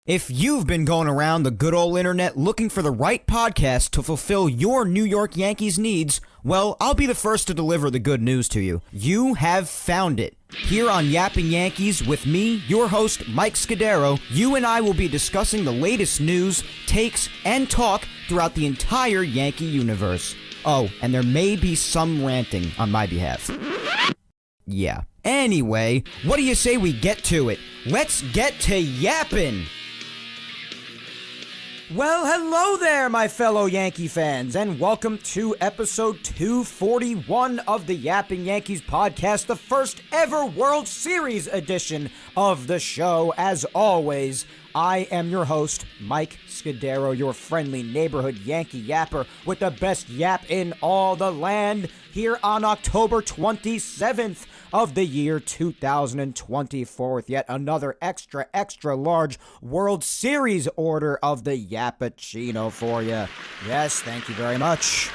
If you've been going around the good old internet looking for the right podcast to fulfill your New York Yankees needs, well, I'll be the first to deliver the good news to you. You have found it. Here on Yapping Yankees with me, your host, Mike Scudero, you and I will be discussing the latest news, takes, and talk throughout the entire Yankee universe. Oh, and there may be some ranting on my behalf. Yeah. Anyway, what do you say we get to it? Let's get to yapping! Well, hello there, my fellow Yankee fans, and welcome to episode 241 of the Yapping Yankees podcast, the first ever World Series edition of the show. As always, I am your host, Mike Scudero, your friendly neighborhood Yankee yapper with the best yap in all the land, here on October 27th of the year 2024 with yet another extra large World Series order of the Yappuccino for you. Yes, thank you very much.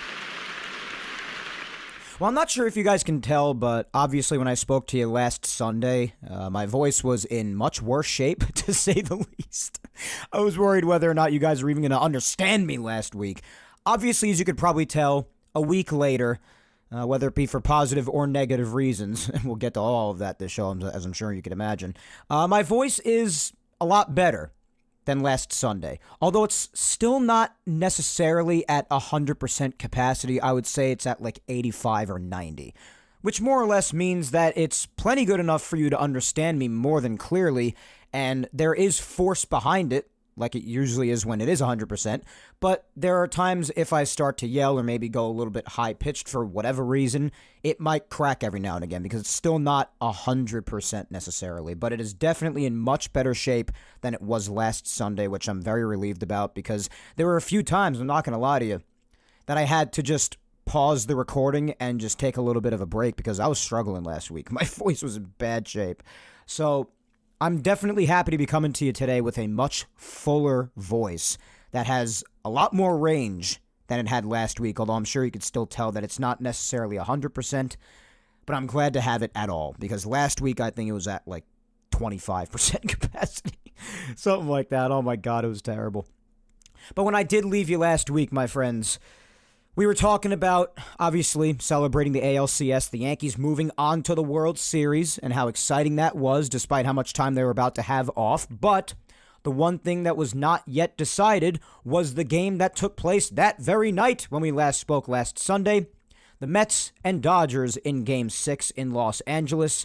Well, I'm not sure if you guys can tell, but obviously when I spoke to you last Sunday, my voice was in much worse shape, to say the least. I was worried whether or not you guys were even going to understand me last week. Obviously, as you could probably tell, a week later, whether it be for positive or negative reasons, and we'll get to all of that this show, as I'm sure you can imagine, my voice is a lot better than last Sunday. Although it's still not necessarily at 100% capacity, I would say it's at like 85 or 90, which more or less means that it's plenty good enough for you to understand me more than clearly, and there is force behind it, like it usually is when it is 100%, but there are times if I start to yell or maybe go a little bit high-pitched for whatever reason, it might crack every now and again because it's still not 100% necessarily, but it is definitely in much better shape than it was last Sunday, which I'm very relieved about because there were a few times, I'm not going to lie to you, that I had to just pause the recording and just take a little bit of a break because I was struggling last week. My voice was in bad shape. So I'm definitely happy to be coming to you today with a much fuller voice that has a lot more range than it had last week, although I'm sure you could still tell that it's not necessarily 100%, but I'm glad to have it at all, because last week I think it was at like 25% capacity, something like that. Oh my God, it was terrible. But when I did leave you last week, my friends, we were talking about, obviously, celebrating the ALCS, the Yankees moving on to the World Series, and how exciting that was, despite how much time they were about to have off. But the one thing that was not yet decided was the game that took place that very night when we last spoke last Sunday. The Mets and Dodgers in Game 6 in Los Angeles.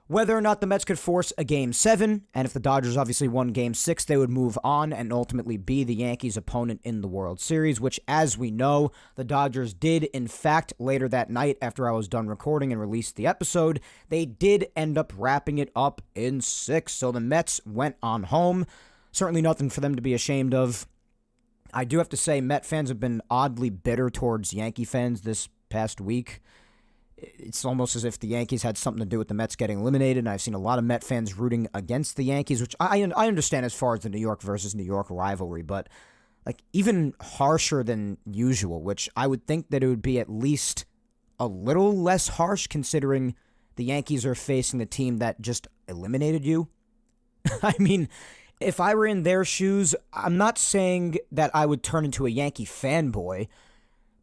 Whether or not the Mets could force a Game 7, and if the Dodgers obviously won Game 6, they would move on and ultimately be the Yankees' opponent in the World Series, which, as we know, the Dodgers did, in fact, later that night after I was done recording and released the episode, they did end up wrapping it up in 6, so the Mets went on home. Certainly nothing for them to be ashamed of. I do have to say, Met fans have been oddly bitter towards Yankee fans this past week. It's almost as if the Yankees had something to do with the Mets getting eliminated, and I've seen a lot of Met fans rooting against the Yankees, which I understand as far as the New York versus New York rivalry, but like even harsher than usual, which I would think that it would be at least a little less harsh considering the Yankees are facing the team that just eliminated you. I mean, if I were in their shoes, I'm not saying that I would turn into a Yankee fanboy,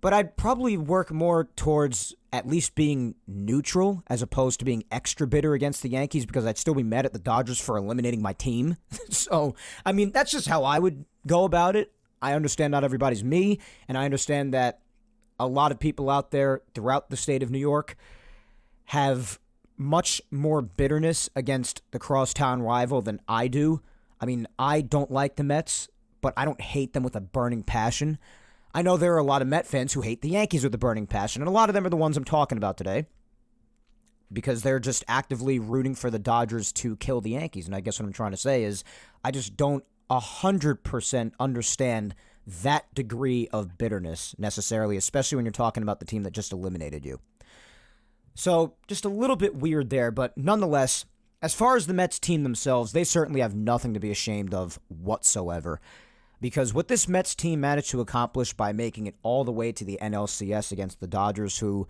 but I'd probably work more towards at least being neutral as opposed to being extra bitter against the Yankees because I'd still be mad at the Dodgers for eliminating my team. So, I mean, that's just how I would go about it. I understand not everybody's me, and I understand that a lot of people out there throughout the state of New York have much more bitterness against the crosstown rival than I do. I mean, I don't like the Mets, but I don't hate them with a burning passion. I know there are a lot of Met fans who hate the Yankees with a burning passion, and a lot of them are the ones I'm talking about today because they're just actively rooting for the Dodgers to kill the Yankees. And I guess what I'm trying to say is I just don't 100% understand that degree of bitterness necessarily, especially when you're talking about the team that just eliminated you. So just a little bit weird there, but nonetheless, as far as the Mets team themselves, they certainly have nothing to be ashamed of whatsoever. Because what this Mets team managed to accomplish by making it all the way to the NLCS against the Dodgers, who,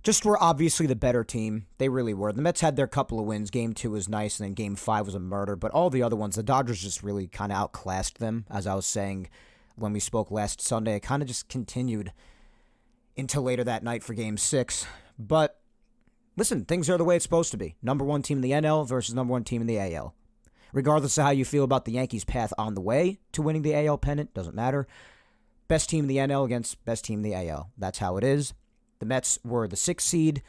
just were obviously the better team. They really were. The Mets had their couple of wins. Game 2 was nice, and then Game 5 was a murder. But all the other ones, the Dodgers just really kind of outclassed them. As I was saying when we spoke last Sunday, it kind of just continued until later that night for Game 6. But listen, things are the way it's supposed to be. Number 1 team in the NL versus number 1 team in the AL. Regardless of how you feel about the Yankees' path on the way to winning the AL pennant, doesn't matter. Best team in the NL against best team in the AL. That's how it is. The Mets were the 6th seed,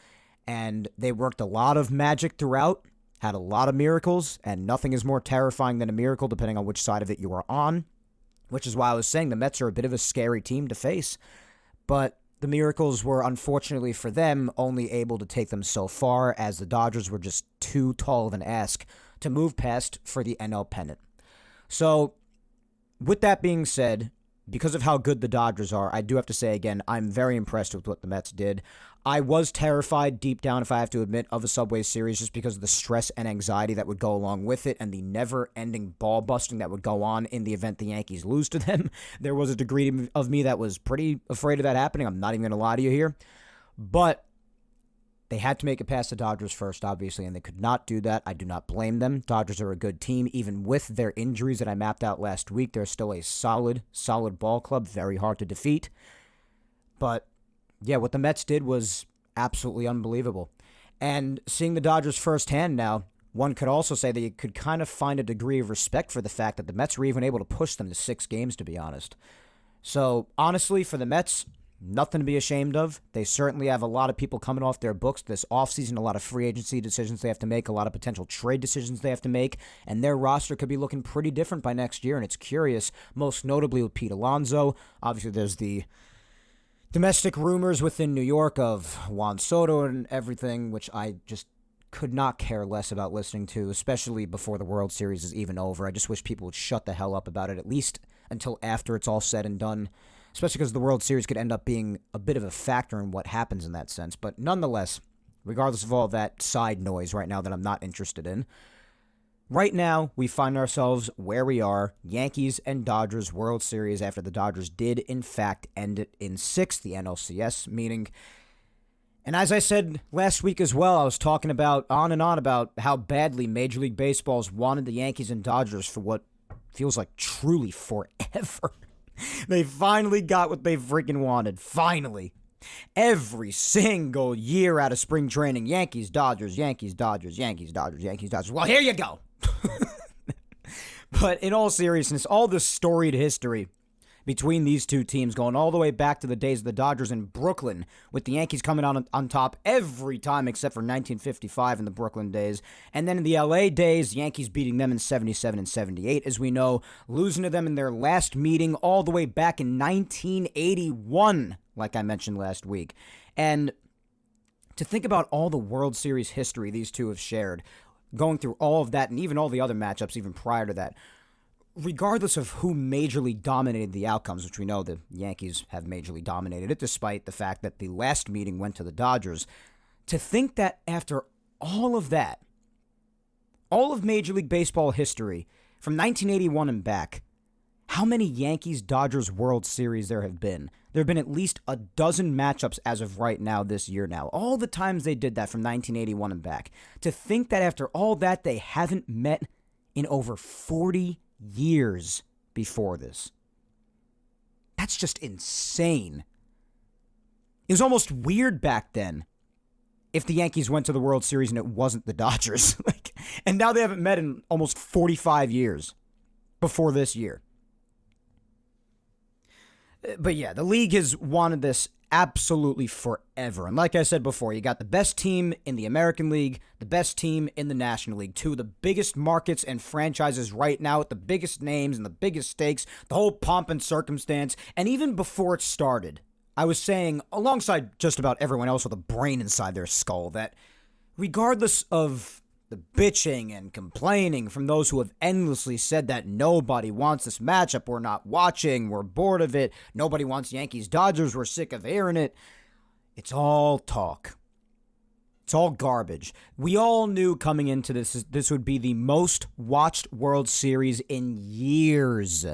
and they worked a lot of magic throughout, had a lot of miracles, and nothing is more terrifying than a miracle depending on which side of it you are on, which is why I was saying the Mets are a bit of a scary team to face. But the miracles were, unfortunately for them, only able to take them so far, as the Dodgers were just too tall of an ask to move past for the NL pennant. So, with that being said, because of how good the Dodgers are, I do have to say again, I'm very impressed with what the Mets did. I was terrified deep down, if I have to admit, of a Subway Series just because of the stress and anxiety that would go along with it and the never-ending ball busting that would go on in the event the Yankees lose to them. There was a degree of me that was pretty afraid of that happening. I'm not even going to lie to you here. But they had to make it past the Dodgers first, obviously, and they could not do that. I do not blame them. Dodgers are a good team. Even with their injuries that I mapped out last week, they're still a solid ball club, very hard to defeat. But, yeah, what the Mets did was absolutely unbelievable. And seeing the Dodgers firsthand now, one could also say that you could kind of find a degree of respect for the fact that the Mets were even able to push them to 6 games, to be honest. So, honestly, for the Mets, nothing to be ashamed of. They certainly have a lot of people coming off their books this offseason, a lot of free agency decisions they have to make, a lot of potential trade decisions they have to make, and their roster could be looking pretty different by next year, and it's curious, most notably with Pete Alonso. Obviously, there's the domestic rumors within New York of Juan Soto and everything, which I just could not care less about listening to, especially before the World Series is even over. I just wish people would shut the hell up about it, at least until after it's all said and done. Especially because the World Series could end up being a bit of a factor in what happens in that sense. But nonetheless, regardless of all that side noise right now that I'm not interested in, right now we find ourselves where we are, Yankees and Dodgers World Series, after the Dodgers did, in fact, end it in 6th, the NLCS, meaning. And as I said last week as well, I was talking about on and on about how badly Major League Baseball's wanted the Yankees and Dodgers for what feels like truly forever. They finally got what they freaking wanted. Finally. Every single year out of spring training, Yankees, Dodgers, Yankees, Dodgers, Yankees, Dodgers, Yankees, Dodgers. Well, here you go. But in all seriousness, all this storied history between these two teams going all the way back to the days of the Dodgers in Brooklyn, with the Yankees coming on top every time except for 1955 in the Brooklyn days. And then in the LA days, Yankees beating them in 77 and 78, as we know, losing to them in their last meeting all the way back in 1981, like I mentioned last week. And to think about all the World Series history these two have shared, going through all of that and even all the other matchups even prior to that, regardless of who majorly dominated the outcomes, which we know the Yankees have majorly dominated it, despite the fact that the last meeting went to the Dodgers, to think that after all of that, all of Major League Baseball history, from 1981 and back, how many Yankees-Dodgers World Series there have been. There have been at least a dozen matchups as of right now this year now. All the times they did that from 1981 and back. To think that after all that, they haven't met in over 40 years before this. That's just insane. It was almost weird back then if the Yankees went to the World Series and it wasn't the Dodgers. And now they haven't met in almost 45 years before this year. But yeah, the league has wanted this absolutely forever. And like I said before, you got the best team in the American League, the best team in the National League, two of the biggest markets and franchises right now with the biggest names and the biggest stakes, the whole pomp and circumstance. And even before it started, I was saying, alongside just about everyone else with a brain inside their skull, that regardless of the bitching and complaining from those who have endlessly said that nobody wants this matchup, we're not watching, we're bored of it, nobody wants Yankees-Dodgers, we're sick of hearing it, it's all talk. It's all garbage. We all knew coming into this would be the most watched World Series in years.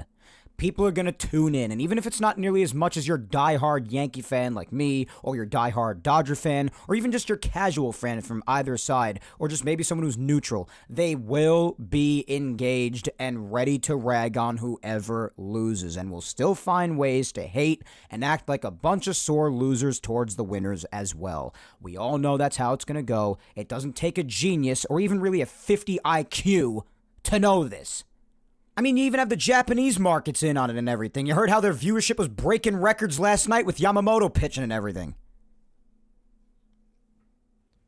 people are going to tune in. And even if it's not nearly as much as your diehard Yankee fan like me, or your diehard Dodger fan, or even just your casual fan from either side, or just maybe someone who's neutral, they will be engaged and ready to rag on whoever loses, and will still find ways to hate and act like a bunch of sore losers towards the winners as well. We all know that's how it's going to go. It doesn't take a genius or even really a 50 IQ to know this. I mean, you even have the Japanese markets in on it and everything. You heard how their viewership was breaking records last night with Yamamoto pitching and everything.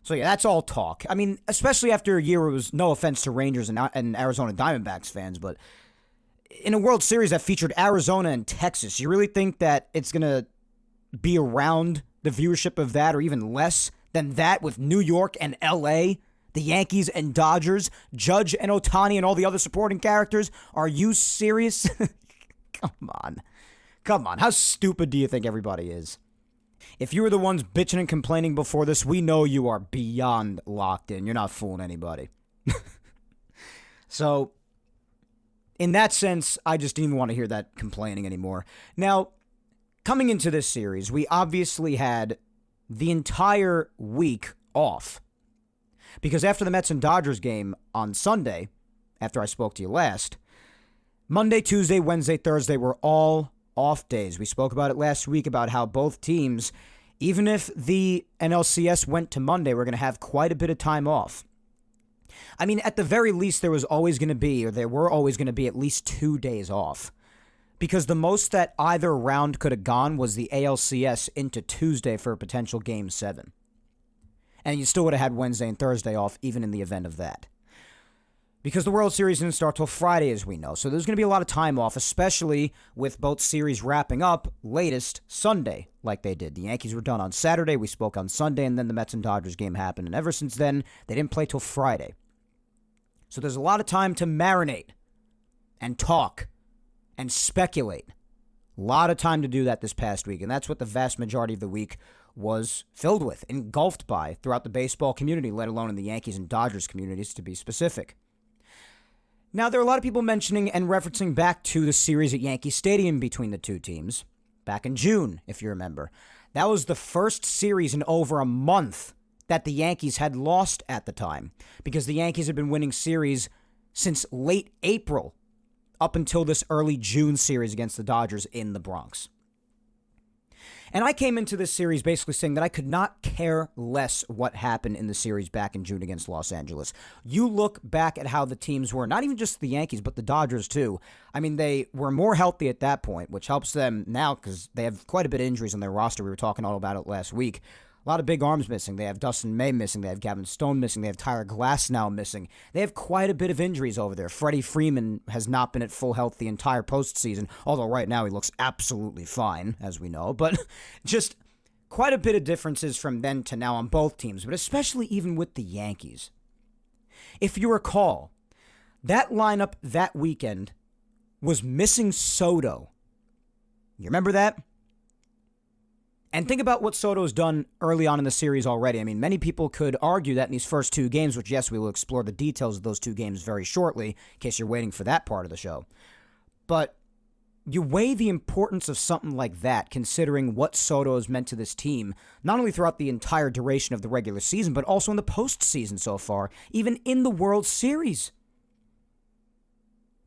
So yeah, that's all talk. I mean, especially after a year where it was, no offense to Rangers and Arizona Diamondbacks fans, but in a World Series that featured Arizona and Texas, you really think that it's going to be around the viewership of that or even less than that with New York and LA? The Yankees and Dodgers, Judge and Ohtani and all the other supporting characters? Are you serious? Come on. How stupid do you think everybody is? If you were the ones bitching and complaining before this, we know you are beyond locked in. You're not fooling anybody. So, in that sense, I just didn't even want to hear that complaining anymore. Now, coming into this series, we obviously had the entire week off. Because after the Mets and Dodgers game on Sunday, after I spoke to you last, Monday, Tuesday, Wednesday, Thursday were all off days. We spoke about it last week about how both teams, even if the NLCS went to Monday, were going to have quite a bit of time off. I mean, at the very least, there were always going to be at least 2 days off. Because the most that either round could have gone was the ALCS into Tuesday for a potential Game 7. And you still would have had Wednesday and Thursday off, even in the event of that. Because the World Series didn't start till Friday, as we know. So there's going to be a lot of time off, especially with both series wrapping up latest Sunday, like they did. The Yankees were done on Saturday, we spoke on Sunday, and then the Mets and Dodgers game happened. And ever since then, they didn't play till Friday. So there's a lot of time to marinate and talk and speculate. A lot of time to do that this past week, and that's what the vast majority of the week was filled with, engulfed by throughout the baseball community, let alone in the Yankees and Dodgers communities, to be specific. Now, there are a lot of people mentioning and referencing back to the series at Yankee Stadium between the two teams, back in June, if you remember. That was the first series in over a month that the Yankees had lost at the time, because the Yankees had been winning series since late April, up until this early June series against the Dodgers in the Bronx. And I came into this series basically saying that I could not care less what happened in the series back in June against Los Angeles. You look back at how the teams were, not even just the Yankees, but the Dodgers too. I mean, they were more healthy at that point, which helps them now because they have quite a bit of injuries on their roster. We were talking all about it last week. A lot of big arms missing. They have Dustin May missing. They have Gavin Stone missing. They have Tyler Glasnow missing. They have quite a bit of injuries over there. Freddie Freeman has not been at full health the entire postseason, although right now he looks absolutely fine, as we know. But just quite a bit of differences from then to now on both teams, but especially even with the Yankees. If you recall, that lineup that weekend was missing Soto. You remember that? And think about what Soto's done early on in the series already. I mean, many people could argue that in these first two games, which, yes, we will explore the details of those two games very shortly, in case you're waiting for that part of the show. But you weigh the importance of something like that, considering what Soto has meant to this team, not only throughout the entire duration of the regular season, but also in the postseason so far, even in the World Series.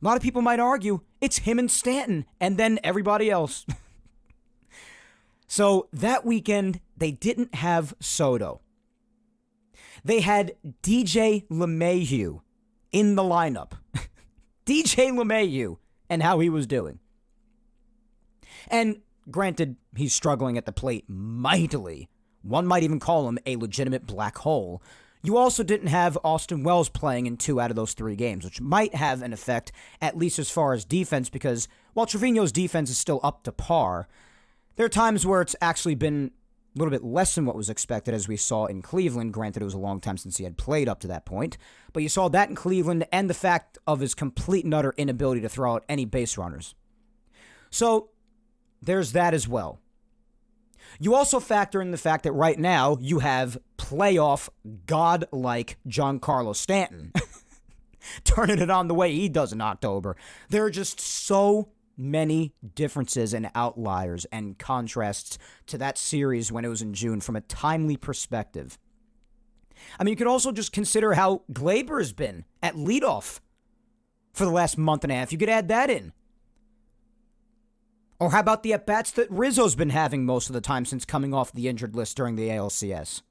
A lot of people might argue it's him and Stanton, and then everybody else. So that weekend, they didn't have Soto. They had DJ LeMahieu in the lineup. DJ LeMahieu and how he was doing. And granted, he's struggling at the plate mightily. One might even call him a legitimate black hole. You also didn't have Austin Wells playing in 2 out of those 3 games, which might have an effect, at least as far as defense, because while Trevino's defense is still up to par, there are times where it's actually been a little bit less than what was expected, as we saw in Cleveland. Granted, it was a long time since he had played up to that point. But you saw that in Cleveland, and the fact of his complete and utter inability to throw out any base runners. So there's that as well. You also factor in the fact that right now you have playoff godlike Giancarlo Stanton turning it on the way he does in October. There are just so many differences and outliers and contrasts to that series when it was in June from a timely perspective. I mean, you could also just consider how Glaber has been at leadoff for the last month and a half. You could add that in. Or how about the at-bats that Rizzo's been having most of the time since coming off the injured list during the ALCS?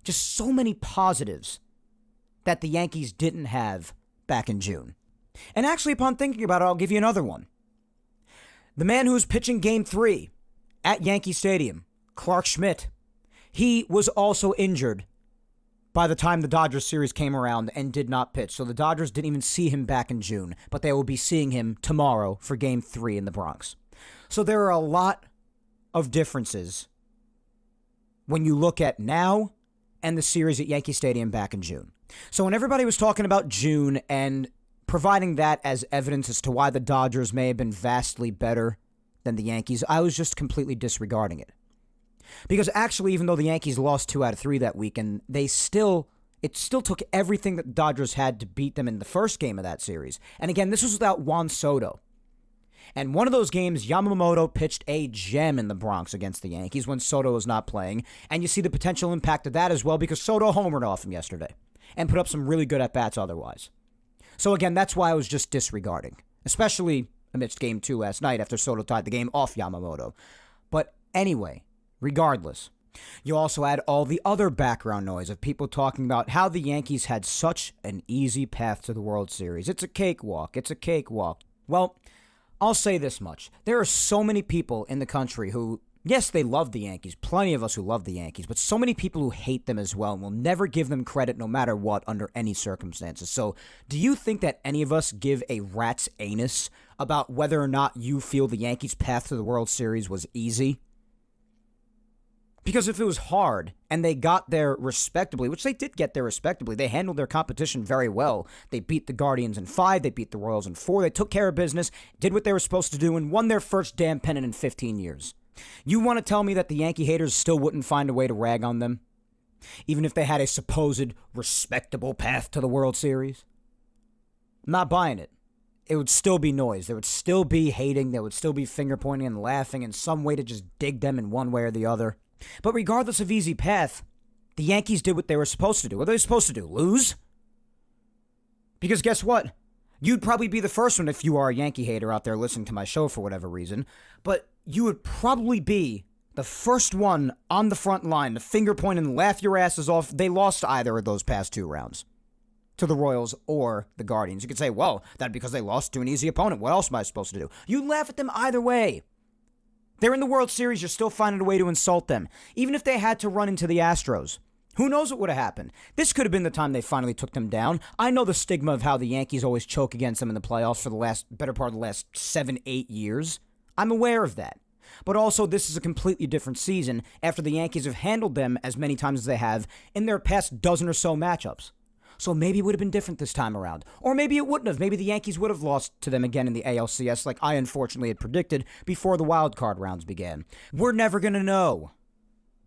Just so many positives that the Yankees didn't have back in June. And actually, upon thinking about it, I'll give you another one. The man who was pitching Game 3 at Yankee Stadium, Clark Schmidt, he was also injured by the time the Dodgers series came around and did not pitch. So the Dodgers didn't even see him back in June, but they will be seeing him tomorrow for Game 3 in the Bronx. So there are a lot of differences when you look at now and the series at Yankee Stadium back in June. So when everybody was talking about June and providing that as evidence as to why the Dodgers may have been vastly better than the Yankees, I was just completely disregarding it. Because actually, even though the Yankees lost 2 out of 3 that weekend, it still took everything that the Dodgers had to beat them in the first game of that series. And again, this was without Juan Soto. And one of those games, Yamamoto pitched a gem in the Bronx against the Yankees when Soto was not playing. And you see the potential impact of that as well because Soto homered off him yesterday and put up some really good at-bats otherwise. So again, that's why I was just disregarding, especially amidst Game 2 last night after Soto tied the game off Yamamoto. But anyway, regardless, you also add all the other background noise of people talking about how the Yankees had such an easy path to the World Series. It's a cakewalk. It's a cakewalk. Well, I'll say this much. There are so many people in the country who, yes, they love the Yankees. Plenty of us who love the Yankees, but so many people who hate them as well and will never give them credit no matter what under any circumstances. So do you think that any of us give a rat's anus about whether or not you feel the Yankees' path to the World Series was easy? Because if it was hard and they got there respectably, which they did get there respectably, they handled their competition very well. They beat the Guardians in 5, they beat the Royals in 4, they took care of business, did what they were supposed to do, and won their first damn pennant in 15 years. You want to tell me that the Yankee haters still wouldn't find a way to rag on them? Even if they had a supposed respectable path to the World Series? I'm not buying it. It would still be noise. There would still be hating. There would still be finger pointing and laughing and some way to just dig them in one way or the other. But regardless of easy path, the Yankees did what they were supposed to do. What are they supposed to do? Lose? Because guess what? You'd probably be the first one if you are a Yankee hater out there listening to my show for whatever reason. But you would probably be the first one on the front line to finger point and laugh your asses off. They lost either of those past 2 rounds to the Royals or the Guardians. You could say, well, that's because they lost to an easy opponent. What else am I supposed to do? You laugh at them either way. They're in the World Series. You're still finding a way to insult them. Even if they had to run into the Astros, who knows what would have happened? This could have been the time they finally took them down. I know the stigma of how the Yankees always choke against them in the playoffs for the better part of the last 7-8 years. I'm aware of that. But also, this is a completely different season after the Yankees have handled them as many times as they have in their past dozen or so matchups. So maybe it would have been different this time around. Or maybe it wouldn't have. Maybe the Yankees would have lost to them again in the ALCS like I unfortunately had predicted before the wild card rounds began. We're never going to know.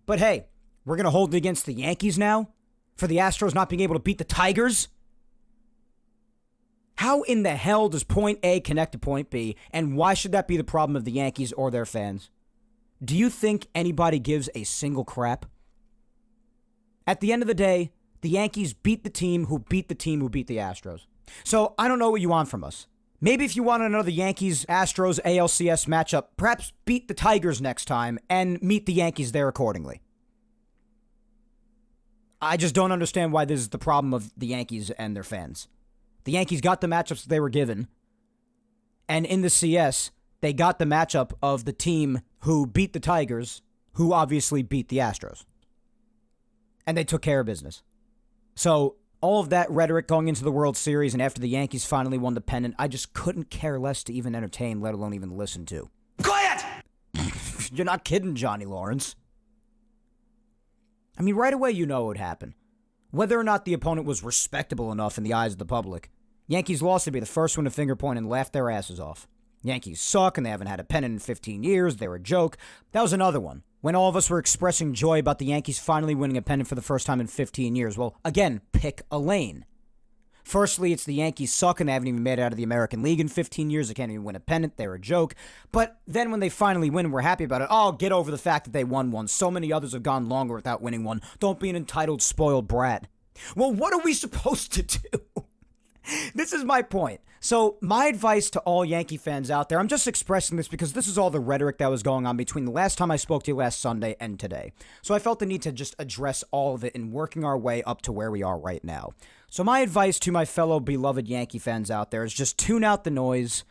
But hey, we're going to hold it against the Yankees now? For the Astros not being able to beat the Tigers? How in the hell does point A connect to point B, and why should that be the problem of the Yankees or their fans? Do you think anybody gives a single crap? At the end of the day, the Yankees beat the team who beat the team who beat the Astros. So I don't know what you want from us. Maybe if you want another Yankees-Astros ALCS matchup, perhaps beat the Tigers next time and meet the Yankees there accordingly. I just don't understand why this is the problem of the Yankees and their fans. The Yankees got the matchups that they were given, and in the CS, they got the matchup of the team who beat the Tigers, who obviously beat the Astros. And they took care of business. So all of that rhetoric going into the World Series and after the Yankees finally won the pennant, I just couldn't care less to even entertain, let alone even listen to. Quiet! You're not kidding, Johnny Lawrence. I mean, right away you know what would happen. Whether or not the opponent was respectable enough in the eyes of the public, Yankees lost to be the first one to finger point and laugh their asses off. Yankees suck and they haven't had a pennant in 15 years. They were a joke. That was another one. When all of us were expressing joy about the Yankees finally winning a pennant for the first time in 15 years. Well, again, pick a lane. Firstly, it's the Yankees suck and they haven't even made it out of the American League in 15 years. They can't even win a pennant. They're a joke. But then when they finally win, we're happy about it. Oh, get over the fact that they won one. So many others have gone longer without winning one. Don't be an entitled, spoiled brat. Well, what are we supposed to do? This is my point. So my advice to all Yankee fans out there, I'm just expressing this because this is all the rhetoric that was going on between the last time I spoke to you last Sunday and today. So I felt the need to just address all of it in working our way up to where we are right now. So my advice to my fellow beloved Yankee fans out there is just tune out the noise,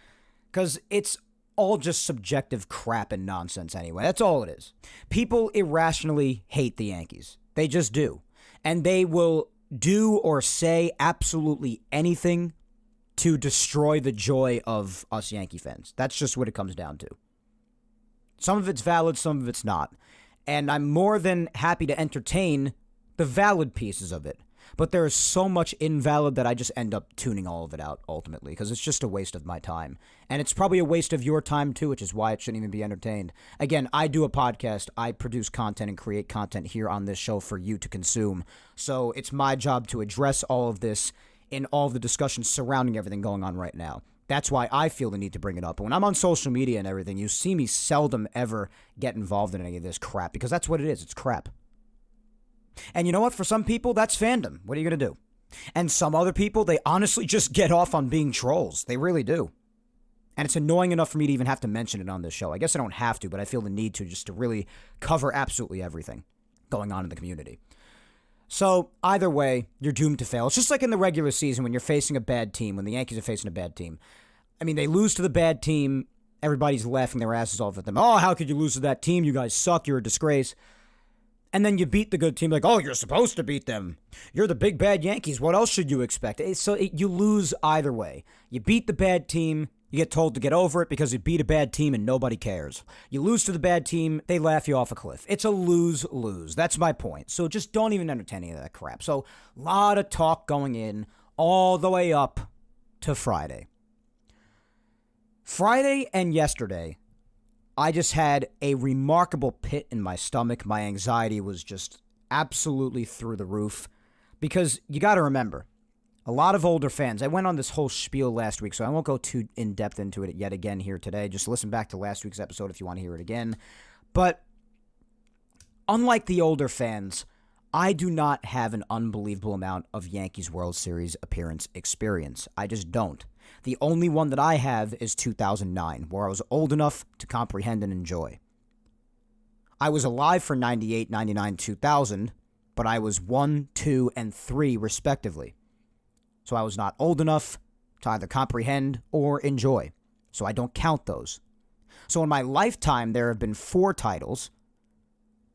because it's all just subjective crap and nonsense anyway. That's all it is. People irrationally hate the Yankees. They just do. And they will do or say absolutely anything to destroy the joy of us Yankee fans. That's just what it comes down to. Some of it's valid, some of it's not. And I'm more than happy to entertain the valid pieces of it. But there is so much invalid that I just end up tuning all of it out ultimately, because it's just a waste of my time. And it's probably a waste of your time too, which is why it shouldn't even be entertained. Again, I do a podcast. I produce content and create content here on this show for you to consume. So it's my job to address all of this in all of the discussions surrounding everything going on right now. That's why I feel the need to bring it up. And when I'm on social media and everything, you see me seldom ever get involved in any of this crap, because that's what it is. It's crap. And you know what? For some people, that's fandom. What are you going to do? And some other people, they honestly just get off on being trolls. They really do. And it's annoying enough for me to even have to mention it on this show. I guess I don't have to, but I feel the need to, just to really cover absolutely everything going on in the community. So either way, you're doomed to fail. It's just like in the regular season when you're facing a bad team, when the Yankees are facing a bad team. I mean, they lose to the bad team. Everybody's laughing their asses off at them. Oh, how could you lose to that team? You guys suck. You're a disgrace. And then you beat the good team, like, oh, you're supposed to beat them. You're the big bad Yankees. What else should you expect? You lose either way. You beat the bad team, you get told to get over it because you beat a bad team and nobody cares. You lose to the bad team, they laugh you off a cliff. It's a lose-lose. That's my point. So just don't even entertain any of that crap. So a lot of talk going in all the way up to Friday. Friday and yesterday, I just had a remarkable pit in my stomach. My anxiety was just absolutely through the roof. Because you got to remember, a lot of older fans, I went on this whole spiel last week, so I won't go too in-depth into it yet again here today. Just listen back to last week's episode if you want to hear it again. But unlike the older fans, I do not have an unbelievable amount of Yankees World Series appearance experience. I just don't. The only one that I have is 2009, where I was old enough to comprehend and enjoy. I was alive for 98, 99, 2000, but I was 1, 2, and 3 respectively. So I was not old enough to either comprehend or enjoy. So I don't count those. So in my lifetime, there have been 4 titles,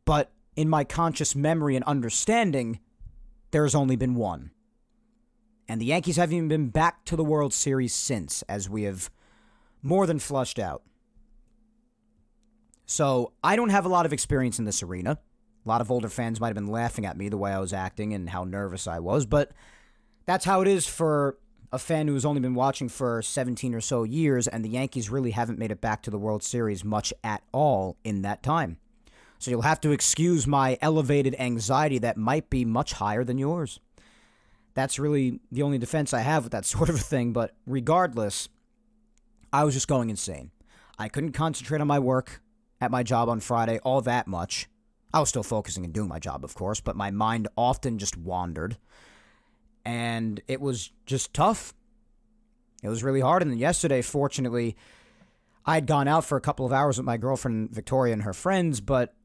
but in my conscious memory and understanding, there has only been 1. And the Yankees haven't even been back to the World Series since, as we have more than flushed out. So I don't have a lot of experience in this arena. A lot of older fans might have been laughing at me the way I was acting and how nervous I was, but that's how it is for a fan who's only been watching for 17 or so years, and the Yankees really haven't made it back to the World Series much at all in that time. So you'll have to excuse my elevated anxiety that might be much higher than yours. That's really the only defense I have with that sort of a thing, but regardless, I was just going insane. I couldn't concentrate on my work at my job on Friday all that much. I was still focusing and doing my job, of course, but my mind often just wandered, and it was just tough. It was really hard, and then yesterday, fortunately, I had gone out for a couple of hours with my girlfriend, Victoria, and her friends, but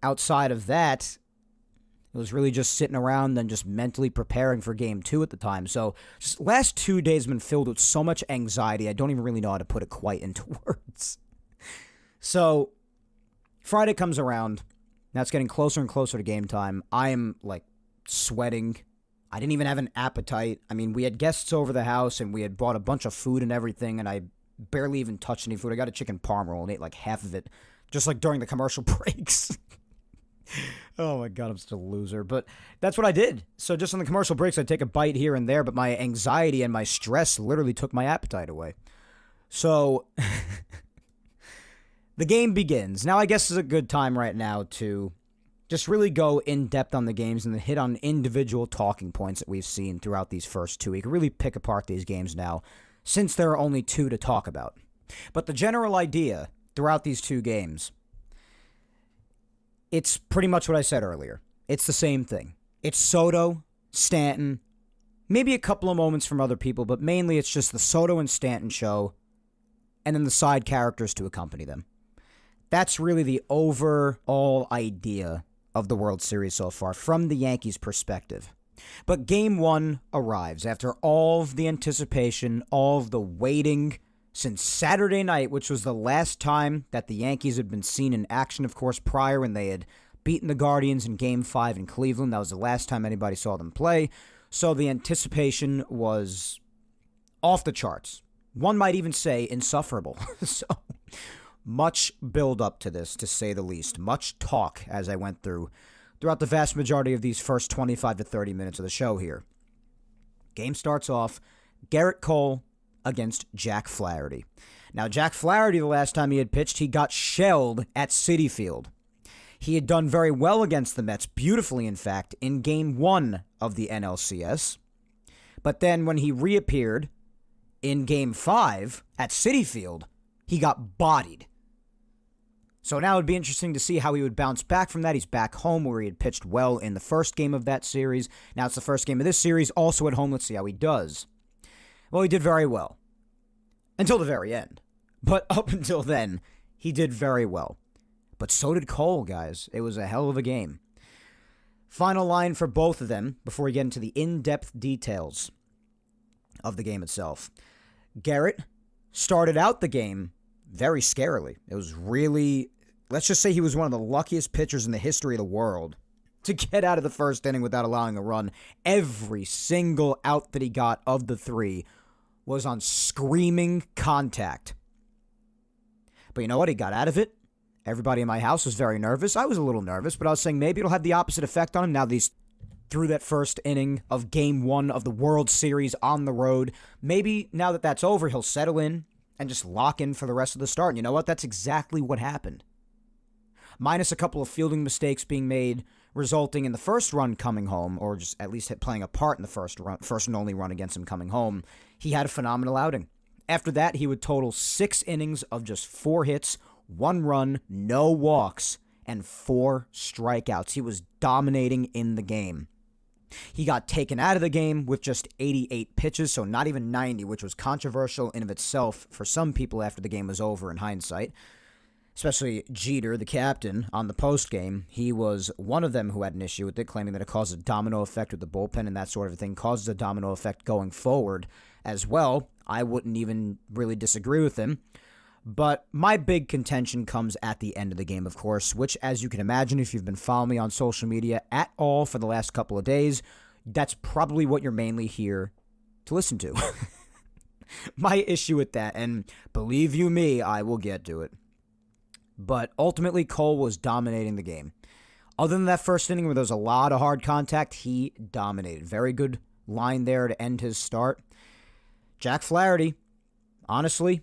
outside of that, it was really just sitting around and just mentally preparing for Game 2 at the time. So just last 2 days have been filled with so much anxiety, I don't even really know how to put it quite into words. So Friday comes around. Now it's getting closer and closer to game time. I am, sweating. I didn't even have an appetite. I mean, we had guests over the house, and we had bought a bunch of food and everything, and I barely even touched any food. I got a chicken parm roll and ate half of it, just during the commercial breaks. Oh my God, I'm such a loser. But that's what I did. So just on the commercial breaks, I'd take a bite here and there, but my anxiety and my stress literally took my appetite away. So the game begins. Now, I guess is a good time right now to just really go in depth on the games and hit on individual talking points that we've seen throughout these first 2 weeks. Really pick apart these games now, since there are only 2 to talk about. But the general idea throughout these 2 games, it's pretty much what I said earlier. It's the same thing. It's Soto, Stanton, maybe a couple of moments from other people, but mainly it's just the Soto and Stanton show, and then the side characters to accompany them. That's really the overall idea of the World Series so far, from the Yankees' perspective. But Game 1 arrives after all of the anticipation, all of the waiting since Saturday night, which was the last time that the Yankees had been seen in action, of course, prior when they had beaten the Guardians in Game 5 in Cleveland. That was the last time anybody saw them play. So the anticipation was off the charts. One might even say insufferable. So much build up to this, to say the least. Much talk as I went throughout the vast majority of these first 25 to 30 minutes of the show here. Game starts off, Garrett Cole against Jack Flaherty. Now, Jack Flaherty, the last time he had pitched, he got shelled at Citi Field. He had done very well against the Mets, beautifully in fact, in Game 1 of the NLCS. But then when he reappeared in Game 5 at Citi Field, he got bodied. So now it would be interesting to see how he would bounce back from that. He's back home where he had pitched well in the first game of that series. Now it's the first game of this series, also at home. Let's see how he does. Well, he did very well. Until the very end. But up until then, he did very well. But so did Cole, guys. It was a hell of a game. Final line for both of them before we get into the in-depth details of the game itself. Garrett started out the game very scarily. It was really, let's just say he was one of the luckiest pitchers in the history of the world to get out of the first inning without allowing a run. Every single out that he got of the 3 was on screaming contact. But you know what? He got out of it. Everybody in my house was very nervous. I was a little nervous, but I was saying maybe it'll have the opposite effect on him now that he's through that first inning of Game 1 of the World Series on the road. Maybe now that that's over, he'll settle in and just lock in for the rest of the start. And you know what? That's exactly what happened. Minus a couple of fielding mistakes being made, resulting in the first run coming home, or just at least playing a part in the first and only run against him coming home, he had a phenomenal outing. After that, he would total 6 innings of just 4 hits, 1 run, no walks, and 4 strikeouts. He was dominating in the game. He got taken out of the game with just 88 pitches, so not even 90, which was controversial in of itself for some people after the game was over in hindsight. Especially Jeter, the captain, on the postgame. He was one of them who had an issue with it, claiming that it caused a domino effect with the bullpen and that sort of thing, causes a domino effect going forward as well. I wouldn't even really disagree with him. But my big contention comes at the end of the game, of course, which, as you can imagine, if you've been following me on social media at all for the last couple of days, that's probably what you're mainly here to listen to. My issue with that, and believe you me, I will get to it. But ultimately, Cole was dominating the game. Other than that first inning where there was a lot of hard contact, he dominated. Very good line there to end his start. Jack Flaherty, honestly,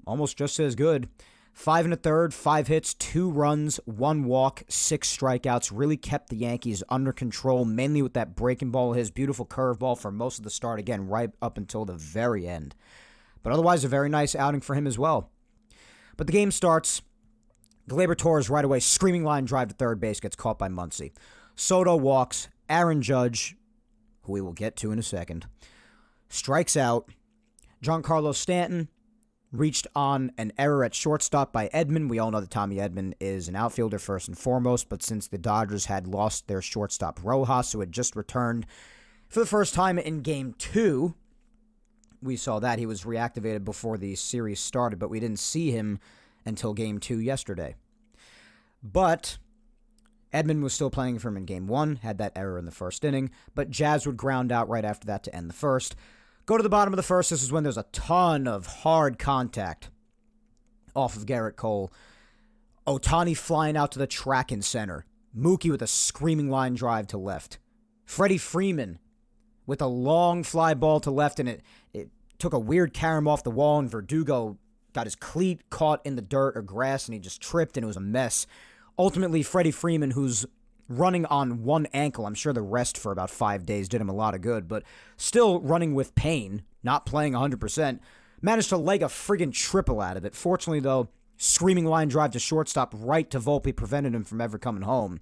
almost just as good. 5 1/3, 5 hits, 2 runs, 1 walk, 6 strikeouts. Really kept the Yankees under control, mainly with that breaking ball, his beautiful curveball for most of the start, again, right up until the very end. But otherwise, a very nice outing for him as well. But the game starts. Gleyber Torres right away, screaming line drive to third base, gets caught by Muncy. Soto walks. Aaron Judge, who we will get to in a second, strikes out. Giancarlo Stanton reached on an error at shortstop by Edman. We all know that Tommy Edman is an outfielder first and foremost, but since the Dodgers had lost their shortstop Rojas, who had just returned for the first time in Game 2, we saw that he was reactivated before the series started, but we didn't see him until Game 2 yesterday. But Edman was still playing for him in Game 1, had that error in the first inning, but Jazz would ground out right after that to end the first. Go to the bottom of the first. This is when there's a ton of hard contact off of Garrett Cole. Ohtani flying out to the track in center. Mookie with a screaming line drive to left. Freddie Freeman with a long fly ball to left, and it took a weird carom off the wall, and Verdugo got his cleat caught in the dirt or grass, and he just tripped, and it was a mess. Ultimately, Freddie Freeman, who's running on one ankle. I'm sure the rest for about 5 days did him a lot of good, but still running with pain, not playing 100%, managed to leg a friggin' triple out of it. Fortunately, though, screaming line drive to shortstop right to Volpe prevented him from ever coming home.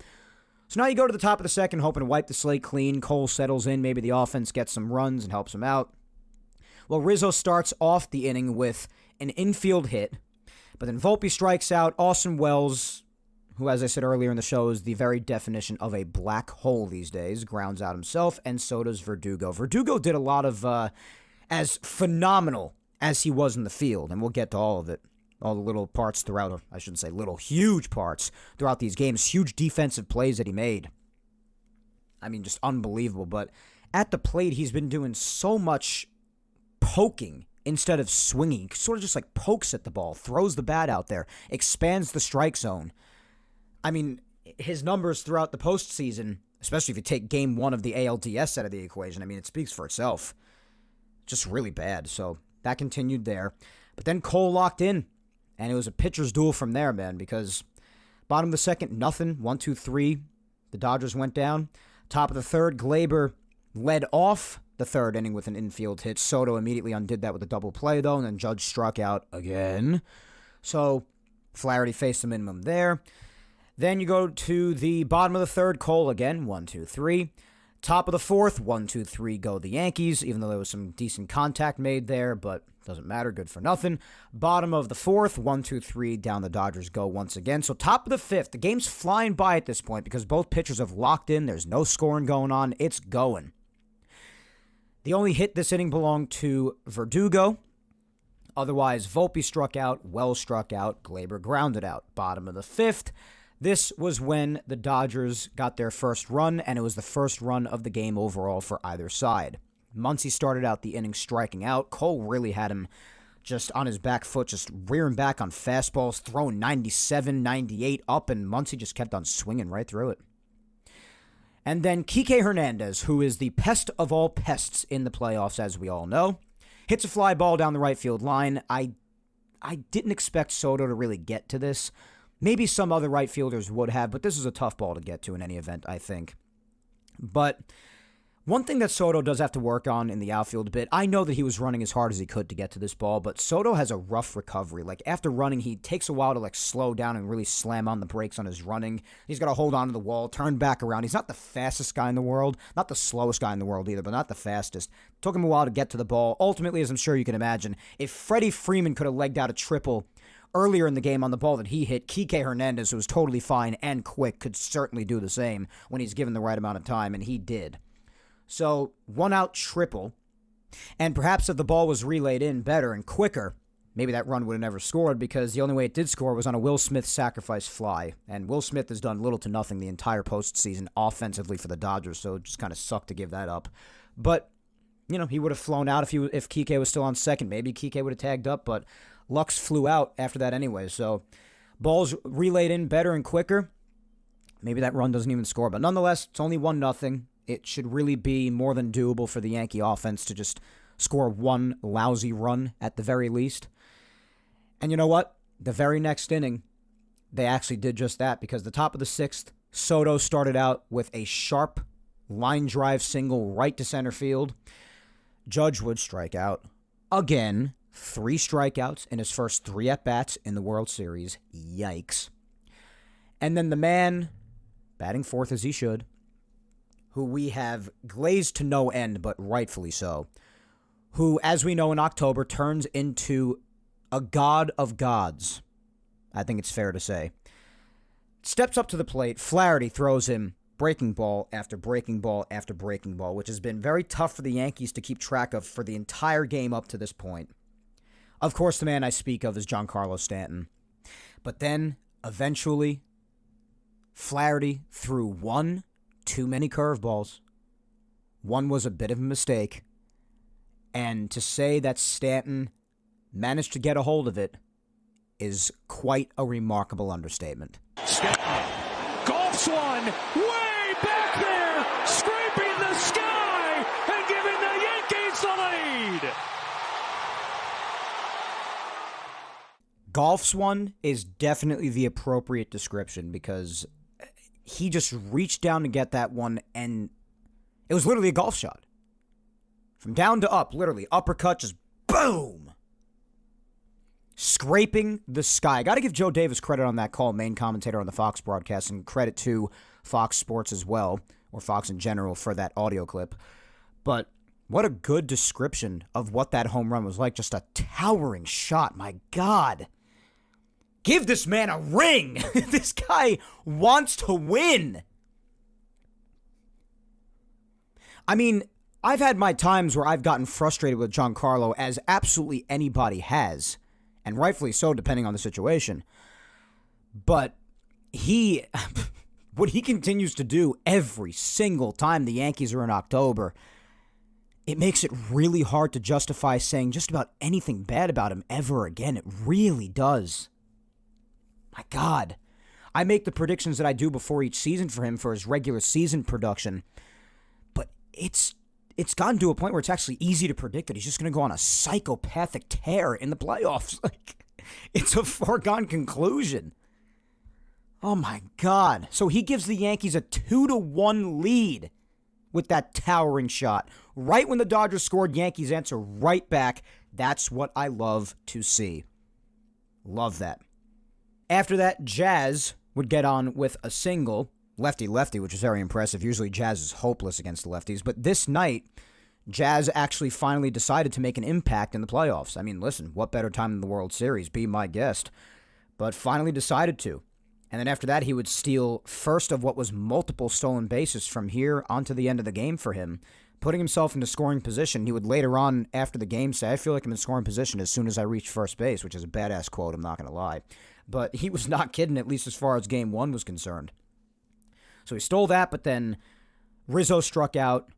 So now you go to the top of the second, hoping to wipe the slate clean. Cole settles in. Maybe the offense gets some runs and helps him out. Well, Rizzo starts off the inning with an infield hit, but then Volpe strikes out. Austin Wells, who, as I said earlier in the show, is the very definition of a black hole these days, grounds out himself, and so does Verdugo. Verdugo did a lot of, as phenomenal as he was in the field, and we'll get to all of it, all the little parts throughout, I shouldn't say little, huge parts throughout these games, huge defensive plays that he made. I mean, just unbelievable, but at the plate, he's been doing so much poking instead of swinging. Sort of just like pokes at the ball, throws the bat out there, expands the strike zone. I mean, his numbers throughout the postseason, especially if you take game one of the ALDS out of the equation, I mean, it speaks for itself. Just really bad. So that continued there. But then Cole locked in, and it was a pitcher's duel from there, man, because bottom of the second, nothing. 1-2-3. The Dodgers went down. Top of the third, Glaber led off the third inning with an infield hit. Soto immediately undid that with a double play, though, and then Judge struck out again. So Flaherty faced the minimum there. Then you go to the bottom of the third, Cole again, 1-2-3. Top of the fourth, 1-2-3, go the Yankees, even though there was some decent contact made there, but doesn't matter, good for nothing. Bottom of the fourth, 1-2-3, down the Dodgers go once again. So top of the fifth, the game's flying by at this point because both pitchers have locked in. There's no scoring going on. It's going. The only hit this inning belonged to Verdugo. Otherwise, Volpe struck out, Wells struck out, Glaber grounded out. Bottom of the fifth, this was when the Dodgers got their first run, and it was the first run of the game overall for either side. Muncy started out the inning striking out. Cole really had him just on his back foot, just rearing back on fastballs, throwing 97, 98 up, and Muncy just kept on swinging right through it. And then Kike Hernandez, who is the pest of all pests in the playoffs, as we all know, hits a fly ball down the right field line. I didn't expect Soto to really get to this. Maybe some other right fielders would have, but this is a tough ball to get to in any event, I think. But one thing that Soto does have to work on in the outfield a bit, I know that he was running as hard as he could to get to this ball, but Soto has a rough recovery. Like, after running, he takes a while to, slow down and really slam on the brakes on his running. He's got to hold on to the wall, turn back around. He's not the fastest guy in the world, not the slowest guy in the world either, but not the fastest. Took him a while to get to the ball. Ultimately, as I'm sure you can imagine, if Freddie Freeman could have legged out a triple earlier in the game on the ball that he hit, Kike Hernandez, who was totally fine and quick, could certainly do the same when he's given the right amount of time, and he did. So, one out triple, and perhaps if the ball was relayed in better and quicker, maybe that run would have never scored, because the only way it did score was on a Will Smith sacrifice fly, and Will Smith has done little to nothing the entire postseason offensively for the Dodgers, so it just kind of sucked to give that up. But, he would have flown out if Kike was still on second. Maybe Kike would have tagged up, but Lux flew out after that anyway, so balls relayed in better and quicker. Maybe that run doesn't even score, but nonetheless, it's only 1-0. It should really be more than doable for the Yankee offense to just score one lousy run at the very least. And you know what? The very next inning, they actually did just that, because the top of the sixth, Soto started out with a sharp line drive single right to center field. Judge would strike out again. 3 strikeouts in his first 3 at-bats in the World Series. Yikes. And then the man, batting fourth as he should, who we have glazed to no end, but rightfully so, who, as we know in October, turns into a god of gods, I think it's fair to say, steps up to the plate. Flaherty throws him breaking ball after breaking ball after breaking ball, which has been very tough for the Yankees to keep track of for the entire game up to this point. Of course, the man I speak of is Giancarlo Stanton. But then, eventually, Flaherty threw one too many curveballs. One was a bit of a mistake. And to say that Stanton managed to get a hold of it is quite a remarkable understatement. Stanton golfs one way back there, scraping the sky and giving the Yankees the lead. Golfs one is definitely the appropriate description, because he just reached down to get that one, and it was literally a golf shot. From down to up, literally, uppercut, just boom! Scraping the sky. I got to give Joe Davis credit on that call, main commentator on the Fox broadcast, and credit to Fox Sports as well, or Fox in general, for that audio clip. But what a good description of what that home run was like. Just a towering shot. My God. Give this man a ring. This guy wants to win. I mean, I've had my times where I've gotten frustrated with Giancarlo, as absolutely anybody has, and rightfully so, depending on the situation. But what he continues to do every single time the Yankees are in October, it makes it really hard to justify saying just about anything bad about him ever again. It really does. My God. I make the predictions that I do before each season for him for his regular season production, but it's gotten to a point where it's actually easy to predict that he's just going to go on a psychopathic tear in the playoffs. Like, it's a foregone conclusion. Oh, my God. So he gives the Yankees a 2-1 lead with that towering shot. Right when the Dodgers scored, Yankees answer right back. That's what I love to see. Love that. After that, Jazz would get on with a single, lefty-lefty, which is very impressive. Usually Jazz is hopeless against the lefties. But this night, Jazz actually finally decided to make an impact in the playoffs. I mean, listen, what better time than the World Series? Be my guest. But finally decided to. And then after that, he would steal first of what was multiple stolen bases from here onto the end of the game for him, putting himself into scoring position. He would later on, after the game, say, I feel like I'm in scoring position as soon as I reach first base, which is a badass quote, I'm not going to lie. But he was not kidding, at least as far as game one was concerned. So he stole that, but then Rizzo struck out.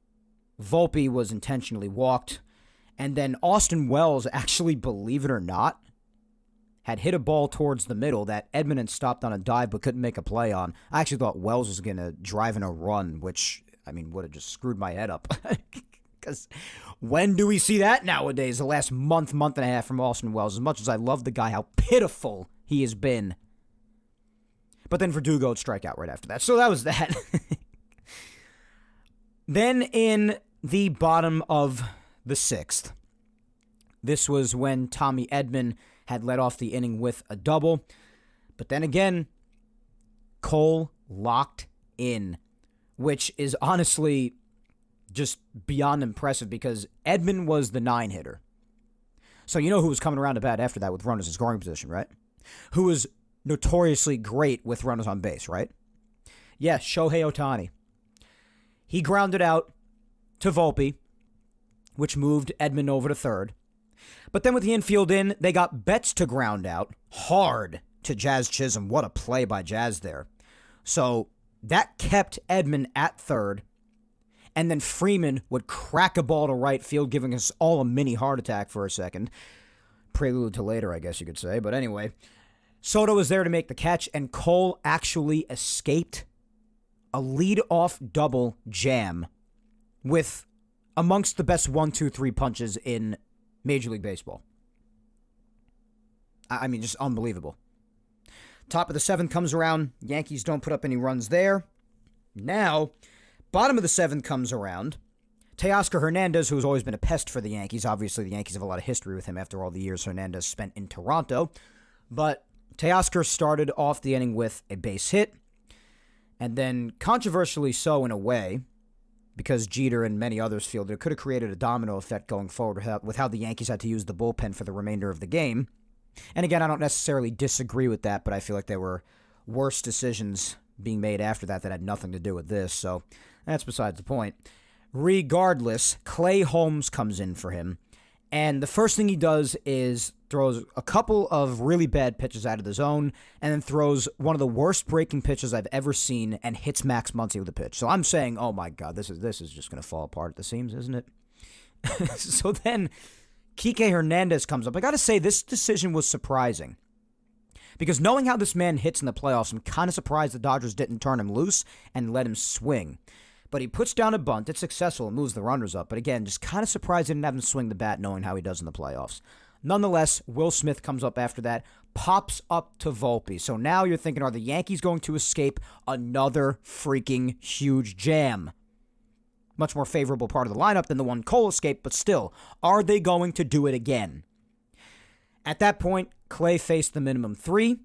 Volpe was intentionally walked. And then Austin Wells, actually, believe it or not, had hit a ball towards the middle that Edmonton stopped on a dive but couldn't make a play on. I actually thought Wells was going to drive in a run, which, I mean, would have just screwed my head up. Because when do we see that nowadays? The last month and a half from Austin Wells. As much as I love the guy, how pitiful he has been. But then Verdugo would strike out right after that. So that was that. Then in the bottom of the sixth, this was when Tommy Edman had led off the inning with a double. But then again, Cole locked in, which is honestly just beyond impressive because Edman was the 9-hitter. So you know who was coming around to bat after that with runners in scoring position, right? Who was notoriously great with runners on base, right? Yes, Shohei Ohtani. He grounded out to Volpe, which moved Edman over to third. But then with the infield in, they got Betts to ground out hard to Jazz Chisholm. What a play by Jazz there. So that kept Edman at third. And then Freeman would crack a ball to right field, giving us all a mini heart attack for a second. Prelude to later, I guess you could say. But anyway, Soto was there to make the catch, and Cole actually escaped a lead-off double jam with amongst the best 1-2-3 punches in Major League Baseball. I mean, just unbelievable. Top of the seventh comes around. Yankees don't put up any runs there. Now, bottom of the seventh comes around. Teoscar Hernandez, who has always been a pest for the Yankees. Obviously, the Yankees have a lot of history with him after all the years Hernandez spent in Toronto. But Teoscar started off the inning with a base hit. And then, controversially so in a way, because Jeter and many others feel that it could have created a domino effect going forward with how the Yankees had to use the bullpen for the remainder of the game. And again, I don't necessarily disagree with that, but I feel like there were worse decisions being made after that that had nothing to do with this, so that's besides the point. Regardless, Clay Holmes comes in for him, and the first thing he does is throws a couple of really bad pitches out of the zone, and then throws one of the worst breaking pitches I've ever seen and hits Max Muncy with a pitch. So I'm saying, oh my God, this is just going to fall apart at the seams, isn't it? So then Kike Hernandez comes up. I got to say, this decision was surprising. Because knowing how this man hits in the playoffs, I'm kind of surprised the Dodgers didn't turn him loose and let him swing. But he puts down a bunt. It's successful and moves the runners up. But again, just kind of surprised they didn't have him swing the bat knowing how he does in the playoffs. Nonetheless, Will Smith comes up after that, pops up to Volpe. So now you're thinking, are the Yankees going to escape another freaking huge jam? Much more favorable part of the lineup than the one Cole escaped, but still, are they going to do it again? At that point, Clay faced the minimum 3,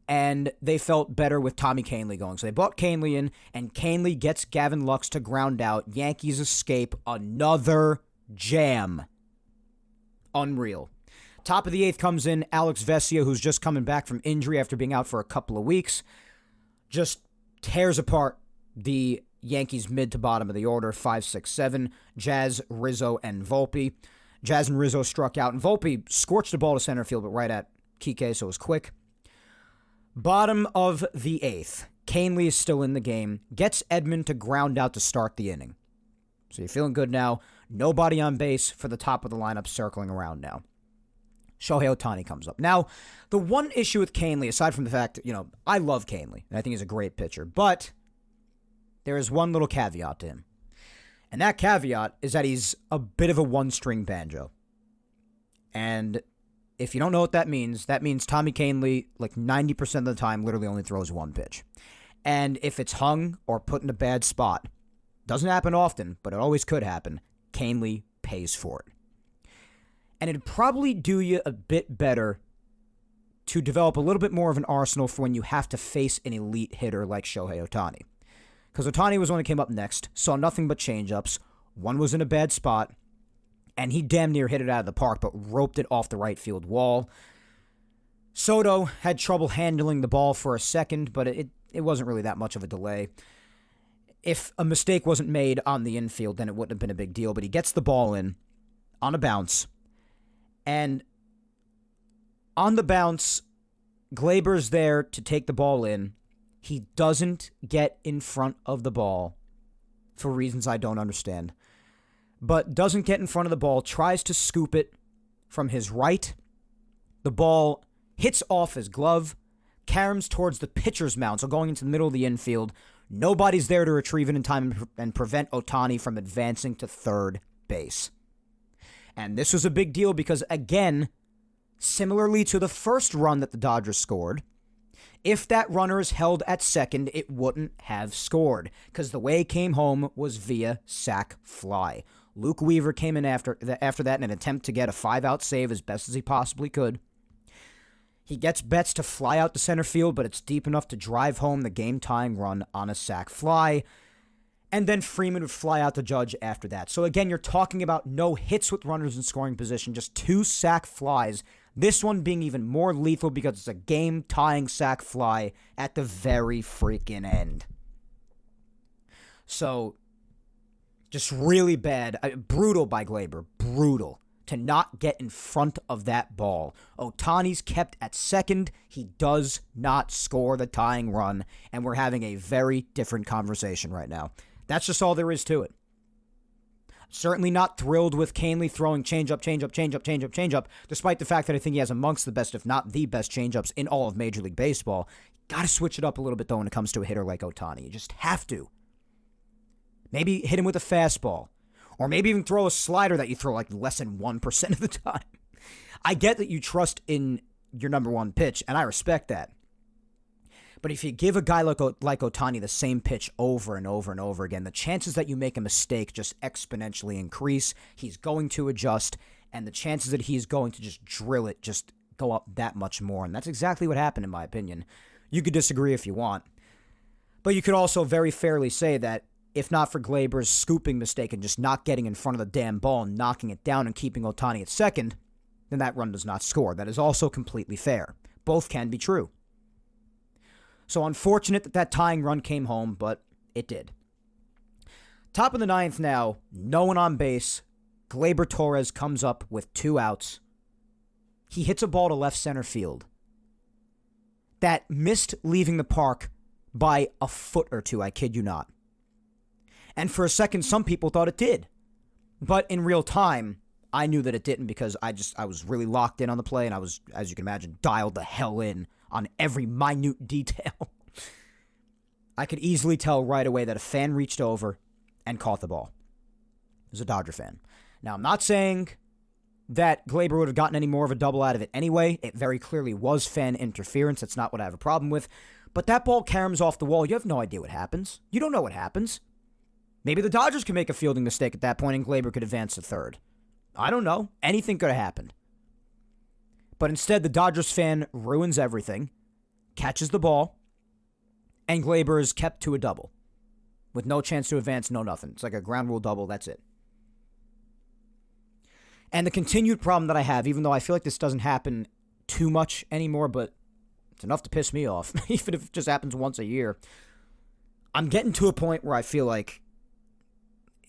and they felt better with Tommy Kahnle going. So they brought Kahnle in, and Kahnle gets Gavin Lux to ground out. Yankees escape another jam. Unreal. Top of the 8th comes in Alex Vesia, who's just coming back from injury after being out for a couple of weeks. Just tears apart the Yankees mid to bottom of the order, 5, 6, 7, Jazz, Rizzo, and Volpe. Jazz and Rizzo struck out, and Volpe scorched the ball to center field, but right at Kike, so it was quick. Bottom of the 8th, Kahnle is still in the game, gets Edman to ground out to start the inning. So you're feeling good now. Nobody on base for the top of the lineup circling around now. Shohei Ohtani comes up. Now, the one issue with Kahnle, aside from the fact, I love Kahnle, and I think he's a great pitcher, but there is one little caveat to him. And that caveat is that he's a bit of a one-string banjo. And if you don't know what that means Tommy Kahnle, like 90% of the time, literally only throws one pitch. And if it's hung or put in a bad spot, doesn't happen often, but it always could happen, Kahnle pays for it. And it'd probably do you a bit better to develop a little bit more of an arsenal for when you have to face an elite hitter like Shohei Ohtani. Because Ohtani was the one who came up next, saw nothing but changeups. One was in a bad spot, and he damn near hit it out of the park, but roped it off the right field wall. Soto had trouble handling the ball for a second, but it wasn't really that much of a delay. If a mistake wasn't made on the infield, then it wouldn't have been a big deal, but he gets the ball in on a bounce, and on the bounce, Gleyber's there to take the ball in. He doesn't get in front of the ball for reasons I don't understand, but doesn't get in front of the ball, tries to scoop it from his right. The ball hits off his glove, caroms towards the pitcher's mound, so going into the middle of the infield. Nobody's there to retrieve it in time and prevent Ohtani from advancing to third base. And this was a big deal because, again, similarly to the first run that the Dodgers scored, if that runner is held at second, it wouldn't have scored because the way it came home was via sac fly. Luke Weaver came in after that in an attempt to get a 5-out save as best as he possibly could. He gets Betts to fly out to center field, but it's deep enough to drive home the game-tying run on a sac fly. And then Freeman would fly out to Judge after that. So again, you're talking about no hits with runners in scoring position, just 2 sac flies. This one being even more lethal because it's a game-tying sac fly at the very freaking end. So, just really bad. Brutal by Gleyber. Brutal. To not get in front of that ball. Ohtani's kept at second. He does not score the tying run. And we're having a very different conversation right now. That's just all there is to it. Certainly not thrilled with Kahnle throwing changeup, despite the fact that I think he has amongst the best, if not the best, changeups in all of Major League Baseball. Got to switch it up a little bit, though, when it comes to a hitter like Ohtani. You just have to. Maybe hit him with a fastball. Or maybe even throw a slider that you throw like less than 1% of the time. I get that you trust in your number one pitch, and I respect that. But if you give a guy like Ohtani the same pitch over and over and over again, the chances that you make a mistake just exponentially increase. He's going to adjust, and the chances that he's going to just drill it just go up that much more. And that's exactly what happened, in my opinion. You could disagree if you want. But you could also very fairly say that if not for Gleyber's scooping mistake and just not getting in front of the damn ball and knocking it down and keeping Ohtani at second, then that run does not score. That is also completely fair. Both can be true. So unfortunate that that tying run came home, but it did. Top of the 9th now, no one on base. Gleyber Torres comes up with 2 outs. He hits a ball to left center field that missed leaving the park by a foot or 2, I kid you not. And for a second, some people thought it did. But in real time, I knew that it didn't because I was really locked in on the play, and I was, as you can imagine, dialed the hell in on every minute detail. I could easily tell right away that a fan reached over and caught the ball. It was a Dodger fan. Now, I'm not saying that Glaber would have gotten any more of a double out of it anyway. It very clearly was fan interference. That's not what I have a problem with. But that ball caroms off the wall. You have no idea what happens. You don't know what happens. Maybe the Dodgers could make a fielding mistake at that point and Glaber could advance to third. I don't know. Anything could have happened. But instead, the Dodgers fan ruins everything, catches the ball, and Glaber is kept to a double. With no chance to advance, no nothing. It's like a ground rule double, that's it. And the continued problem that I have, even though I feel like this doesn't happen too much anymore, but it's enough to piss me off, even if it just happens once a year, I'm getting to a point where I feel like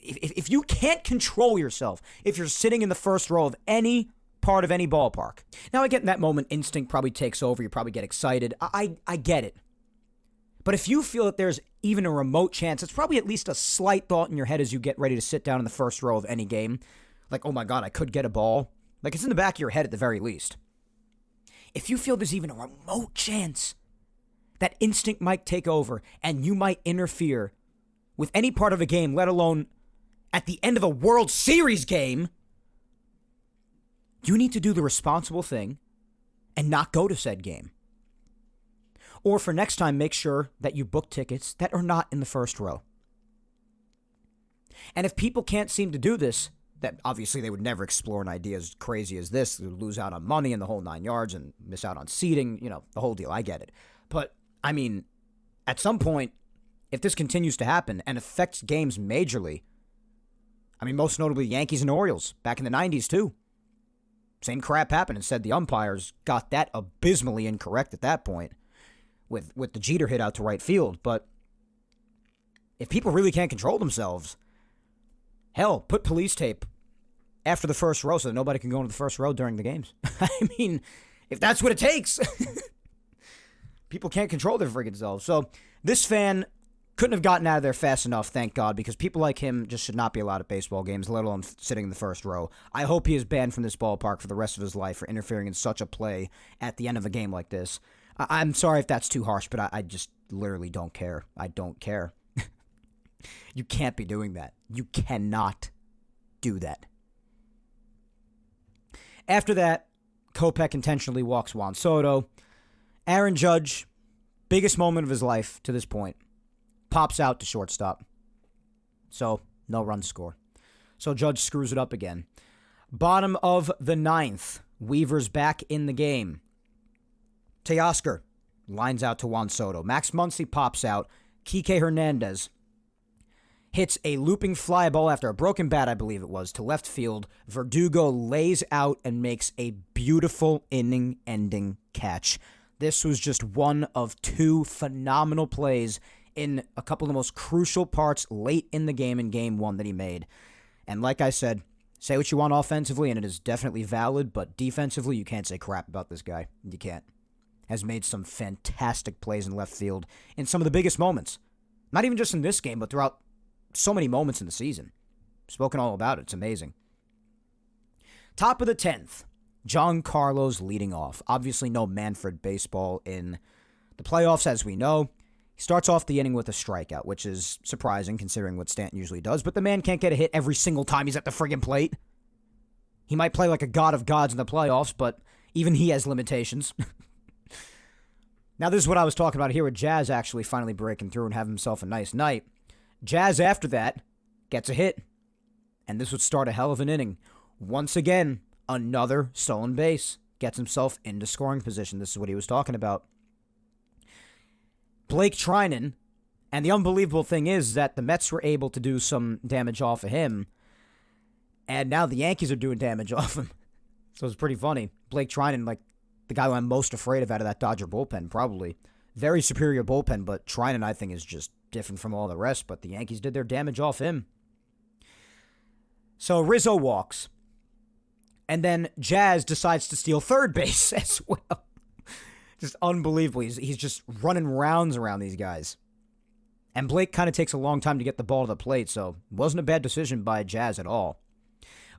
if you can't control yourself, if you're sitting in the first row of any part of any ballpark. Now, I get in that moment, instinct probably takes over. You probably get excited. I get it. But if you feel that there's even a remote chance, it's probably at least a slight thought in your head as you get ready to sit down in the first row of any game. Like, oh my God, I could get a ball. Like, it's in the back of your head at the very least. If you feel there's even a remote chance that instinct might take over and you might interfere with any part of a game, let alone at the end of a World Series game, you need to do the responsible thing and not go to said game. Or for next time, make sure that you book tickets that are not in the first row. And if people can't seem to do this, that obviously they would never explore an idea as crazy as this. They would lose out on money and the whole 9 yards and miss out on seating, the whole deal. I get it. But, I mean, at some point, if this continues to happen and affects games majorly, I mean, most notably Yankees and Orioles back in the 90s, too. Same crap happened. Instead, the umpires got that abysmally incorrect at that point with the Jeter hit out to right field. But if people really can't control themselves, hell, put police tape after the first row so that nobody can go into the first row during the games. I mean, if that's what it takes. People can't control their freaking selves. So this fan couldn't have gotten out of there fast enough, thank God, because people like him just should not be allowed at baseball games, let alone sitting in the first row. I hope he is banned from this ballpark for the rest of his life for interfering in such a play at the end of a game like this. I'm sorry if that's too harsh, but I just literally don't care. I don't care. You can't be doing that. You cannot do that. After that, Kopech intentionally walks Juan Soto. Aaron Judge, biggest moment of his life to this point, pops out to shortstop. So, no run score. So Judge screws it up again. Bottom of the ninth, Weaver's back in the game. Teoscar lines out to Juan Soto. Max Muncy pops out. Kike Hernandez hits a looping fly ball after a broken bat, I believe it was, to left field. Verdugo lays out and makes a beautiful inning-ending catch. This was just one of two phenomenal plays in a couple of the most crucial parts late in the game in Game 1 that he made. And like I said, say what you want offensively, and it is definitely valid, but defensively, you can't say crap about this guy. You can't. Has made some fantastic plays in left field in some of the biggest moments. Not even just in this game, but throughout so many moments in the season. Spoken all about it. It's amazing. Top of the 10th, John Carlos leading off. Obviously no Manfred baseball in the playoffs, as we know. He starts off the inning with a strikeout, which is surprising considering what Stanton usually does, but the man can't get a hit every single time he's at the friggin' plate. He might play like a god of gods in the playoffs, but even he has limitations. Now, this is what I was talking about here with Jazz actually finally breaking through and having himself a nice night. Jazz, after that, gets a hit, and this would start a hell of an inning. Once again, another stolen base. Gets himself into scoring position. This is what he was talking about. Blake Trinan, and the unbelievable thing is that the Mets were able to do some damage off of him, and now the Yankees are doing damage off him. So it's pretty funny. Blake Trinan, like the guy who I'm most afraid of out of that Dodger bullpen, probably. Very superior bullpen, but Trinan, I think, is just different from all the rest, but the Yankees did their damage off him. So Rizzo walks, and then Jazz decides to steal third base as well. Just unbelievable. He's just running rounds around these guys. And Blake kind of takes a long time to get the ball to the plate, so it wasn't a bad decision by Jazz at all.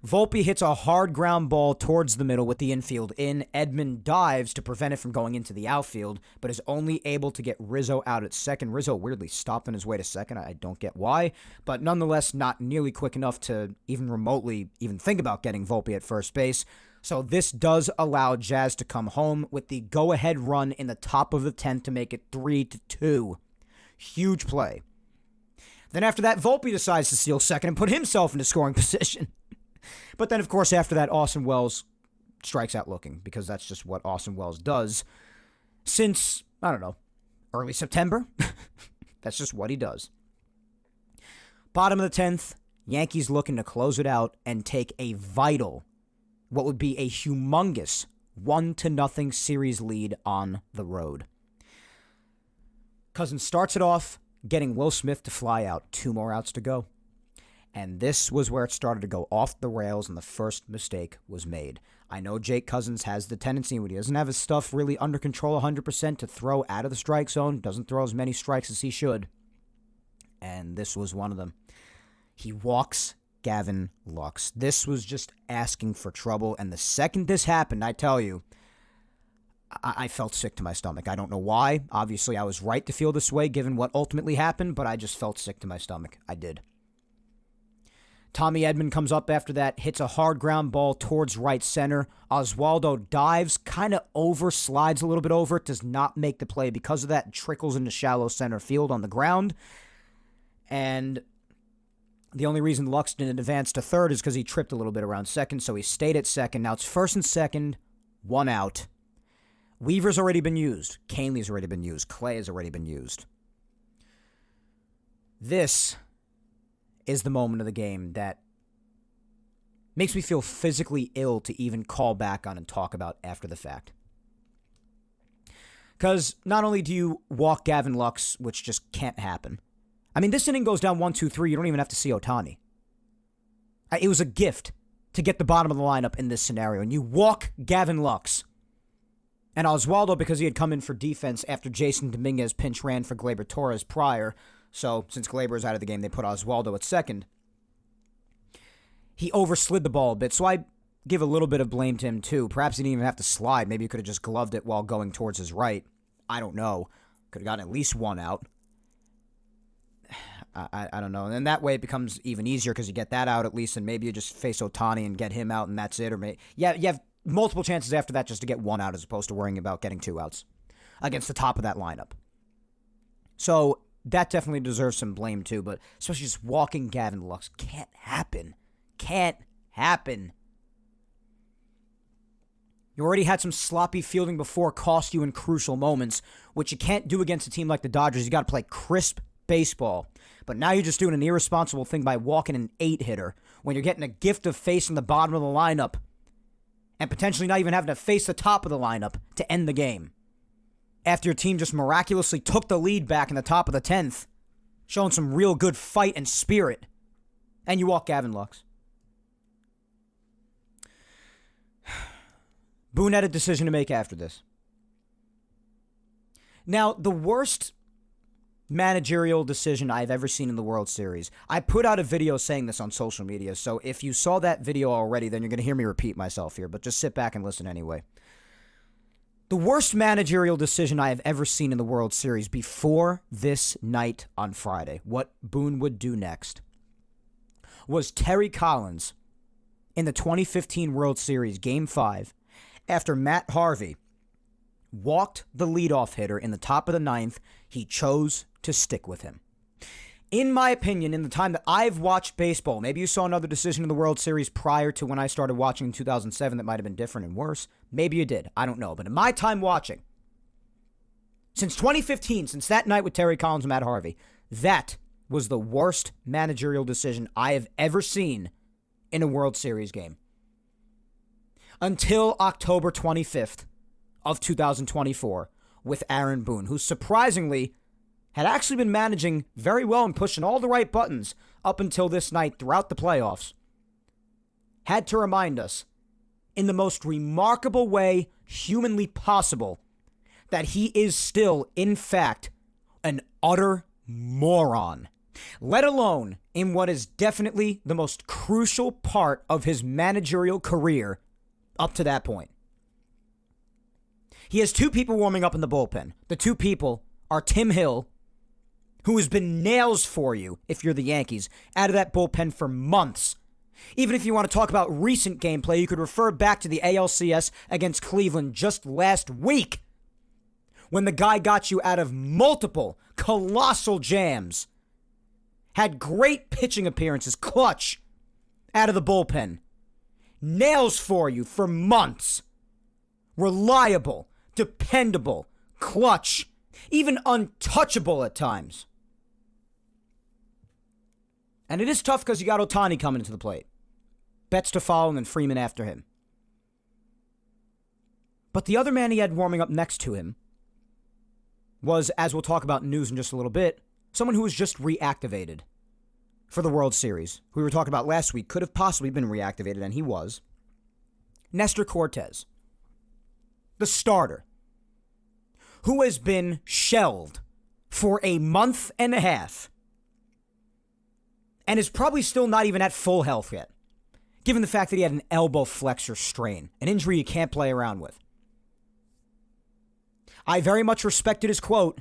Volpe hits a hard ground ball towards the middle with the infield in. Edman dives to prevent it from going into the outfield, but is only able to get Rizzo out at second. Rizzo weirdly stopping his way to second. I don't get why, but nonetheless not nearly quick enough to even remotely even think about getting Volpe at first base. So this does allow Jazz to come home with the go-ahead run in the top of the 10th to make it 3-2. Huge play. Then after that, Volpe decides to steal second and put himself into scoring position. But then, of course, after that, Austin Wells strikes out looking, because that's just what Austin Wells does since, I don't know, early September. That's just what he does. Bottom of the 10th, Yankees looking to close it out and take a vital, what would be a humongous 1-0 series lead on the road. Cousins starts it off, getting Will Smith to fly out. 2 more outs to go. And this was where it started to go off the rails and the first mistake was made. I know Jake Cousins has the tendency when he doesn't have his stuff really under control 100% to throw out of the strike zone. Doesn't throw as many strikes as he should. And this was one of them. He walks Gavin Lux. This was just asking for trouble. And the second this happened, I tell you, I felt sick to my stomach. I don't know why. Obviously, I was right to feel this way given what ultimately happened, but I just felt sick to my stomach. I did. Tommy Edman comes up after that, hits a hard ground ball towards right center. Oswaldo dives, kind of slides a little bit over, does not make the play. Because of that, trickles into shallow center field on the ground. And the only reason Lux didn't advance to third is because he tripped a little bit around second, so he stayed at second. Now it's first and second, 1 out. Weaver's already been used. Canley's already been used. Clay has already been used. This is the moment of the game that makes me feel physically ill to even call back on and talk about after the fact. Because not only do you walk Gavin Lux, which just can't happen. I mean, this inning goes down 1-2-3. You don't even have to see Ohtani. It was a gift to get the bottom of the lineup in this scenario. And you walk Gavin Lux. And Oswaldo, because he had come in for defense after Jason Dominguez pinch ran for Gleyber Torres prior. So, since Gleyber is out of the game, they put Oswaldo at second. He overslid the ball a bit, so I give a little bit of blame to him, too. Perhaps he didn't even have to slide. Maybe he could have just gloved it while going towards his right. I don't know. Could have gotten at least 1 out. I don't know. And then that way it becomes even easier because you get that out at least, and maybe you just face Ohtani and get him out, and that's it. Or maybe, you have multiple chances after that just to get 1 out as opposed to worrying about getting 2 outs against the top of that lineup. So that definitely deserves some blame too, but especially just walking Gavin Lux can't happen. Can't happen. You already had some sloppy fielding before cost you in crucial moments, which you can't do against a team like the Dodgers. You got to play crisp baseball. But now you're just doing an irresponsible thing by walking an 8-hitter when you're getting a gift of facing the bottom of the lineup and potentially not even having to face the top of the lineup to end the game. After your team just miraculously took the lead back in the top of the 10th, showing some real good fight and spirit, and you walk Gavin Lux. Boone had a decision to make after this. Now, the worst managerial decision I've ever seen in the World Series. I put out a video saying this on social media, so if you saw that video already, then you're going to hear me repeat myself here, but just sit back and listen anyway. The worst managerial decision I have ever seen in the World Series before this night on Friday, what Boone would do next, was Terry Collins in the 2015 World Series, Game 5, after Matt Harvey walked the leadoff hitter in the top of the 9th, he chose to stick with him. In my opinion, in the time that I've watched baseball, maybe you saw another decision in the World Series prior to when I started watching in 2007 that might have been different and worse. Maybe you did. I don't know. But in my time watching, since 2015, since that night with Terry Collins and Matt Harvey, that was the worst managerial decision I have ever seen in a World Series game. Until October 25th of 2024 with Aaron Boone, who surprisingly had actually been managing very well and pushing all the right buttons up until this night throughout the playoffs, had to remind us in the most remarkable way humanly possible that he is still, in fact, an utter moron. let alone in what is definitely the most crucial part of his managerial career up to that point. He has two people warming up in the bullpen. The two people are Tim Hill, who has been nails for you, if you're the Yankees, out of that bullpen for months. Even if you want to talk about recent gameplay, you could refer back to the ALCS against Cleveland just last week, when the guy got you out of multiple colossal jams. Had great pitching appearances, clutch, out of the bullpen. Nails for you for months. Reliable, dependable, clutch, even untouchable at times. And it is tough because you got Ohtani coming into the plate. Betts to follow and then Freeman after him. But the other man he had warming up next to him was, as we'll talk about in news in just a little bit, someone who was just reactivated for the World Series, who we were talking about last week, could have possibly been reactivated, and he was. Nestor Cortes, the starter, who has been shelved for a month and a half and is probably still not even at full health yet, given the fact that he had an elbow flexor strain, an injury you can't play around with. I very much respected his quote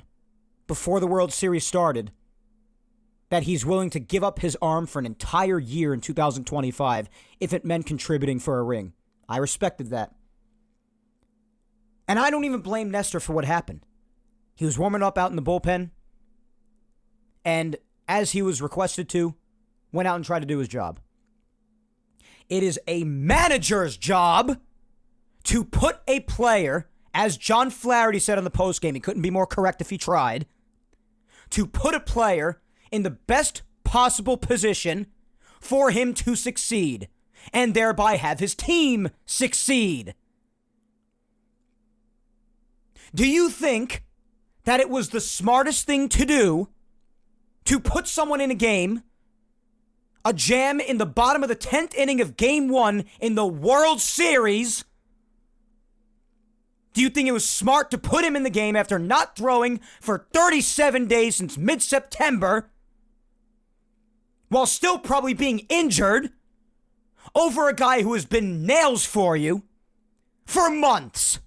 before the World Series started that he's willing to give up his arm for an entire year in 2025 if it meant contributing for a ring. I respected that. And I don't even blame Nestor for what happened. He was warming up out in the bullpen, and as he was requested to, went out and tried to do his job. It is a manager's job to put a player, as John Flaherty said on the postgame, he couldn't be more correct if he tried, to put a player in the best possible position for him to succeed, and thereby have his team succeed. Do you think that it was the smartest thing to do to put someone in a game, a jam in the bottom of the 10th inning of Game 1 in the World Series? Do you think it was smart to put him in the game after not throwing for 37 days since mid-September, while still probably being injured, over a guy who has been nails for you for months,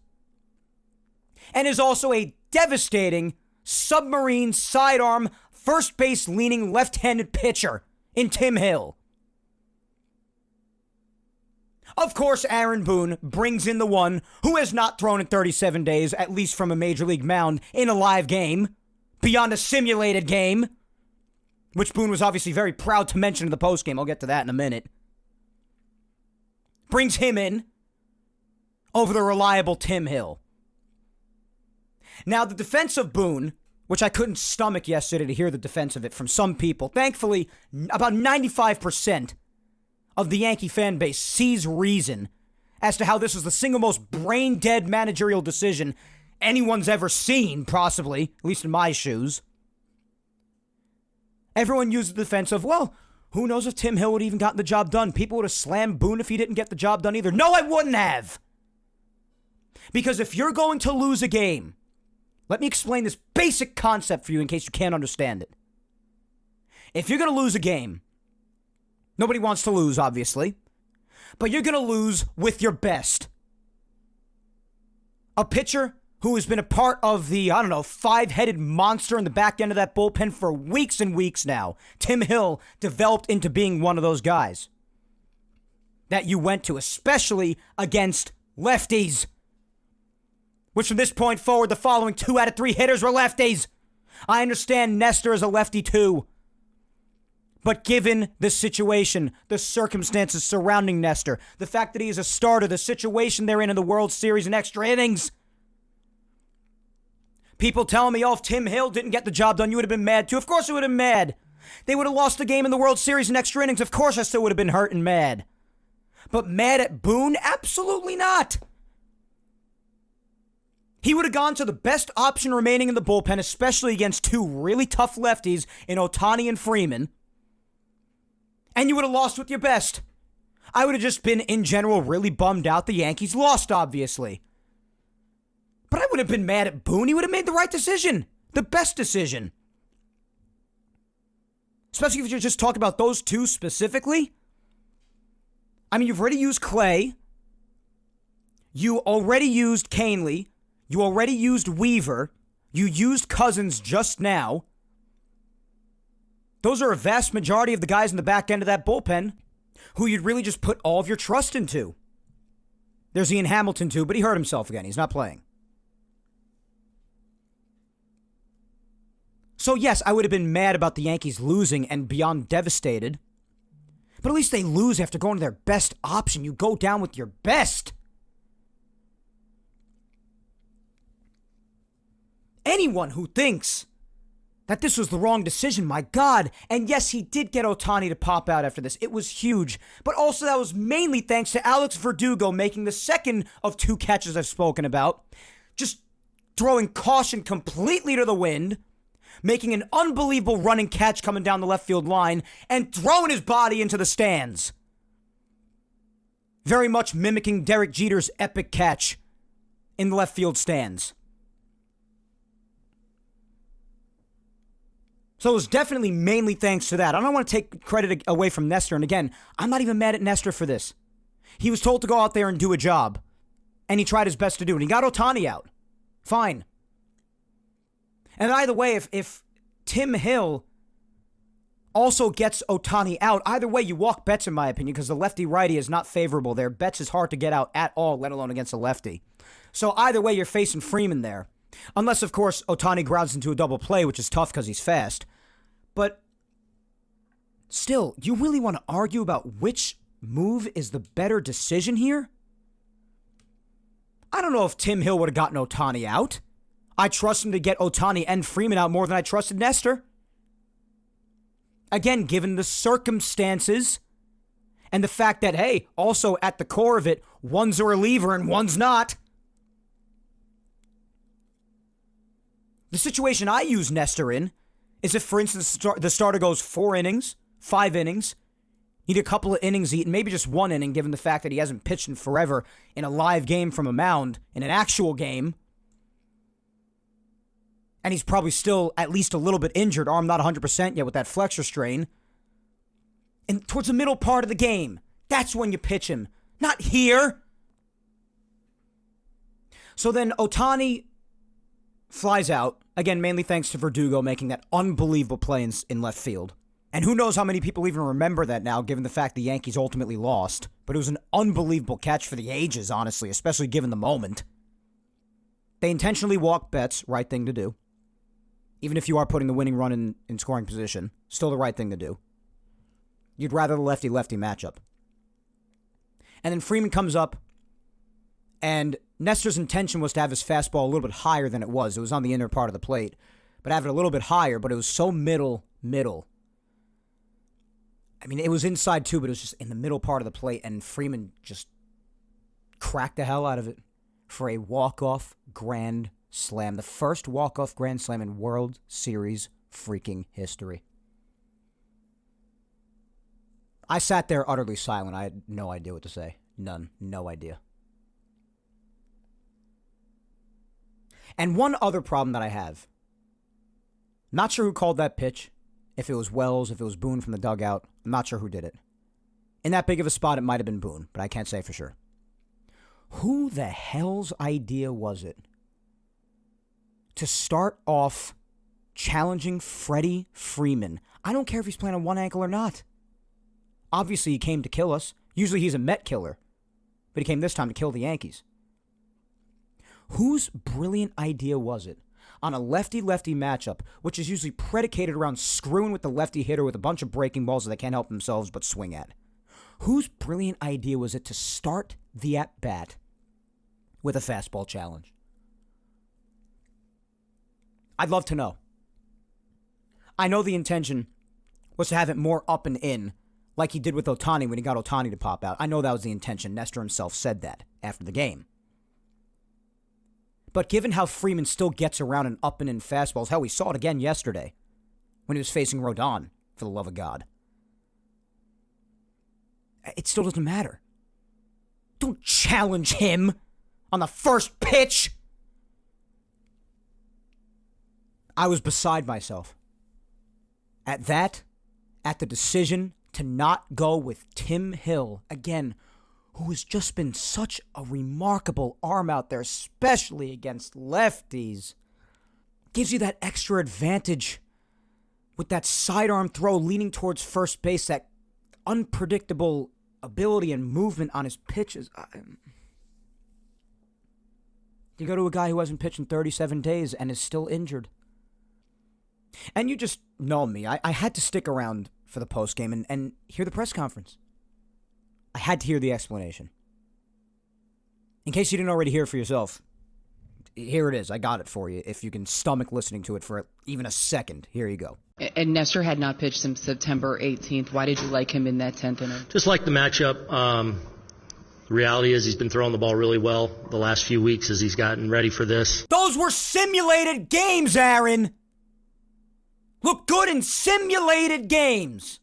and is also a devastating submarine sidearm first base leaning left-handed pitcher in Tim Hill? Of course, Aaron Boone brings in the one who has not thrown in 37 days, at least from a major league mound, in a live game, beyond a simulated game, which Boone was obviously very proud to mention in the postgame. I'll get to that in a minute. Brings him in over the reliable Tim Hill. Now, the defense of Boone, which I couldn't stomach yesterday to hear the defense of it from some people, thankfully, about 95% of the Yankee fan base sees reason as to how this was the single most brain-dead managerial decision anyone's ever seen, possibly, at least in my shoes. Everyone used the defense of, well, who knows if Tim Hill would have even gotten the job done? People would have slammed Boone if he didn't get the job done either. No, I wouldn't have! Because if you're going to lose a game, let me explain this basic concept for you in case you can't understand it. If you're going to lose a game, nobody wants to lose, obviously, but you're going to lose with your best. A pitcher who has been a part of the, five-headed monster in the back end of that bullpen for weeks and weeks now. Tim Hill developed into being one of those guys that you went to, especially against lefties. Which from this point forward, the following 2 out of 3 hitters were lefties. I understand Nestor is a lefty too. But given the situation, the circumstances surrounding Nestor, the fact that he is a starter, the situation they're in the World Series and extra innings, people telling me, if Tim Hill didn't get the job done, you would have been mad too. Of course I would have been mad. They would have lost the game in the World Series in extra innings. Of course I still would have been hurt and mad. But mad at Boone? Absolutely not. He would have gone to the best option remaining in the bullpen, especially against 2 really tough lefties in Ohtani and Freeman. And you would have lost with your best. I would have just been, in general, really bummed out the Yankees lost, obviously. But I would have been mad at Boone. He would have made the right decision. The best decision. Especially if you're just talking about those two specifically. I mean, you've already used Clay. You already used Canely. You already used Weaver. You used Cousins just now. Those are a vast majority of the guys in the back end of that bullpen who you'd really just put all of your trust into. There's Ian Hamilton too, but he hurt himself again. He's not playing. So yes, I would have been mad about the Yankees losing and beyond devastated. But at least they lose after going to their best option. You go down with your best. Anyone who thinks that this was the wrong decision, my God. And yes, he did get Ohtani to pop out after this. It was huge. But also that was mainly thanks to Alex Verdugo making the second of two catches I've spoken about. Just throwing caution completely to the wind. Making an unbelievable running catch coming down the left field line. And throwing his body into the stands. Very much mimicking Derek Jeter's epic catch in the left field stands. So it was definitely mainly thanks to that. I don't want to take credit away from Nestor. And again, I'm not even mad at Nestor for this. He was told to go out there and do a job. And he tried his best to do it. And he got Ohtani out. Fine. And either way, if Tim Hill also gets Ohtani out, either way, you walk Betts, in my opinion, because the lefty-righty is not favorable there. Betts is hard to get out at all, let alone against a lefty. So either way, you're facing Freeman there. Unless, of course, Ohtani grounds into a double play, which is tough because he's fast. But still, you really want to argue about which move is the better decision here? I don't know if Tim Hill would have gotten Ohtani out. I trust him to get Ohtani and Freeman out more than I trusted Nestor. Again, given the circumstances and the fact that, hey, also at the core of it, one's a reliever and one's not. The situation I use Nestor in is if, for instance, the starter goes 4 innings, 5 innings, need a couple of innings eaten, maybe just 1 inning, given the fact that he hasn't pitched in forever in a live game from a mound, in an actual game. And he's probably still at least a little bit injured, arm not 100% yet with that flexor strain. And towards the middle part of the game, that's when you pitch him, not here. So then Ohtani flies out, again, mainly thanks to Verdugo making that unbelievable play in left field. And who knows how many people even remember that now, given the fact the Yankees ultimately lost. But it was an unbelievable catch for the ages, honestly, especially given the moment. They intentionally walked Betts, right thing to do. Even if you are putting the winning run in scoring position, still the right thing to do. You'd rather the lefty-lefty matchup. And then Freeman comes up, and Nestor's intention was to have his fastball a little bit higher than it was. It was on the inner part of the plate, but have it a little bit higher, but it was so middle. I mean, it was inside too, but it was just in the middle part of the plate, and Freeman just cracked the hell out of it for a walk-off grand slam. The first walk-off grand slam in World Series freaking history. I sat there utterly silent. I had no idea what to say. None. No idea. And one other problem that I have. Not sure who called that pitch. If it was Wells, if it was Boone from the dugout. I'm not sure who did it. In that big of a spot, it might have been Boone, but I can't say for sure. Who the hell's idea was it to start off challenging Freddie Freeman? I don't care if he's playing on one ankle or not. Obviously, he came to kill us. Usually he's a Met killer, but he came this time to kill the Yankees. Whose brilliant idea was it on a lefty-lefty matchup, which is usually predicated around screwing with the lefty hitter with a bunch of breaking balls that they can't help themselves but swing at? Whose brilliant idea was it to start the at-bat with a fastball challenge? I'd love to know. I know the intention was to have it more up and in, like he did with Ohtani when he got Ohtani to pop out. I know that was the intention. Nestor himself said that after the game. But given how Freeman still gets around and up and in fastballs, hell, we saw it again yesterday when he was facing Rodon, for the love of God. It still doesn't matter. Don't challenge him on the first pitch. I was beside myself. At that, at the decision to not go with Tim Hill, again, who has just been such a remarkable arm out there, especially against lefties. Gives you that extra advantage with that sidearm throw leaning towards first base, that unpredictable ability and movement on his pitches. You go to a guy who hasn't pitched in 37 days and is still injured. And you just know me. I had to stick around for the postgame and hear the press conference. I had to hear the explanation. In case you didn't already hear it for yourself, here it is. I got it for you. If you can stomach listening to it for even a second, here you go. And Nestor had not pitched since September 18th. Why did you like him in that 10th inning? Just like the matchup. The reality is he's been throwing the ball really well the last few weeks as he's gotten ready for this. Those were simulated games, Aaron. Look good in simulated games.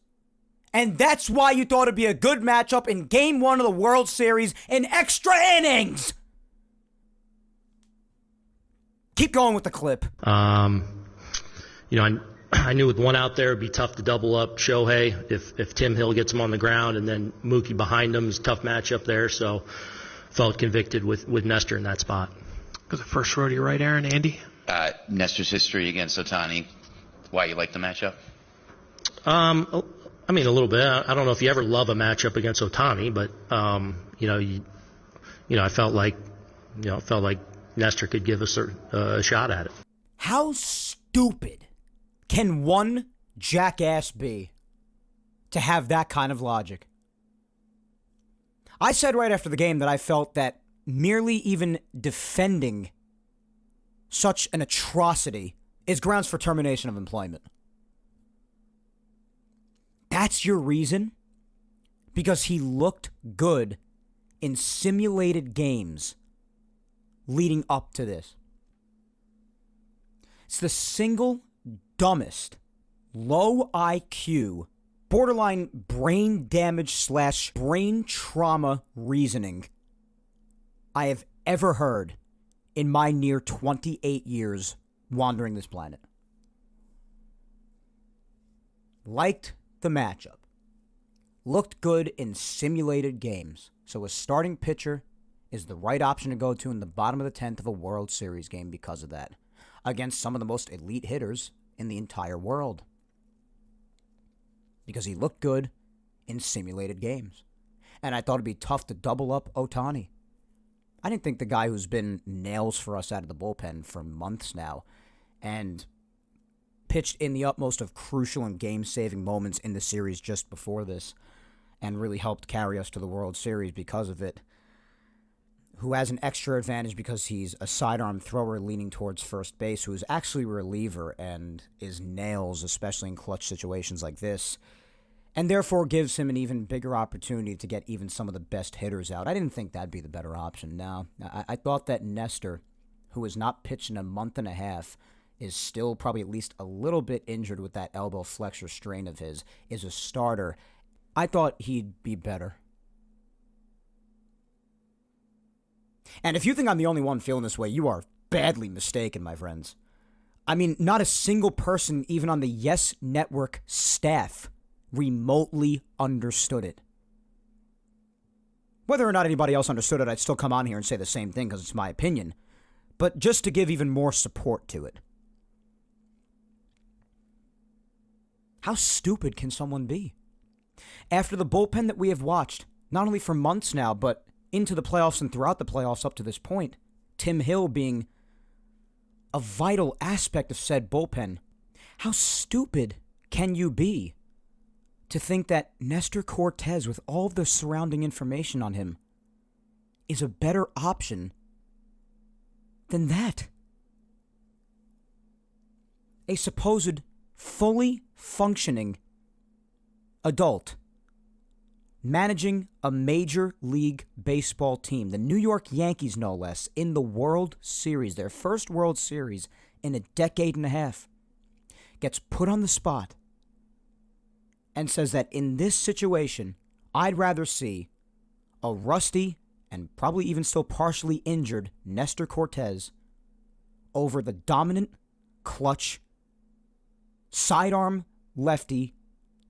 And that's why you thought it'd be a good matchup in Game 1 of the World Series in extra innings. Keep going with the clip. I knew with one out there it'd be tough to double up Shohei if Tim Hill gets him on the ground, and then Mookie behind him is a tough matchup there. So felt convicted with Nestor in that spot. Was the first rodeo right, Aaron? Andy? Nestor's history against Ohtani. Why you like the matchup? A little bit. I don't know if you ever love a matchup against Ohtani, but I felt like Nestor could give us a shot at it. How stupid can one jackass be to have that kind of logic? I said right after the game that I felt that merely even defending such an atrocity is grounds for termination of employment. That's your reason? Because he looked good in simulated games leading up to this. It's the single dumbest, low IQ, borderline brain damage / brain trauma reasoning I have ever heard in my near 28 years wandering this planet. Liked the matchup. Looked good in simulated games. So a starting pitcher is the right option to go to in the bottom of the 10th of a World Series game because of that. Against some of the most elite hitters in the entire world. Because he looked good in simulated games. And I thought it'd be tough to double up Ohtani. I didn't think the guy who's been nails for us out of the bullpen for months now and pitched in the utmost of crucial and game-saving moments in the series just before this and really helped carry us to the World Series because of it, who has an extra advantage because he's a sidearm thrower leaning towards first base, who is actually a reliever and is nails, especially in clutch situations like this, and therefore gives him an even bigger opportunity to get even some of the best hitters out. I didn't think that'd be the better option. No, I thought that Nestor, who has not pitched in a month and a half, is still probably at least a little bit injured with that elbow flexor strain of his, is a starter. I thought he'd be better. And if you think I'm the only one feeling this way, you are badly mistaken, my friends. I mean, not a single person, even on the Yes Network staff, remotely understood it. Whether or not anybody else understood it, I'd still come on here and say the same thing because it's my opinion. But just to give even more support to it. How stupid can someone be? After the bullpen that we have watched, not only for months now, but into the playoffs and throughout the playoffs up to this point, Tim Hill being a vital aspect of said bullpen, how stupid can you be to think that Nestor Cortez, with all of the surrounding information on him, is a better option than that? A supposed fully functioning adult managing a Major League Baseball team, the New York Yankees no less, in the World Series, their first World Series in a decade and a half, gets put on the spot and says that in this situation, I'd rather see a rusty and probably even still partially injured Nestor Cortez over the dominant, clutch, sidearm lefty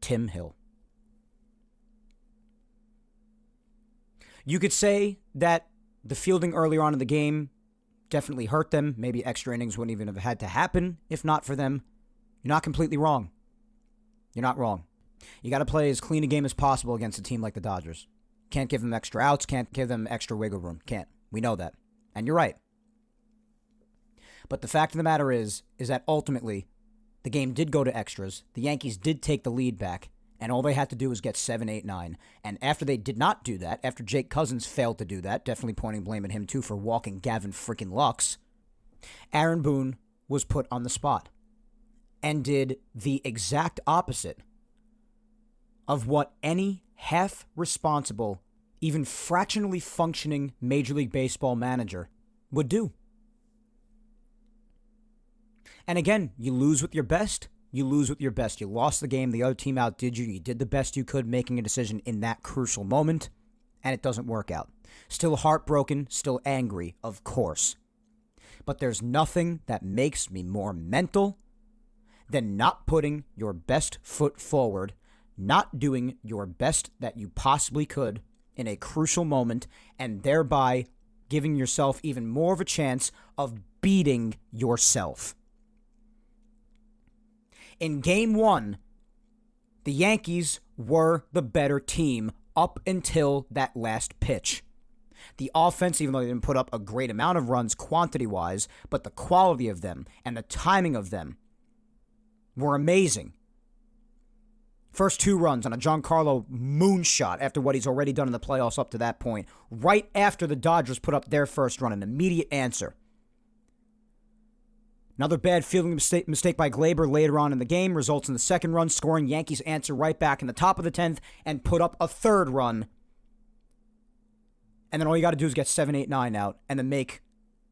Tim Hill. You could say that the fielding earlier on in the game definitely hurt them. Maybe extra innings wouldn't even have had to happen if not for them. You're not completely wrong. You're not wrong. You got to play as clean a game as possible against a team like the Dodgers. Can't give them extra outs, can't give them extra wiggle room. Can't. We know that. And you're right. But the fact of the matter is that ultimately, the game did go to extras. The Yankees did take the lead back, and all they had to do was get 7, 8, 9. And after they did not do that, after Jake Cousins failed to do that, definitely pointing blame at him too for walking Gavin freaking Lux, Aaron Boone was put on the spot and did the exact opposite of what any half-responsible, even fractionally functioning Major League Baseball manager would do. And again, you lose with your best. You lose with your best. You lost the game. The other team outdid you. You did the best you could making a decision in that crucial moment, and it doesn't work out. Still heartbroken, still angry, of course. But there's nothing that makes me more mental than not putting your best foot forward, not doing your best that you possibly could in a crucial moment, and thereby giving yourself even more of a chance of beating yourself. In Game 1, the Yankees were the better team up until that last pitch. The offense, even though they didn't put up a great amount of runs quantity-wise, but the quality of them and the timing of them were amazing. First 2 runs on a Giancarlo moonshot after what he's already done in the playoffs up to that point. Right after the Dodgers put up their first run, an immediate answer. Another bad fielding mistake by Glaber later on in the game results in the second run, scoring. Yankees answer right back in the top of the 10th and put up a third run. And then all you got to do is get 7, 8, 9 out and then make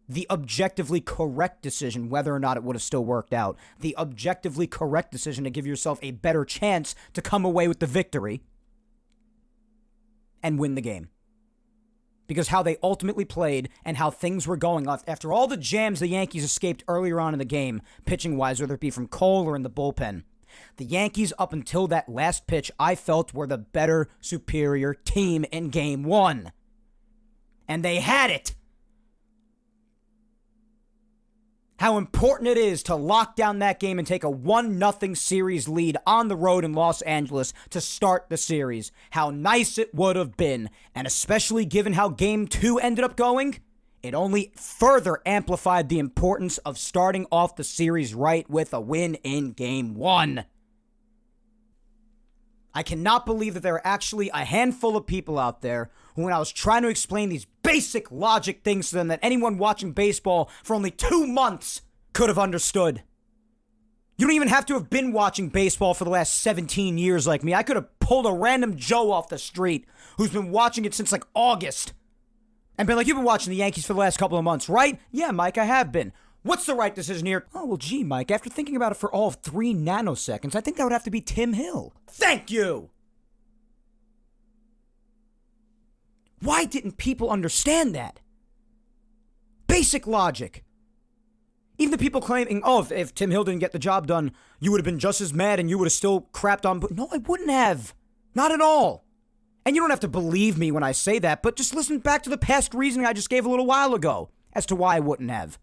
the objectively correct decision, whether or not it would have still worked out. The objectively correct decision to give yourself a better chance to come away with the victory and win the game. Because how they ultimately played and how things were going after all the jams the Yankees escaped earlier on in the game, pitching-wise, whether it be from Cole or in the bullpen, the Yankees, up until that last pitch, I felt were the better, superior team in Game 1. And they had it. How important it is to lock down that game and take a 1-0 series lead on the road in Los Angeles to start the series. How nice it would have been, and especially given how Game 2 ended up going, it only further amplified the importance of starting off the series right with a win in Game 1. I cannot believe that there are actually a handful of people out there who, when I was trying to explain these basic logic things to them that anyone watching baseball for only 2 months could have understood. You don't even have to have been watching baseball for the last 17 years like me. I could have pulled a random Joe off the street who's been watching it since like August and been like, you've been watching the Yankees for the last couple of months, right? Yeah, Mike, I have been. What's the right decision here? Oh, well, gee, Mike, after thinking about it for all of 3 nanoseconds, I think that would have to be Tim Hill. Thank you! Why didn't people understand that? Basic logic. Even the people claiming, oh, if Tim Hill didn't get the job done, you would have been just as mad and you would have still crapped on... But no, I wouldn't have. Not at all. And you don't have to believe me when I say that, but just listen back to the past reasoning I just gave a little while ago as to why I wouldn't have.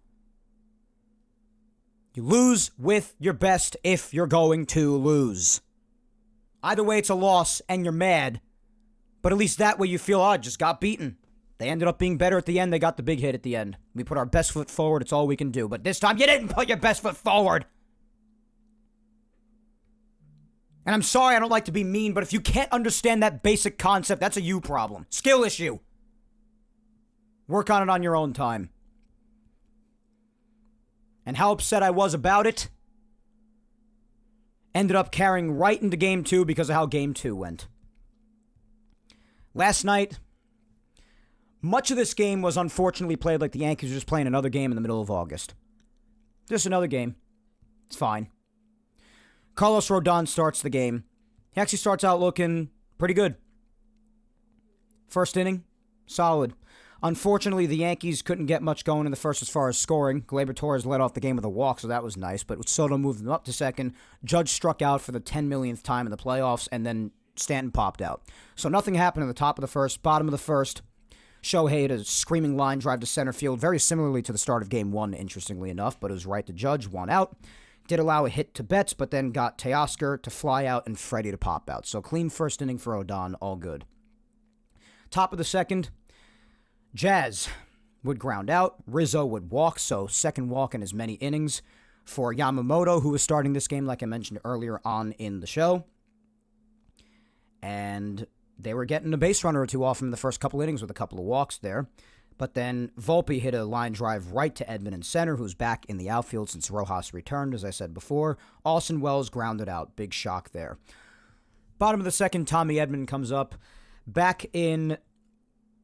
You lose with your best if you're going to lose. Either way, it's a loss and you're mad. But at least that way you feel, oh, I just got beaten. They ended up being better at the end. They got the big hit at the end. We put our best foot forward. It's all we can do. But this time, you didn't put your best foot forward. And I'm sorry, I don't like to be mean, but if you can't understand that basic concept, that's a you problem. Skill issue. Work on it on your own time. And how upset I was about it ended up carrying right into Game 2 because of how Game 2 went. Last night, much of this game was unfortunately played like the Yankees were just playing another game in the middle of August. Just another game. It's fine. Carlos Rodon starts the game. He actually starts out looking pretty good. First inning, solid. Unfortunately, the Yankees couldn't get much going in the first as far as scoring. Gleyber Torres led off the game with a walk, so that was nice. But Soto moved them up to second. Judge struck out for the 10 millionth time in the playoffs, and then Stanton popped out. So nothing happened in the top of the first. Bottom of the first, Shohei had a screaming line drive to center field, very similarly to the start of Game 1, interestingly enough, but it was right to Judge, one out. Did allow a hit to Betts, but then got Teoscar to fly out and Freddie to pop out. So clean first inning for Rodon, all good. Top of the second, Jazz would ground out. Rizzo would walk, so second walk in as many innings for Yamamoto, who was starting this game, like I mentioned earlier on in the show. And they were getting a base runner or two off him in the first couple innings with a couple of walks there. But then Volpe hit a line drive right to Edman in center, who's back in the outfield since Rojas returned, as I said before. Austin Wells grounded out. Big shock there. Bottom of the second, Tommy Edman comes up. Back in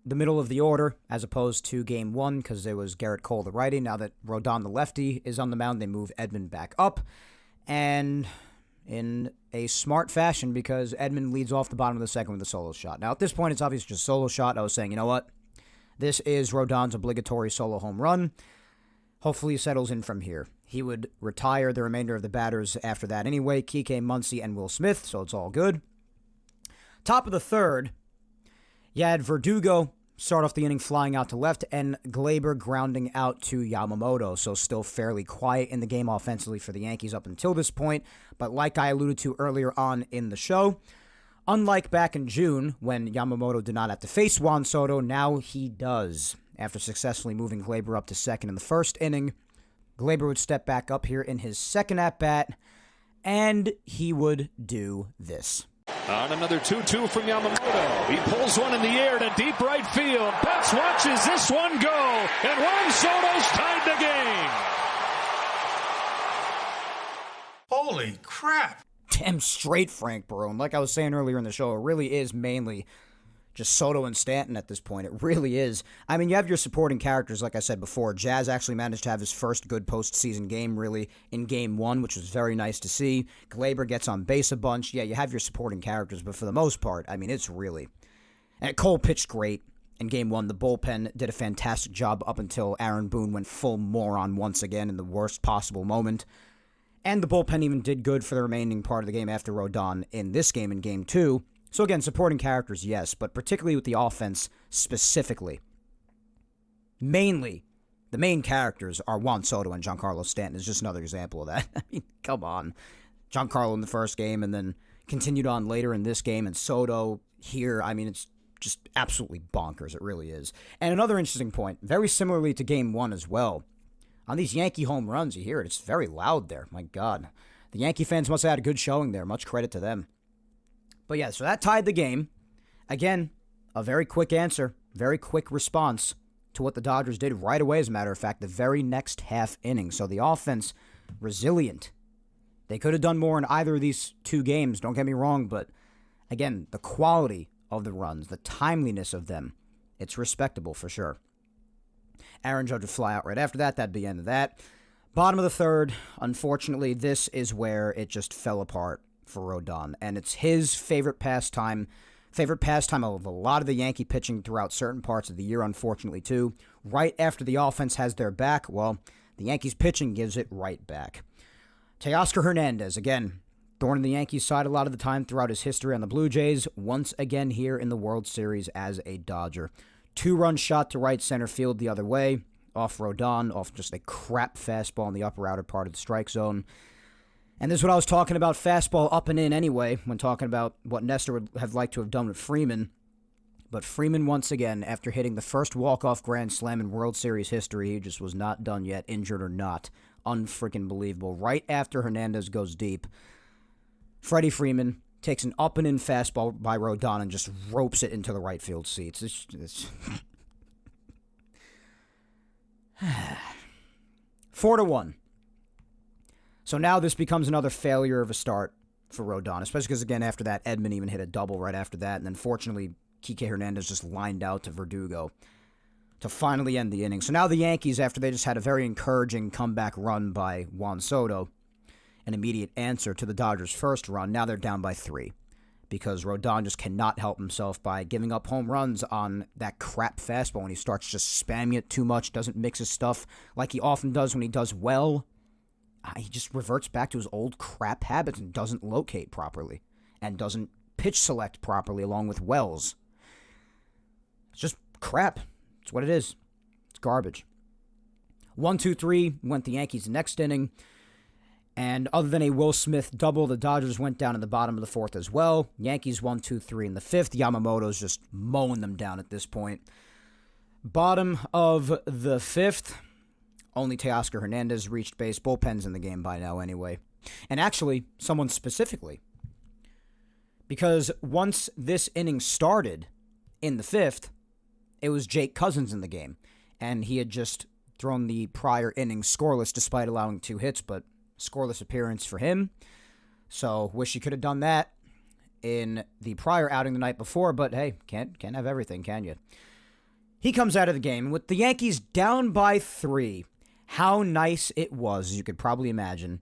the middle of the order, as opposed to Game 1, because there was Garrett Cole, the righty. Now that Rodon, the lefty, is on the mound, they move Edman back up. And in a smart fashion, because Edman leads off the bottom of the second with a solo shot. Now, at this point, it's obviously just a solo shot. I was saying, you know what? This is Rodon's obligatory solo home run. Hopefully he settles in from here. He would retire the remainder of the batters after that anyway. Kike, Muncy, and Will Smith, so it's all good. Top of the third, you had Verdugo start off the inning flying out to left, and Gleyber grounding out to Yamamoto, so still fairly quiet in the game offensively for the Yankees up until this point. But like I alluded to earlier on in the show, unlike back in June, when Yamamoto did not have to face Juan Soto, now he does. After successfully moving Gleyber up to second in the first inning, Gleyber would step back up here in his second at-bat, and he would do this. On another 2-2 from Yamamoto. He pulls one in the air to deep right field. Betts watches this one go, and Juan Soto's tied the game. Holy crap. Damn straight, Frank Barone. Like I was saying earlier in the show, it really is mainly just Soto and Stanton at this point. It really is. I mean, you have your supporting characters, like I said before. Jazz actually managed to have his first good postseason game, really, in Game 1, which was very nice to see. Gleyber gets on base a bunch. Yeah, you have your supporting characters, but for the most part, I mean, it's really... And Cole pitched great in Game 1. The bullpen did a fantastic job up until Aaron Boone went full moron once again in the worst possible moment. And the bullpen even did good for the remaining part of the game after Rodon in this game in Game 2. So again, supporting characters, yes, but particularly with the offense specifically. Mainly, the main characters are Juan Soto and Giancarlo Stanton is just another example of that. I mean, come on. Giancarlo in the first game and then continued on later in this game, and Soto here. I mean, it's just absolutely bonkers. It really is. And another interesting point, very similarly to Game 1 as well. On these Yankee home runs, you hear it. It's very loud there. My God. The Yankee fans must have had a good showing there. Much credit to them. But yeah, so that tied the game. Again, a very quick answer, very quick response to what the Dodgers did right away, as a matter of fact, the very next half inning. So the offense, resilient. They could have done more in either of these two games, don't get me wrong, but again, the quality of the runs, the timeliness of them, it's respectable for sure. Aaron Judge would fly out right after that. That'd be the end of that. Bottom of the third, unfortunately, this is where it just fell apart for Rodon, and it's his favorite pastime of a lot of the Yankee pitching throughout certain parts of the year, unfortunately, too. Right after the offense has their back, well, the Yankees pitching gives it right back. Teoscar Hernandez, again, thorn in the Yankees' side a lot of the time throughout his history on the Blue Jays, once again here in the World Series as a Dodger. 2-run shot to right center field the other way, off Rodon, off just a crap fastball in the upper outer part of the strike zone. And this is what I was talking about, fastball up and in anyway, when talking about what Nestor would have liked to have done with Freeman. But Freeman, once again, after hitting the first walk-off grand slam in World Series history, he just was not done yet, injured or not. Unfreaking believable. Right after Hernandez goes deep, Freddie Freeman takes an up and in fastball by Rodon and just ropes it into the right field seats. It's 4-1. So now this becomes another failure of a start for Rodon, especially because, again, after that, Edman even hit a double right after that, and then fortunately, Kike Hernandez just lined out to Verdugo to finally end the inning. So now the Yankees, after they just had a very encouraging comeback run by Juan Soto, an immediate answer to the Dodgers' first run, now they're down by 3. because Rodon just cannot help himself by giving up home runs on that crap fastball when he starts just spamming it too much, doesn't mix his stuff like he often does when he does well. He just reverts back to his old crap habits and doesn't locate properly and doesn't pitch select properly along with Wells. It's just crap. It's what it is. It's garbage. 1-2-3 went the Yankees next inning. And other than a Will Smith double, the Dodgers went down in the bottom of the fourth as well. Yankees 1-2-3 in the fifth. Yamamoto's just mowing them down at this point. Bottom of the fifth. Only Teoscar Hernandez reached base. Bullpen's in the game by now anyway. And actually, someone specifically. Because once this inning started in the fifth, it was Jake Cousins in the game. And he had just thrown the prior inning scoreless despite allowing 2 hits, but scoreless appearance for him. So, wish he could have done that in the prior outing the night before, but hey, can't have everything, can you? He comes out of the game with the Yankees down by 3. How nice it was, as you could probably imagine,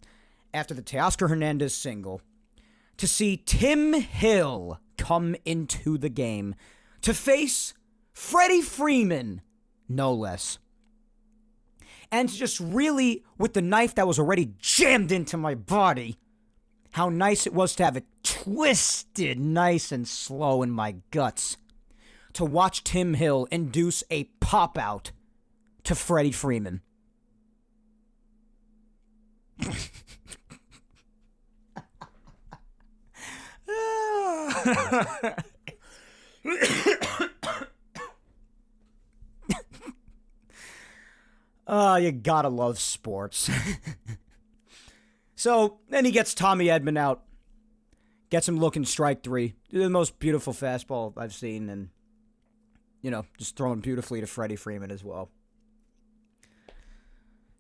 after the Teoscar Hernandez single, to see Tim Hill come into the game to face Freddie Freeman, no less. And just really, with the knife that was already jammed into my body, how nice it was to have it twisted nice and slow in my guts. To watch Tim Hill induce a pop-out to Freddie Freeman. You gotta love sports. So, then he gets Tommy Edman out. Gets him looking strike 3. The most beautiful fastball I've seen. And, just throwing beautifully to Freddie Freeman as well.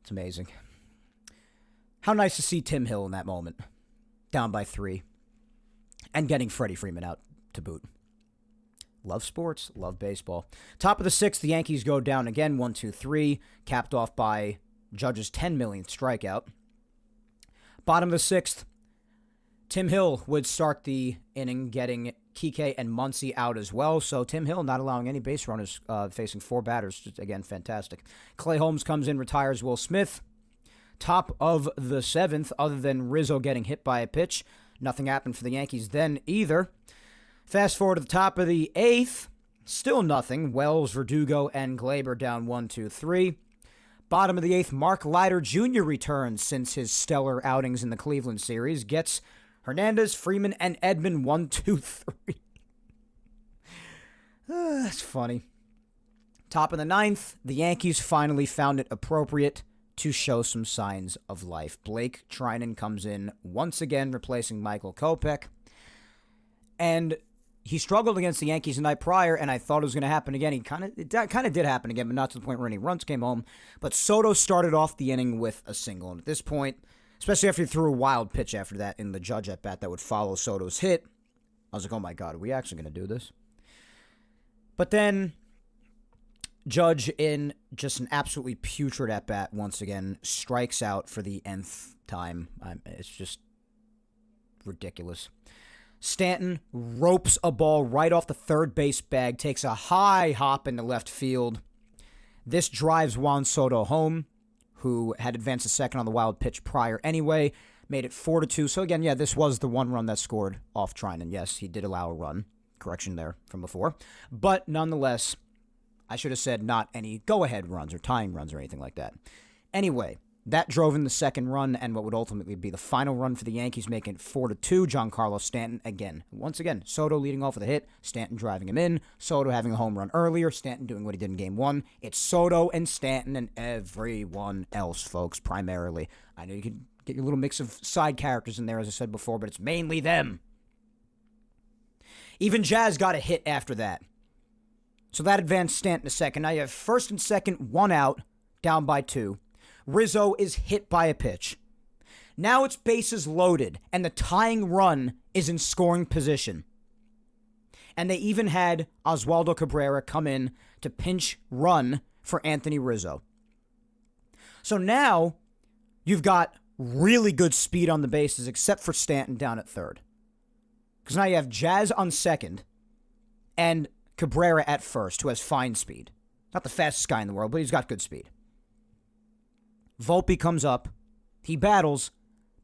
It's amazing. How nice to see Tim Hill in that moment. Down by 3. And getting Freddie Freeman out to boot. Love sports, love baseball. Top of the 6th, the Yankees go down again, 1-2-3, capped off by Judge's 10 millionth strikeout. Bottom of the 6th, Tim Hill would start the inning, getting Kike and Muncy out as well. So Tim Hill not allowing any base runners, facing 4 batters. Just, again, fantastic. Clay Holmes comes in, retires Will Smith. Top of the 7th, other than Rizzo getting hit by a pitch, nothing happened for the Yankees then either. Fast forward to the top of the 8th, still nothing. Wells, Verdugo, and Glaber down 1-2-3. Bottom of the 8th, Mark Leiter Jr. returns since his stellar outings in the Cleveland series. Gets Hernandez, Freeman, and Edman 1-2-3. That's funny. Top of the 9th, the Yankees finally found it appropriate to show some signs of life. Blake Trinan comes in once again, replacing Michael Kopech. And he struggled against the Yankees the night prior, and I thought it was going to happen again. It kind of did happen again, but not to the point where any runs came home. But Soto started off the inning with a single. And at this point, especially after he threw a wild pitch after that in the Judge at-bat that would follow Soto's hit, I was like, oh my God, are we actually going to do this? But then Judge, in just an absolutely putrid at-bat once again, strikes out for the nth time. It's just ridiculous. Stanton ropes a ball right off the third base bag, takes a high hop into left field. This drives Juan Soto home, who had advanced to second on the wild pitch prior anyway, made it 4-2. So again, yeah, this was the one run that scored off Trinan. Yes, he did allow a run. Correction there from before. But nonetheless, I should have said not any go-ahead runs or tying runs or anything like that. Anyway, that drove in the second run and what would ultimately be the final run for the Yankees, making it 4-2. Giancarlo Stanton again. Once again, Soto leading off with a hit, Stanton driving him in, Soto having a home run earlier, Stanton doing what he did in Game 1. It's Soto and Stanton and everyone else, folks, primarily. I know you can get your little mix of side characters in there, as I said before, but it's mainly them. Even Jazz got a hit after that. So that advanced Stanton to second. Now you have first and second, 1 out, down by 2. Rizzo is hit by a pitch. Now it's bases loaded, and the tying run is in scoring position. And they even had Oswaldo Cabrera come in to pinch run for Anthony Rizzo. So now you've got really good speed on the bases, except for Stanton down at third. Because now you have Jazz on second and Cabrera at first, who has fine speed. Not the fastest guy in the world, but he's got good speed. Volpe comes up. He battles,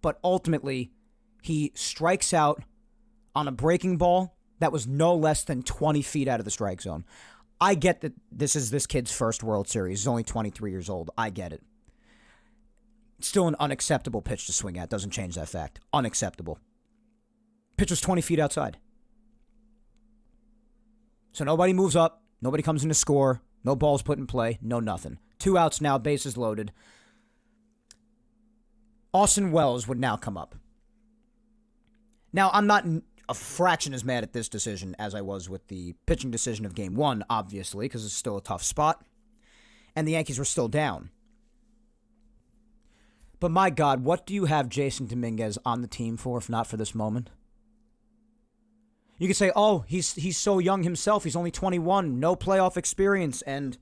but ultimately he strikes out on a breaking ball that was no less than 20 feet out of the strike zone. I get that this is this kid's first World Series. He's only 23 years old. I get it. It's still an unacceptable pitch to swing at. Doesn't change that fact. Unacceptable. Pitch was 20 feet outside. So nobody moves up. Nobody comes in to score. No balls put in play. No nothing. 2 outs now. Bases loaded. Austin Wells would now come up. Now, I'm not a fraction as mad at this decision as I was with the pitching decision of Game 1, obviously, because it's still a tough spot. And the Yankees were still down. But my God, what do you have Jason Dominguez on the team for, if not for this moment? You could say, oh, he's so young himself. He's only 21, no playoff experience, and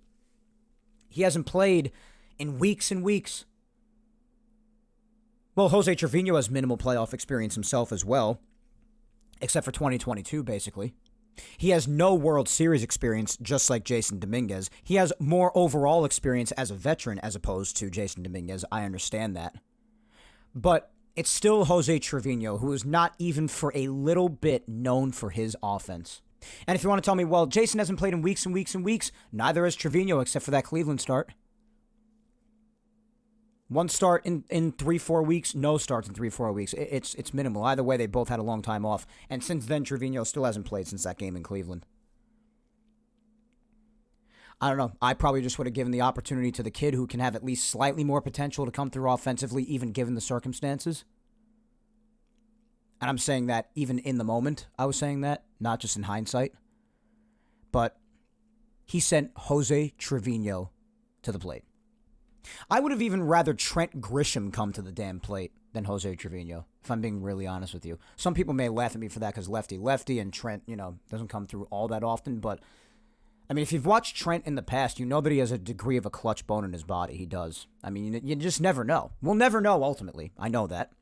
he hasn't played in weeks and weeks. Well, Jose Trevino has minimal playoff experience himself as well, except for 2022, basically. He has no World Series experience, just like Jason Dominguez. He has more overall experience as a veteran as opposed to Jason Dominguez. I understand that. But it's still Jose Trevino, who is not even for a little bit known for his offense. And if you want to tell me, well, Jason hasn't played in weeks and weeks and weeks, neither has Trevino except for that Cleveland start. One start in 3-4 weeks, no starts in 3-4 weeks. It's minimal. Either way, they both had a long time off. And since then, Trevino still hasn't played since that game in Cleveland. I don't know. I probably just would have given the opportunity to the kid who can have at least slightly more potential to come through offensively, even given the circumstances. And I'm saying that even in the moment, I was saying that, not just in hindsight. But he sent Jose Trevino to the plate. I would have even rather Trent Grisham come to the damn plate than Jose Trevino, if I'm being really honest with you. Some people may laugh at me for that because lefty, and Trent, doesn't come through all that often. But, I mean, if you've watched Trent in the past, you know that he has a degree of a clutch bone in his body. He does. I mean, you just never know. We'll never know, ultimately. I know that.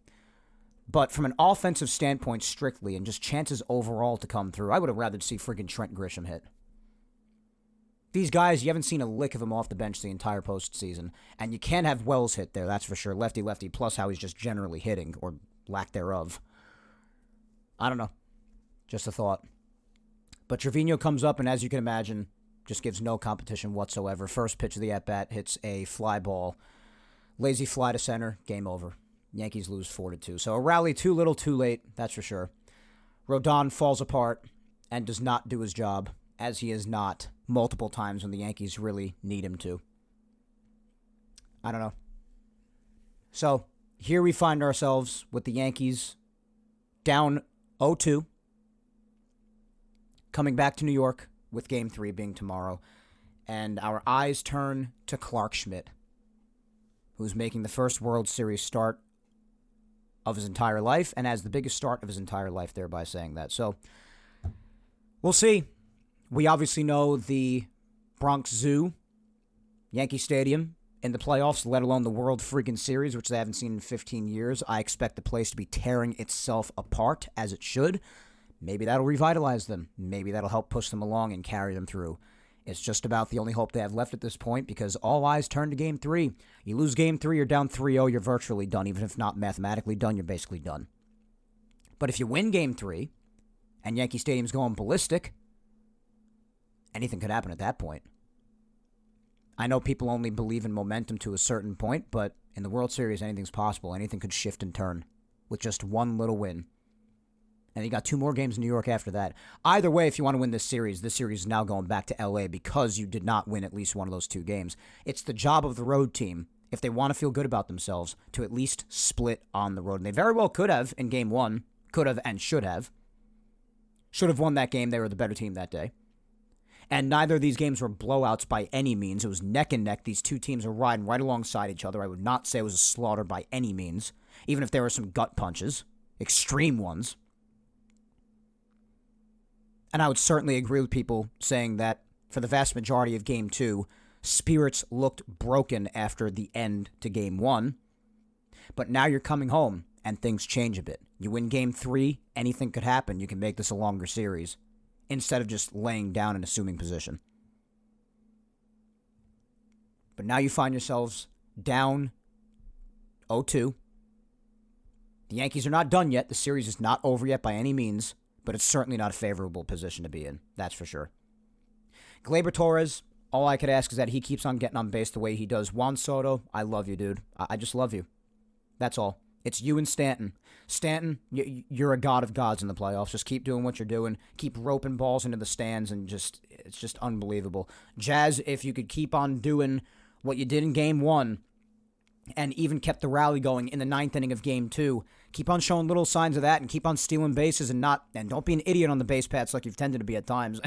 But from an offensive standpoint strictly, and just chances overall to come through, I would have rather see friggin' Trent Grisham hit. These guys, you haven't seen a lick of them off the bench the entire postseason. And you can't have Wells hit there, that's for sure. Lefty, plus how he's just generally hitting, or lack thereof. I don't know. Just a thought. But Trevino comes up, and as you can imagine, just gives no competition whatsoever. First pitch of the at-bat, hits a fly ball. Lazy fly to center, game over. Yankees lose 4-2. So a rally too little, too late, that's for sure. Rodon falls apart and does not do his job, as he is not multiple times when the Yankees really need him to. I don't know. So, here we find ourselves with the Yankees down 0-2, coming back to New York with Game 3 being tomorrow, and our eyes turn to Clark Schmidt, who's making the first World Series start of his entire life, and has the biggest start of his entire life, thereby saying that. So, we'll see. We obviously know the Bronx Zoo, Yankee Stadium, in the playoffs, let alone the World freaking Series, which they haven't seen in 15 years. I expect the place to be tearing itself apart, as it should. Maybe that'll revitalize them. Maybe that'll help push them along and carry them through. It's just about the only hope they have left at this point, because all eyes turn to Game 3. You lose Game 3, you're down 3-0, you're virtually done. Even if not mathematically done, you're basically done. But if you win Game 3, and Yankee Stadium's going ballistic, anything could happen at that point. I know people only believe in momentum to a certain point, but in the World Series, anything's possible. Anything could shift and turn with just one little win. And you got 2 more games in New York after that. Either way, if you want to win this series is now going back to L.A. because you did not win at least one of those 2 games. It's the job of the road team, if they want to feel good about themselves, to at least split on the road. And they very well could have in Game 1. Could have and should have. Should have won that game. They were the better team that day. And neither of these games were blowouts by any means. It was neck and neck. These 2 teams were riding right alongside each other. I would not say it was a slaughter by any means, even if there were some gut punches, extreme ones. And I would certainly agree with people saying that for the vast majority of Game 2, spirits looked broken after the end to Game 1. But now you're coming home, and things change a bit. You win game 3, anything could happen. You can make this a longer series instead of just laying down and assuming position. But now you find yourselves down 0-2. The Yankees are not done yet. The series is not over yet by any means, but it's certainly not a favorable position to be in. That's for sure. Gleyber Torres, all I could ask is that he keeps on getting on base the way he does. Juan Soto, I love you, dude. I just love you. That's all. It's you and Stanton. Stanton, you're a god of gods in the playoffs. Just keep doing what you're doing. Keep roping balls into the stands, and it's just unbelievable. Jazz, if you could keep on doing what you did in Game 1, and even kept the rally going in the 9th inning of Game 2, keep on showing little signs of that, and keep on stealing bases, and don't be an idiot on the base paths like you've tended to be at times.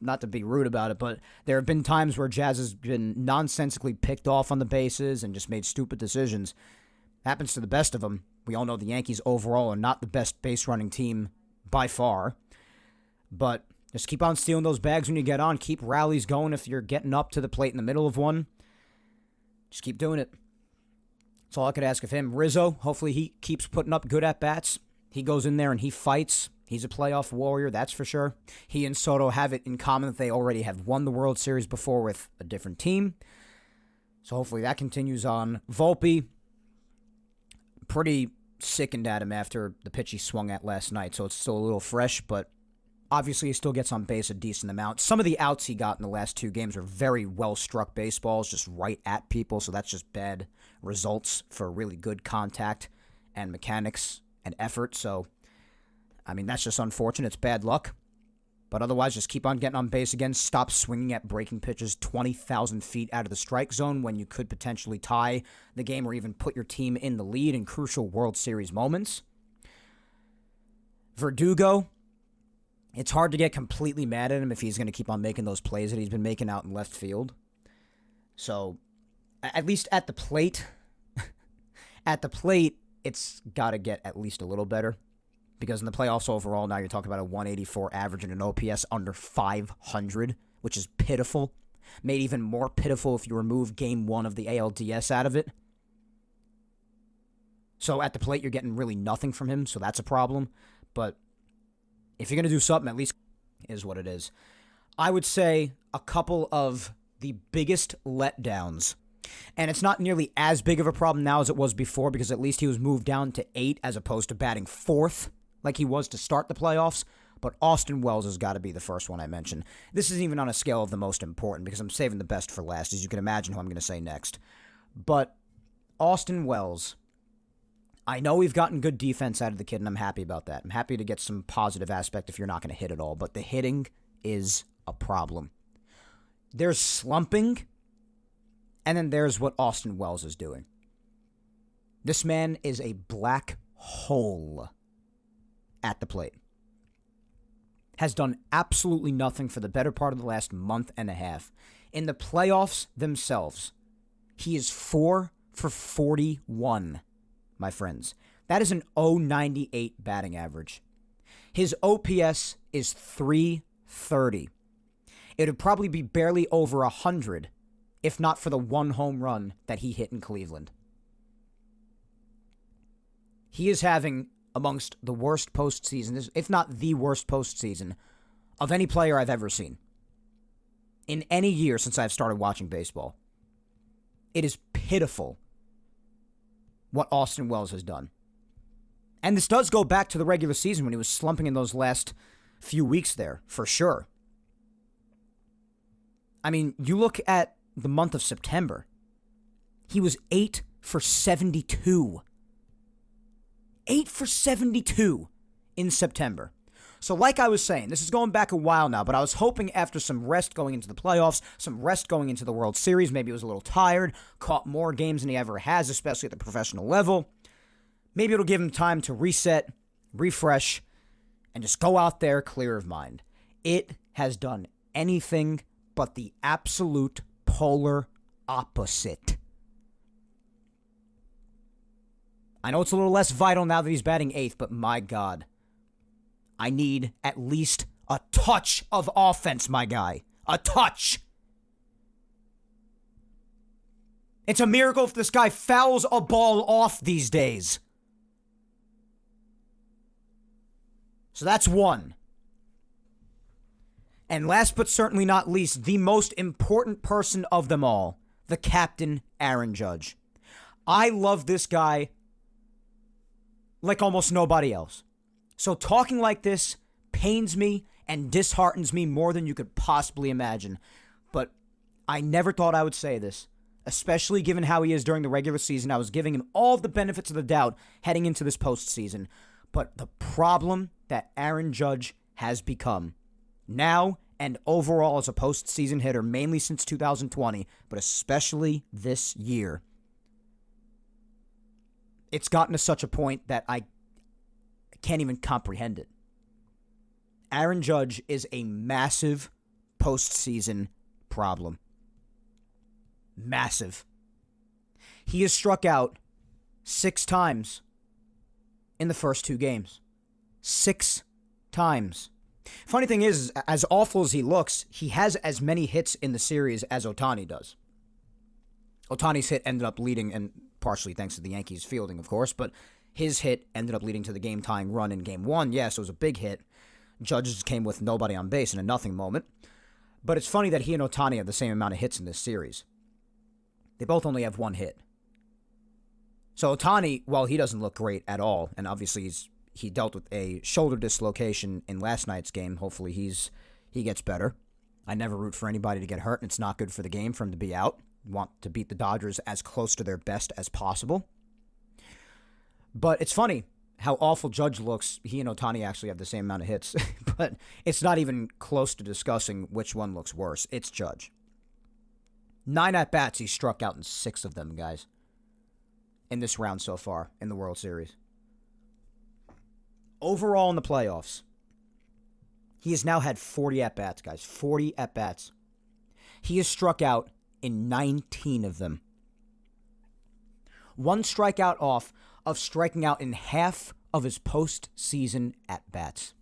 Not to be rude about it, but there have been times where Jazz has been nonsensically picked off on the bases and just made stupid decisions. Happens to the best of them. We all know the Yankees overall are not the best base running team by far, but just keep on stealing those bags when you get on. Keep rallies going if you're getting up to the plate in the middle of one. Just keep doing it. That's all I could ask of him. Rizzo, hopefully he keeps putting up good at-bats. He goes in there and he fights. He's a playoff warrior, that's for sure. He and Soto have it in common that they already have won the World Series before with a different team. So hopefully that continues on. Volpe, pretty sickened at him after the pitch he swung at last night, so it's still a little fresh, but obviously he still gets on base a decent amount. Some of the outs he got in the last 2 games were very well-struck baseballs, just right at people, so that's just bad results for really good contact and mechanics and effort. So, I mean, that's just unfortunate. It's bad luck. But otherwise, just keep on getting on base again. Stop swinging at breaking pitches 20,000 feet out of the strike zone when you could potentially tie the game or even put your team in the lead in crucial World Series moments. Verdugo, it's hard to get completely mad at him if he's going to keep on making those plays that he's been making out in left field. So, at least at the plate, it's got to get at least a little better. Because in the playoffs overall, now you're talking about a 184 average and an OPS under 500, which is pitiful. Made even more pitiful if you remove Game 1 of the ALDS out of it. So at the plate, you're getting really nothing from him, so that's a problem. But if you're going to do something, at least is what it is. I would say a couple of the biggest letdowns. And it's not nearly as big of a problem now as it was before, because at least he was moved down to 8 as opposed to batting 4th like he was to start the playoffs. But Austin Wells has got to be the first one I mention. This isn't even on a scale of the most important, because I'm saving the best for last, as you can imagine who I'm going to say next. But Austin Wells, I know we've gotten good defense out of the kid, and I'm happy about that. I'm happy to get some positive aspect if you're not going to hit it all, but the hitting is a problem. There's slumping, and then there's what Austin Wells is doing. This man is a black hole at the plate. Has done absolutely nothing for the better part of the last month and a half. In the playoffs themselves, he is 4 for 41, my friends. That is an .098 batting average. His OPS is .330. It would probably be barely over 100 if not for the 1 home run that he hit in Cleveland. He is having amongst the worst postseason, if not the worst postseason, of any player I've ever seen. In any year since I've started watching baseball. It is pitiful what Austin Wells has done. And this does go back to the regular season when he was slumping in those last few weeks there, for sure. I mean, you look at the month of September. He was 8 for 72. 8 for 72 in September. So like I was saying, this is going back a while now, but I was hoping after some rest going into the playoffs, some rest going into the World Series, maybe he was a little tired, caught more games than he ever has, especially at the professional level. Maybe it'll give him time to reset, refresh, and just go out there clear of mind. It has done anything but the absolute polar opposite. I know it's a little less vital now that he's batting 8th, but my God. I need at least a touch of offense, my guy. A touch. It's a miracle if this guy fouls a ball off these days. So that's one. And last but certainly not least, the most important person of them all, the captain, Aaron Judge. I love this guy like almost nobody else. So talking like this pains me and disheartens me more than you could possibly imagine. But I never thought I would say this, especially given how he is during the regular season. I was giving him all of the benefits of the doubt heading into this postseason. But the problem that Aaron Judge has become now and overall as a postseason hitter, mainly since 2020, but especially this year, it's gotten to such a point that I can't even comprehend it. Aaron Judge is a massive postseason problem. Massive. He has struck out 6 times in the first 2 games. 6 times. Funny thing is, as awful as he looks, he has as many hits in the series as Ohtani does. Ohtani's hit ended up leading, and partially thanks to the Yankees fielding, of course, but his hit ended up leading to the game-tying run in Game 1. Yes, it was a big hit. Judge's came with nobody on base in a nothing moment. But it's funny that he and Ohtani have the same amount of hits in this series. They both only have 1 hit. So Ohtani, while he doesn't look great at all, and obviously he dealt with a shoulder dislocation in last night's game. Hopefully he gets better. I never root for anybody to get hurt, and it's not good for the game for him to be out. Want to beat the Dodgers as close to their best as possible. But it's funny how awful Judge looks. He and Ohtani actually have the same amount of hits, but it's not even close to discussing which one looks worse. It's Judge. 9 at-bats, he struck out in 6 of them, guys, in this round so far in the World Series. Overall in the playoffs, he has now had 40 at-bats, guys. 40 at-bats. He has struck out in 19 of them. 1 strikeout off of striking out in half of his postseason at-bats.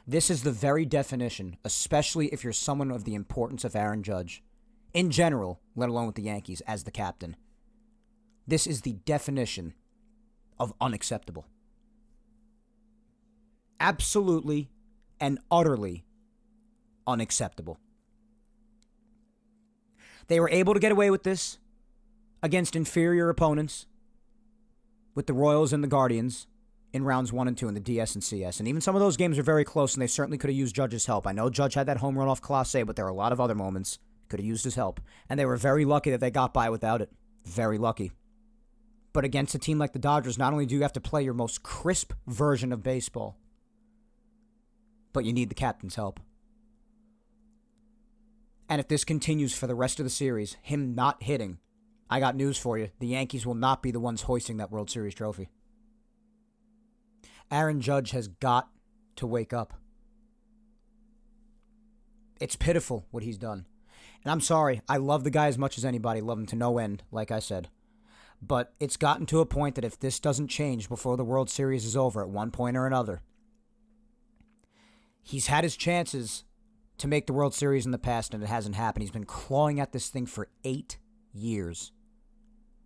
This is the very definition, especially if you're someone of the importance of Aaron Judge, in general, let alone with the Yankees as the captain. This is the definition of unacceptable. Absolutely and utterly unacceptable. They were able to get away with this against inferior opponents with the Royals and the Guardians in rounds 1 and 2 in the DS and CS. And even some of those games are very close, and they certainly could have used Judge's help. I know Judge had that home run off Clase, but there are a lot of other moments could have used his help. And they were very lucky that they got by without it. Very lucky. But against a team like the Dodgers, not only do you have to play your most crisp version of baseball, but you need the captain's help. And if this continues for the rest of the series, him not hitting, I got news for you. The Yankees will not be the ones hoisting that World Series trophy. Aaron Judge has got to wake up. It's pitiful what he's done. And I'm sorry, I love the guy as much as anybody, love him to no end, like I said. But it's gotten to a point that if this doesn't change before the World Series is over at one point or another, he's had his chances to make the World Series in the past, and it hasn't happened. He's been clawing at this thing for 8 years.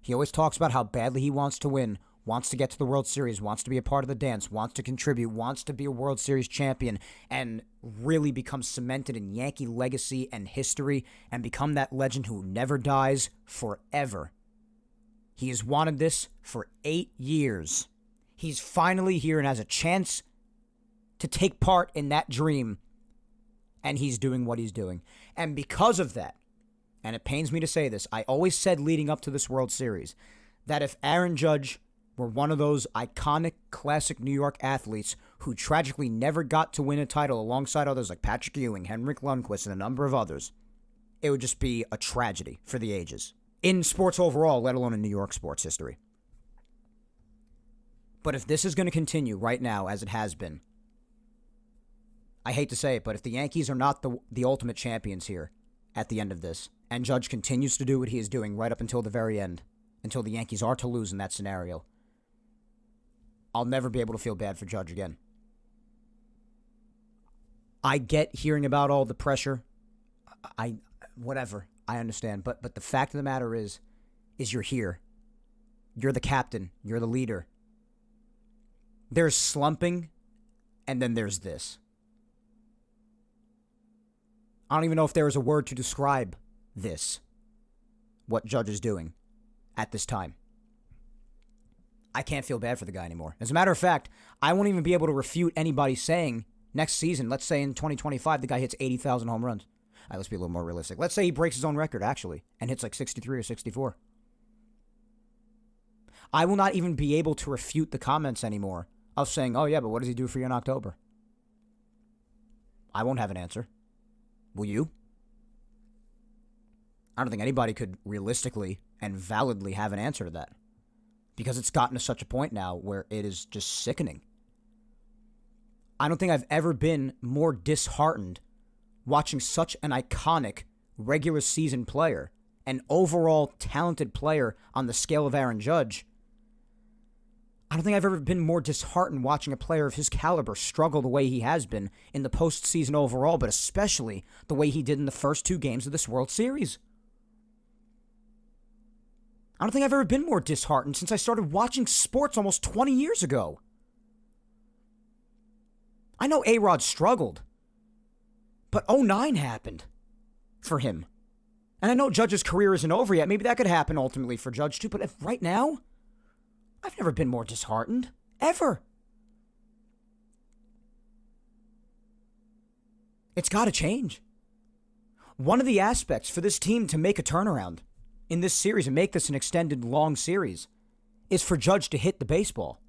He always talks about how badly he wants to win, wants to get to the World Series, wants to be a part of the dance, wants to contribute, wants to be a World Series champion, and really become cemented in Yankee legacy and history, and become that legend who never dies forever. He has wanted this for 8 years. He's finally here and has a chance to take part in that dream, and he's doing what he's doing. And because of that, and it pains me to say this, I always said leading up to this World Series that if Aaron Judge were one of those iconic, classic New York athletes who tragically never got to win a title alongside others like Patrick Ewing, Henrik Lundqvist, and a number of others, it would just be a tragedy for the ages. In sports overall, let alone in New York sports history. But if this is going to continue right now as it has been, I hate to say it, but if the Yankees are not the ultimate champions here at the end of this, and Judge continues to do what he is doing right up until the very end, until the Yankees are to lose in that scenario, I'll never be able to feel bad for Judge again. I get hearing about all the pressure. Whatever. I understand. But the fact of the matter is you're here. You're the captain. You're the leader. There's slumping And then there's this. I don't even know if there is a word to describe this, what Judge is doing at this time. I can't feel bad for the guy anymore. As a matter of fact, I won't even be able to refute anybody saying next season, let's say in 2025, the guy hits 80,000 home runs. All right, let's be a little more realistic. Let's say he breaks his own record, actually, and hits like 63 or 64. I will not even be able to refute the comments anymore of saying, oh, yeah, but what does he do for you in October? I won't have an answer. Will you? I don't think anybody could realistically and validly have an answer to that. Because it's gotten to such a point now where it is just sickening. I don't think I've ever been more disheartened watching such an iconic regular season player, an overall talented player on the scale of Aaron Judge. I don't think I've ever been more disheartened watching a player of his caliber struggle the way he has been in the postseason overall, but especially the way he did in the first 2 games of this World Series. I don't think I've ever been more disheartened since I started watching sports almost 20 years ago. I know A-Rod struggled, but 09 happened for him. And I know Judge's career isn't over yet. Maybe that could happen ultimately for Judge too, but right now, I've never been more disheartened. Ever. It's got to change. One of the aspects for this team to make a turnaround in this series and make this an extended, long series is for Judge to hit the baseball.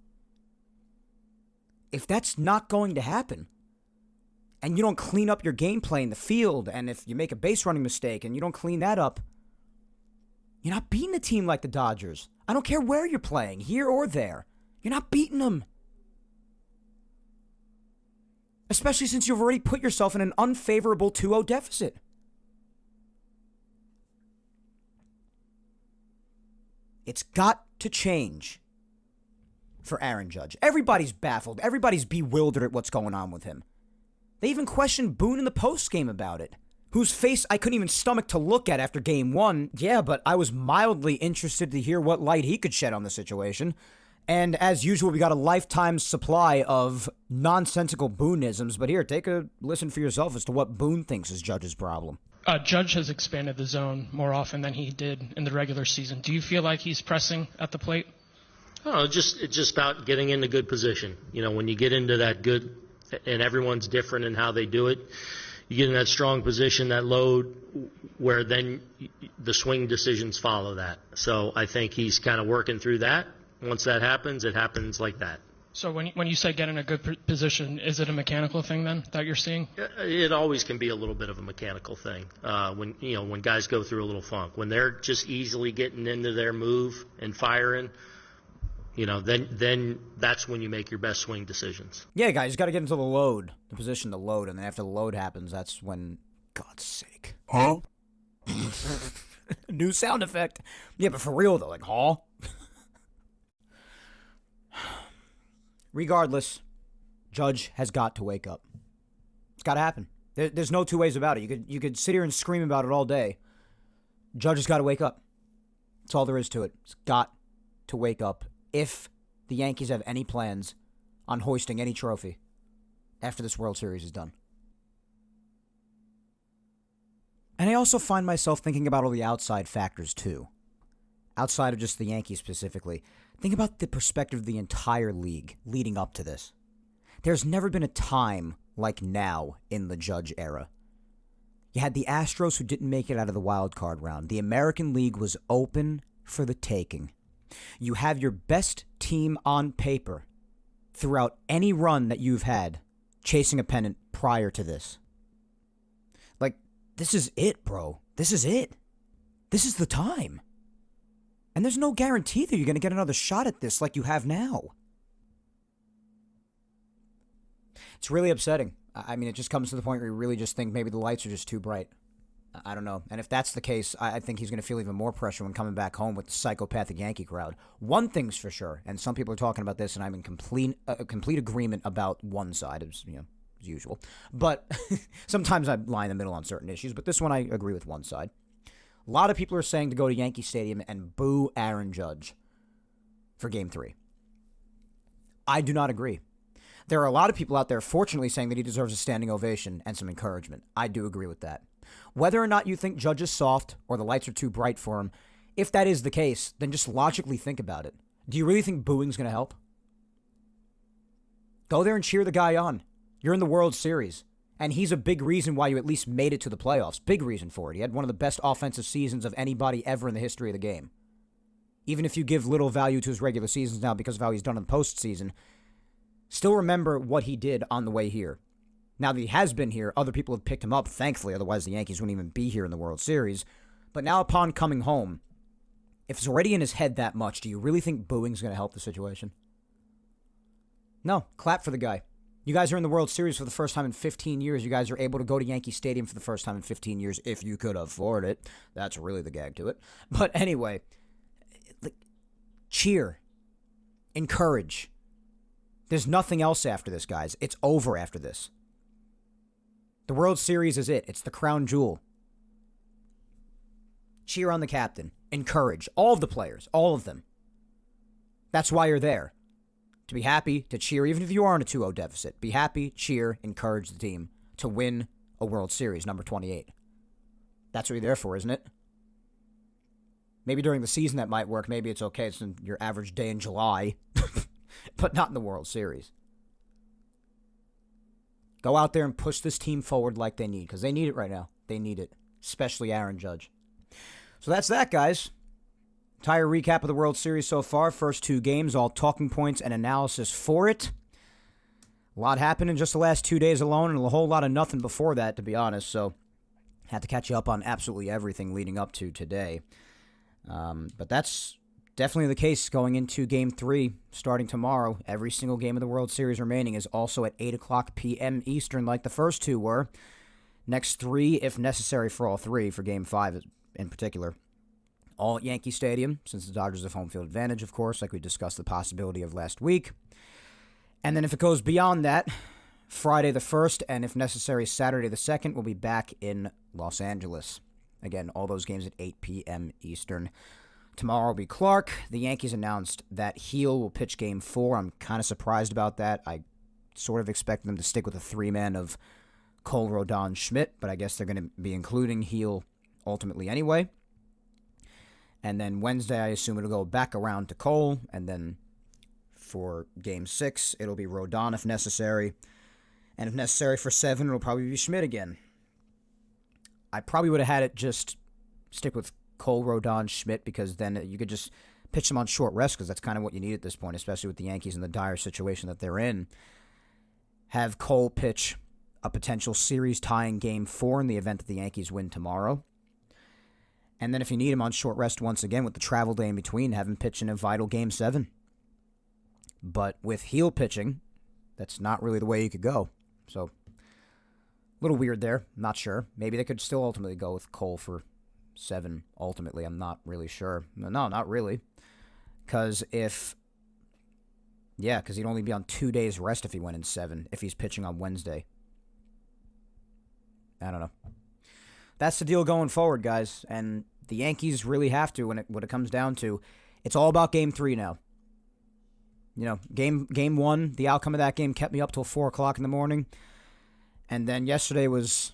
If that's not going to happen, and you don't clean up your gameplay in the field, and if you make a base running mistake and you don't clean that up, you're not beating a team like the Dodgers. I don't care where you're playing, here or there. You're not beating them. Especially since you've already put yourself in an unfavorable 2-0 deficit. It's got to change for Aaron Judge. Everybody's baffled. Everybody's bewildered at what's going on with him. They even questioned Boone in the postgame about it, whose face I couldn't even stomach to look at after Game 1. Yeah, but I was mildly interested to hear what light he could shed on the situation. And as usual, we got a lifetime supply of nonsensical Booneisms. But here, take a listen for yourself as to what Boone thinks is Judge's problem. Judge has expanded the zone more often than he did in the regular season. Do you feel like he's pressing at the plate? Oh, it's just about getting into good position. You know, when you get into that good, and everyone's different in how they do it, you get in that strong position, that load, where then the swing decisions follow that. So I think he's kind of working through that. Once that happens, it happens like that. So when you say get in a good position, is it a mechanical thing then that you're seeing? It always can be a little bit of a mechanical thing. When guys go through a little funk, when they're just easily getting into their move and firing, then that's when you make your best swing decisions. Yeah, guys, you got to get into the position, the load, and then after the load happens, that's when, God's sake. Huh? New sound effect. Yeah, but for real though, like, huh? Regardless, Judge has got to wake up. It's got to happen. There's no two ways about it. You could sit here and scream about it all day. Judge has got to wake up. That's all there is to it. It's got to wake up if the Yankees have any plans on hoisting any trophy after this World Series is done. And I also find myself thinking about all the outside factors, too. Outside of just the Yankees specifically. Think about the perspective of the entire league leading up to this. There's never been a time like now in the Judge era. You had the Astros who didn't make it out of the wild card round. The American League was open for the taking. You have your best team on paper throughout any run that you've had chasing a pennant prior to this. Like, this is it, bro. This is it. This is the time. And there's no guarantee that you're going to get another shot at this like you have now. It's really upsetting. I mean, it just comes to the point where you really just think maybe the lights are just too bright. I don't know. And if that's the case, I think he's going to feel even more pressure when coming back home with the psychopathic Yankee crowd. One thing's for sure, and some people are talking about this, and I'm in complete agreement about one side, as usual. But sometimes I lie in the middle on certain issues, but this one I agree with one side. A lot of people are saying to go to Yankee Stadium and boo Aaron Judge for Game 3. I do not agree. There are a lot of people out there, fortunately, saying that he deserves a standing ovation and some encouragement. I do agree with that. Whether or not you think Judge is soft or the lights are too bright for him, if that is the case, then just logically think about it. Do you really think booing's going to help? Go there and cheer the guy on. You're in the World Series, and he's a big reason why you at least made it to the playoffs. Big reason for it. He had one of the best offensive seasons of anybody ever in the history of the game. Even if you give little value to his regular seasons now because of how he's done in the postseason, still remember what he did on the way here. Now that he has been here, other people have picked him up, thankfully, otherwise the Yankees wouldn't even be here in the World Series. But now upon coming home, if it's already in his head that much, do you really think booing's going to help the situation? No, clap for the guy. You guys are in the World Series for the first time in 15 years. You guys are able to go to Yankee Stadium for the first time in 15 years if you could afford it. That's really the gag to it. But anyway, cheer. Encourage. There's nothing else after this, guys. It's over after this. The World Series is it. It's the crown jewel. Cheer on the captain. Encourage. All of the players. All of them. That's why you're there. To be happy, to cheer, even if you are in a 2-0 deficit. Be happy, cheer, encourage the team to win a World Series, number 28. That's what you're there for, isn't it? Maybe during the season that might work. Maybe it's okay. It's your average day in July. But not in the World Series. Go out there and push this team forward like they need, because they need it right now. They need it, especially Aaron Judge. So that's that, guys. Entire recap of the World Series so far. First 2 games, all talking points and analysis for it. A lot happened in just the last 2 days alone, and a whole lot of nothing before that, to be honest. So, had to catch you up on absolutely everything leading up to today. But that's definitely the case going into Game 3, starting tomorrow. Every single game of the World Series remaining is also at 8 o'clock p.m. Eastern, like the first 2 were. Next 3, if necessary for all 3, for Game 5 in particular. All at Yankee Stadium, since the Dodgers have home field advantage, of course, like we discussed the possibility of last week. And then if it goes beyond that, Friday the 1st, and if necessary, Saturday the 2nd, we'll be back in Los Angeles. Again, all those games at 8 p.m. Eastern. Tomorrow will be Clark. The Yankees announced that Heel will pitch Game 4. I'm kind of surprised about that. I sort of expected them to stick with a 3-man of Cole, Rodon, Schmidt, but I guess they're going to be including Heel ultimately anyway. And then Wednesday, I assume it'll go back around to Cole. And then for Game 6, it'll be Rodon if necessary. And if necessary for 7, it'll probably be Schmidt again. I probably would have had it just stick with Cole, Rodon, Schmidt, because then you could just pitch them on short rest, because that's kind of what you need at this point, especially with the Yankees in the dire situation that they're in. Have Cole pitch a potential series-tying Game 4 in the event that the Yankees win tomorrow. And then if you need him on short rest once again with the travel day in between, have him pitch in a vital Game 7. But with Heel pitching, that's not really the way you could go. So, a little weird there. Not sure. Maybe they could still ultimately go with Cole for 7 ultimately. I'm not really sure. No, not really. Because he'd only be on 2 days rest if he went in 7, if he's pitching on Wednesday. I don't know. That's the deal going forward, guys. And the Yankees really have to, when it comes down to, it's all about Game 3 now. You know, Game 1, the outcome of that game kept me up till 4 o'clock in the morning. And then yesterday was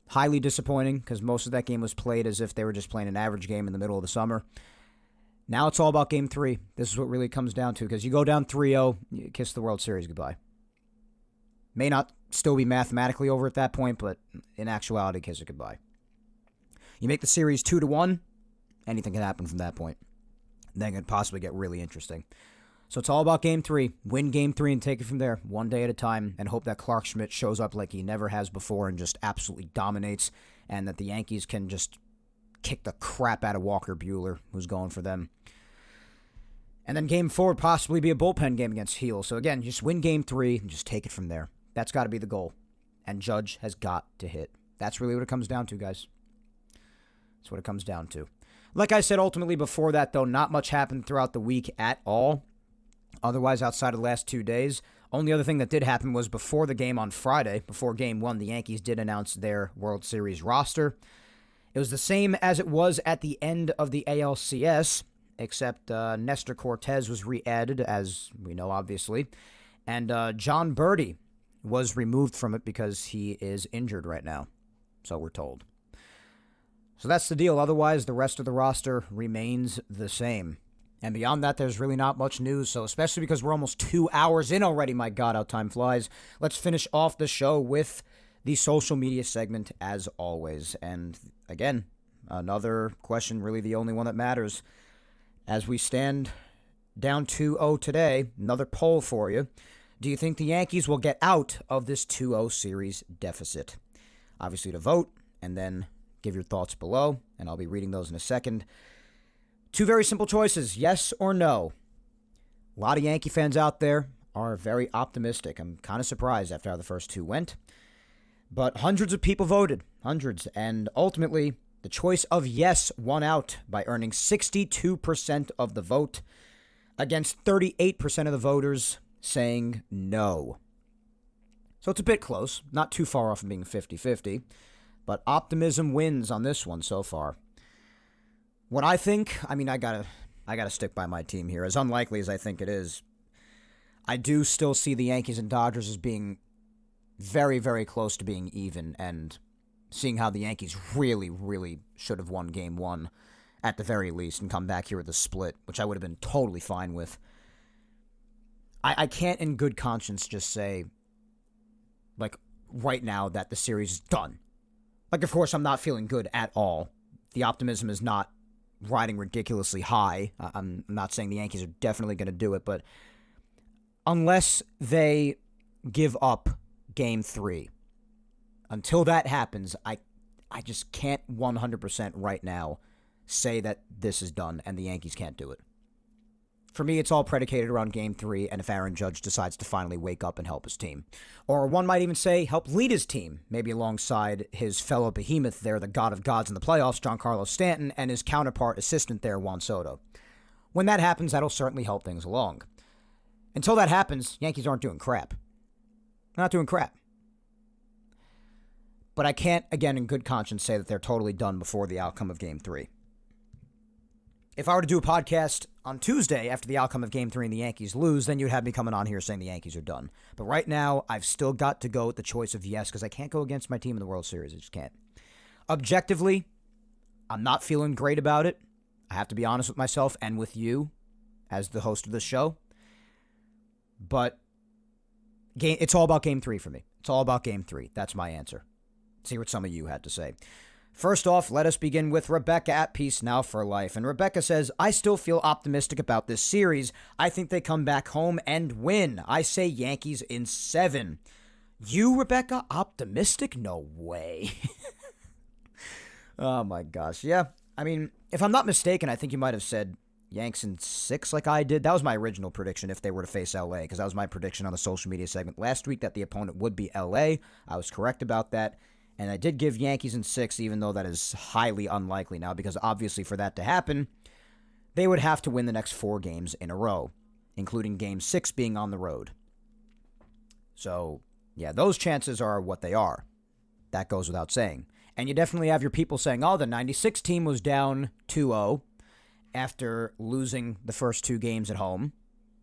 highly disappointing because most of that game was played as if they were just playing an average game in the middle of the summer. Now it's all about Game 3. This is what really comes down to, because you go down 3-0, you kiss the World Series goodbye. May not still be mathematically over at that point, but in actuality, kiss it goodbye. You make the series 2-1, anything can happen from that point. Then it could possibly get really interesting. So it's all about Game 3. Win Game 3 and take it from there, one day at a time, and hope that Clark Schmidt shows up like he never has before and just absolutely dominates, and that the Yankees can just kick the crap out of Walker Buehler, who's going for them. And then Game 4 would possibly be a bullpen game against Heel. So again, just win Game 3 and just take it from there. That's got to be the goal. And Judge has got to hit. That's really what it comes down to, guys. That's what it comes down to. Like I said, ultimately before that, though, not much happened throughout the week at all. Otherwise, outside of the last 2 days, only other thing that did happen was before the game on Friday, before Game 1, the Yankees did announce their World Series roster. It was the same as it was at the end of the ALCS, except Nestor Cortez was re-added, as we know, obviously. And John Birdie was removed from it because he is injured right now, so we're told. So that's the deal. Otherwise, the rest of the roster remains the same. And beyond that, there's really not much news. So especially because we're almost 2 hours in already, my God, how time flies. Let's finish off the show with the social media segment as always. And again, another question, really the only one that matters. As we stand down 2-0 today, another poll for you. Do you think the Yankees will get out of this 2-0 series deficit? Obviously to vote, and then give your thoughts below, and I'll be reading those in a second. Two very simple choices, yes or no. A lot of Yankee fans out there are very optimistic. I'm kind of surprised after how the first two went. But hundreds of people voted, hundreds, and ultimately the choice of yes won out by earning 62% of the vote against 38% of the voters saying no. So it's a bit close, not too far off from being 50-50, but optimism wins on this one so far. What I think, I gotta stick by my team here. As unlikely as I think it is, I do still see the Yankees and Dodgers as being very, very close to being even, and seeing how the Yankees really, really should have won Game 1 at the very least and come back here with a split, which I would have been totally fine with. I can't in good conscience just say, like, right now that the series is done. Like, of course, I'm not feeling good at all. The optimism is not riding ridiculously high. I'm not saying the Yankees are definitely going to do it, but unless they give up Game 3, until that happens, I just can't 100% right now say that this is done and the Yankees can't do it. For me, it's all predicated around Game 3 and if Aaron Judge decides to finally wake up and help his team. Or one might even say help lead his team, maybe alongside his fellow behemoth there, the god of gods in the playoffs, Giancarlo Stanton, and his counterpart assistant there, Juan Soto. When that happens, that'll certainly help things along. Until that happens, Yankees aren't doing crap. They're not doing crap. But I can't, again, in good conscience, say that they're totally done before the outcome of Game 3. If I were to do a podcast on Tuesday after the outcome of Game 3 and the Yankees lose, then you'd have me coming on here saying the Yankees are done. But right now, I've still got to go with the choice of yes, because I can't go against my team in the World Series. I just can't. Objectively, I'm not feeling great about it. I have to be honest with myself and with you as the host of this show. But it's all about Game 3 for me. It's all about Game 3. That's my answer. Let's see what some of you had to say. First off, let us begin with Rebecca at Peace Now for Life. And Rebecca says, I still feel optimistic about this series. I think they come back home and win. I say Yankees in 7. You, Rebecca, optimistic? No way. Oh my gosh. Yeah. I mean, if I'm not mistaken, I think you might have said Yanks in 6 like I did. That was my original prediction if they were to face LA, because that was my prediction on the social media segment last week that the opponent would be LA. I was correct about that. And I did give Yankees in 6, even though that is highly unlikely now, because obviously for that to happen, they would have to win the next 4 games in a row, including Game 6 being on the road. So, yeah, those chances are what they are. That goes without saying. And you definitely have your people saying, oh, the 96 team was down 2-0 after losing the first 2 games at home.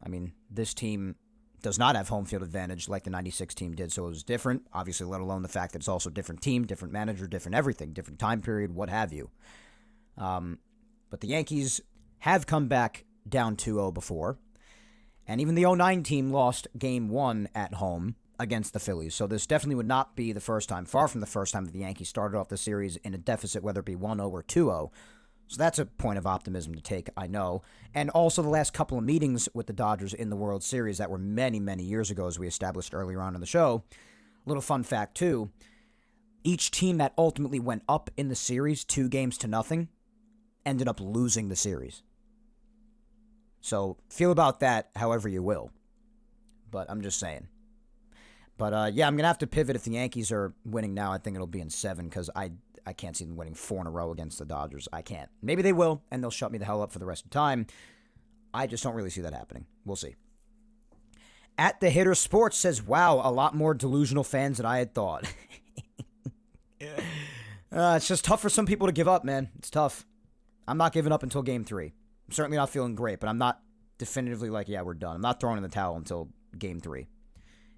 I mean, this team does not have home field advantage like the 96 team did, so it was different, obviously, let alone the fact that it's also a different team, different manager, different everything, different time period, what have you. But the Yankees have come back down 2-0 before, and even the 09 team lost Game 1 at home against the Phillies, so this definitely would not be the first time, far from the first time that the Yankees started off the series in a deficit, whether it be 1-0 or 2-0. So that's a point of optimism to take, I know. And also the last couple of meetings with the Dodgers in the World Series that were many, many years ago, as we established earlier on in the show. Little fun fact, too. Each team that ultimately went up in the series 2-0 ended up losing the series. So feel about that however you will. But I'm just saying. But, yeah, I'm going to have to pivot. If the Yankees are winning now, I think it'll be in 7, because I can't see them winning 4 in a row against the Dodgers. I can't. Maybe they will, and they'll shut me the hell up for the rest of the time. I just don't really see that happening. We'll see. At the Hitter Sports says, wow, a lot more delusional fans than I had thought. It's just tough for some people to give up, man. It's tough. I'm not giving up until Game 3. I'm certainly not feeling great, but I'm not definitively like, yeah, we're done. I'm not throwing in the towel until Game 3.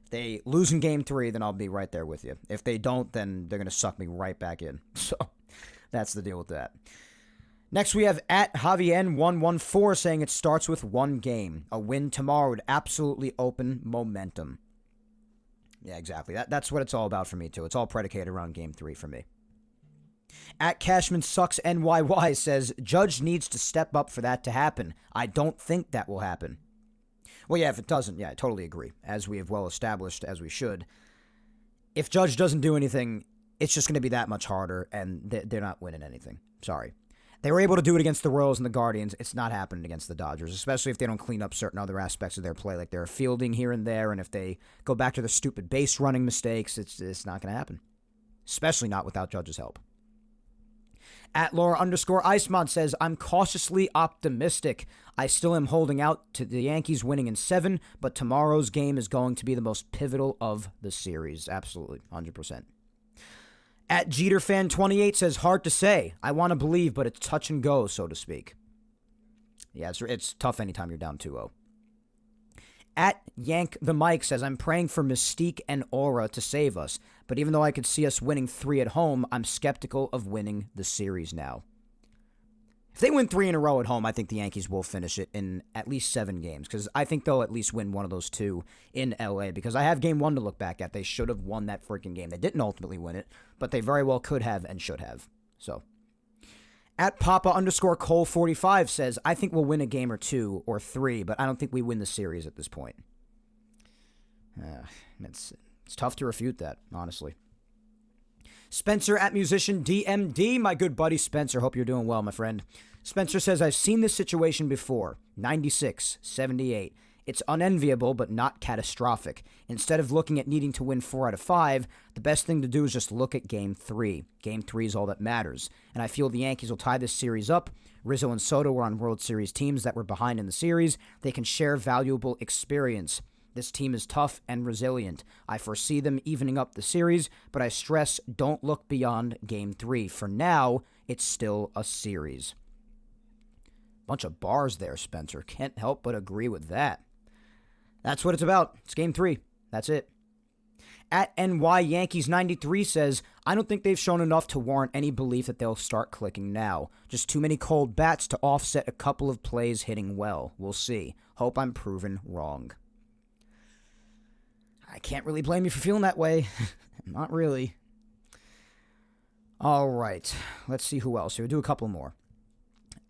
If they lose in Game 3, then I'll be right there with you. If they don't, then they're going to suck me right back in. So that's the deal with that. Next, we have at Javien114 saying it starts with one game. A win tomorrow would absolutely open momentum. Yeah, exactly. That's what it's all about for me, too. It's all predicated around Game 3 for me. At Cashman Sucks NYY says, Judge needs to step up for that to happen. I don't think that will happen. Well, yeah, if it doesn't, yeah, I totally agree. As we have well established, as we should. If Judge doesn't do anything, it's just going to be that much harder, and they're not winning anything. Sorry. They were able to do it against the Royals and the Guardians. It's not happening against the Dodgers, especially if they don't clean up certain other aspects of their play, like their fielding here and there, and if they go back to the stupid base running mistakes, it's not going to happen. Especially not without Judge's help. At Laura_Icemod says, I'm cautiously optimistic. I still am holding out to the Yankees winning in 7, but tomorrow's game is going to be the most pivotal of the series. Absolutely, 100%. At JeterFan28 says, hard to say. I want to believe, but it's touch and go, so to speak. Yeah, it's tough anytime you're down 2-0. At Yank the Mike says, I'm praying for Mystique and Aura to save us, but even though I could see us winning 3 at home, I'm skeptical of winning the series now. If they win 3 in a row at home, I think the Yankees will finish it in at least 7 games, because I think they'll at least win one of those 2 in LA, because I have Game 1 to look back at. They should have won that freaking game. They didn't ultimately win it, but they very well could have and should have. So, at Papa_Cole45 says, I think we'll win a game or 2 or 3, but I don't think we win the series at this point. It's tough to refute that, honestly. Spencer at Musician DMD, my good buddy Spencer. Hope you're doing well, my friend. Spencer says, I've seen this situation before. 96, 78. It's unenviable, but not catastrophic. Instead of looking at needing to win 4 out of 5, the best thing to do is just look at Game 3. Game 3 is all that matters. And I feel the Yankees will tie this series up. Rizzo and Soto were on World Series teams that were behind in the series. They can share valuable experience. This team is tough and resilient. I foresee them evening up the series, but I stress don't look beyond Game 3. For now, it's still a series. Bunch of bars there, Spencer. Can't help but agree with that. That's what it's about. It's Game 3. That's it. At NY Yankees 93 says, I don't think they've shown enough to warrant any belief that they'll start clicking now. Just too many cold bats to offset a couple of plays hitting well. We'll see. Hope I'm proven wrong. I can't really blame you for feeling that way. Not really. All right. Let's see who else. We'll do a couple more.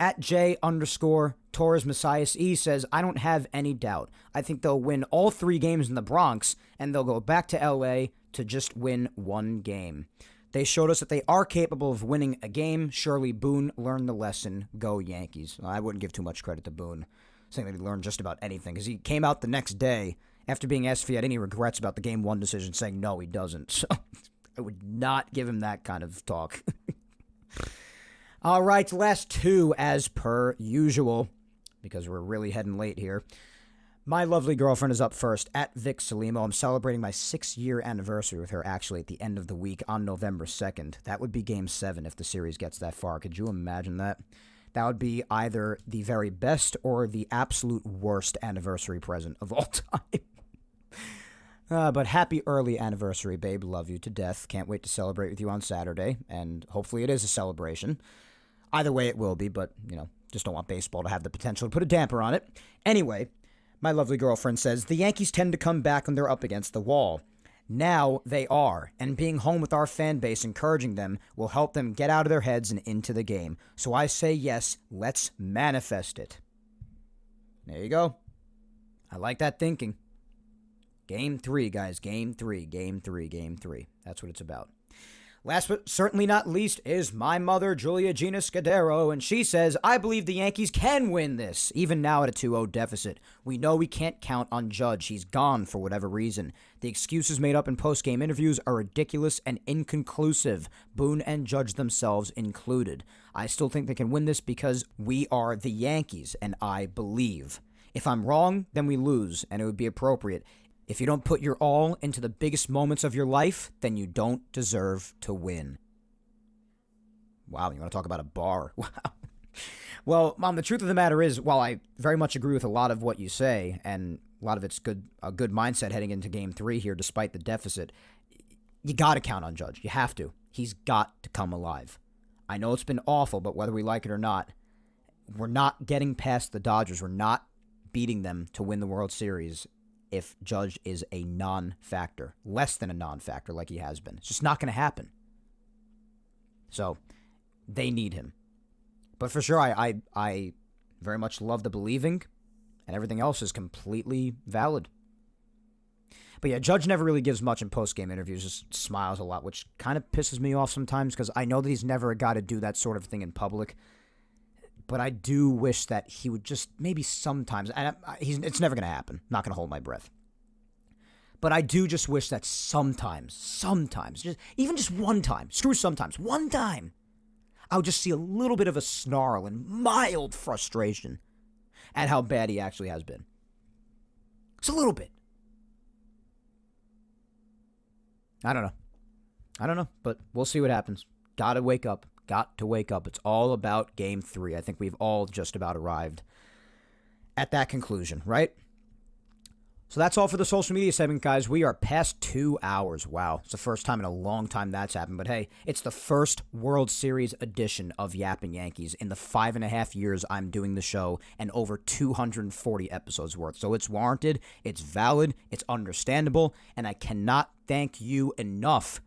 At J_Torres Messias E says, I don't have any doubt. I think they'll win all 3 games in the Bronx, and they'll go back to LA to just win 1 game. They showed us that they are capable of winning a game. Surely Boone learned the lesson. Go Yankees. I wouldn't give too much credit to Boone, saying that he learned just about anything, because he came out the next day after being asked if he had any regrets about the Game 1 decision, saying no, he doesn't. So I would not give him that kind of talk. All right, last 2 as per usual, because we're really heading late here. My lovely girlfriend is up first, at Vic Salimo. I'm celebrating my 6-year anniversary with her, actually, at the end of the week on November 2nd. That would be Game 7 if the series gets that far. Could you imagine that? That would be either the very best or the absolute worst anniversary present of all time. But happy early anniversary, babe. Love you to death. Can't wait to celebrate with you on Saturday, and hopefully it is a celebration. Either way it will be, but, just don't want baseball to have the potential to put a damper on it. Anyway, my lovely girlfriend says, the Yankees tend to come back when they're up against the wall. Now they are, and being home with our fan base encouraging them will help them get out of their heads and into the game. So I say yes, let's manifest it. There you go. I like that thinking. Game 3, guys. Game 3, Game 3, Game 3. That's what it's about. Last but certainly not least is my mother, Julia Gina Scudero, and she says, I believe the Yankees can win this, even now at a 2-0 deficit. We know we can't count on Judge. He's gone for whatever reason. The excuses made up in post-game interviews are ridiculous and inconclusive, Boone and Judge themselves included. I still think they can win this because we are the Yankees, and I believe. If I'm wrong, then we lose, and it would be appropriate. If you don't put your all into the biggest moments of your life, then you don't deserve to win. Wow, you want to talk about a bar? Wow. Well, Mom, the truth of the matter is, while I very much agree with a lot of what you say, and a lot of it's a good mindset heading into Game 3 here, despite the deficit. You got to count on Judge. You have to. He's got to come alive. I know it's been awful, but whether we like it or not, we're not getting past the Dodgers. We're not beating them to win the World Series if Judge is a non-factor, less than a non-factor like he has been. It's just not going to happen. So they need him. But for sure, I very much love the believing, and everything else is completely valid. But yeah, Judge never really gives much in post-game interviews, just smiles a lot, which kind of pisses me off sometimes because I know that he's never a guy to do that sort of thing in public. But I do wish that he would just maybe sometimes, and it's never going to happen, not going to hold my breath. But I do just wish that sometimes, even just one time, one time, I would just see a little bit of a snarl and mild frustration at how bad he actually has been. It's a little bit. I don't know, but we'll see what happens. Got to wake up. It's all about Game 3. I think we've all just about arrived at that conclusion, right? So that's all for the social media segment, guys. We are past 2 hours. Wow. It's the first time in a long time that's happened. But hey, it's the first World Series edition of Yapping Yankees in the 5.5 years I'm doing the show and over 240 episodes worth. So it's warranted, it's valid, it's understandable, and I cannot thank you enough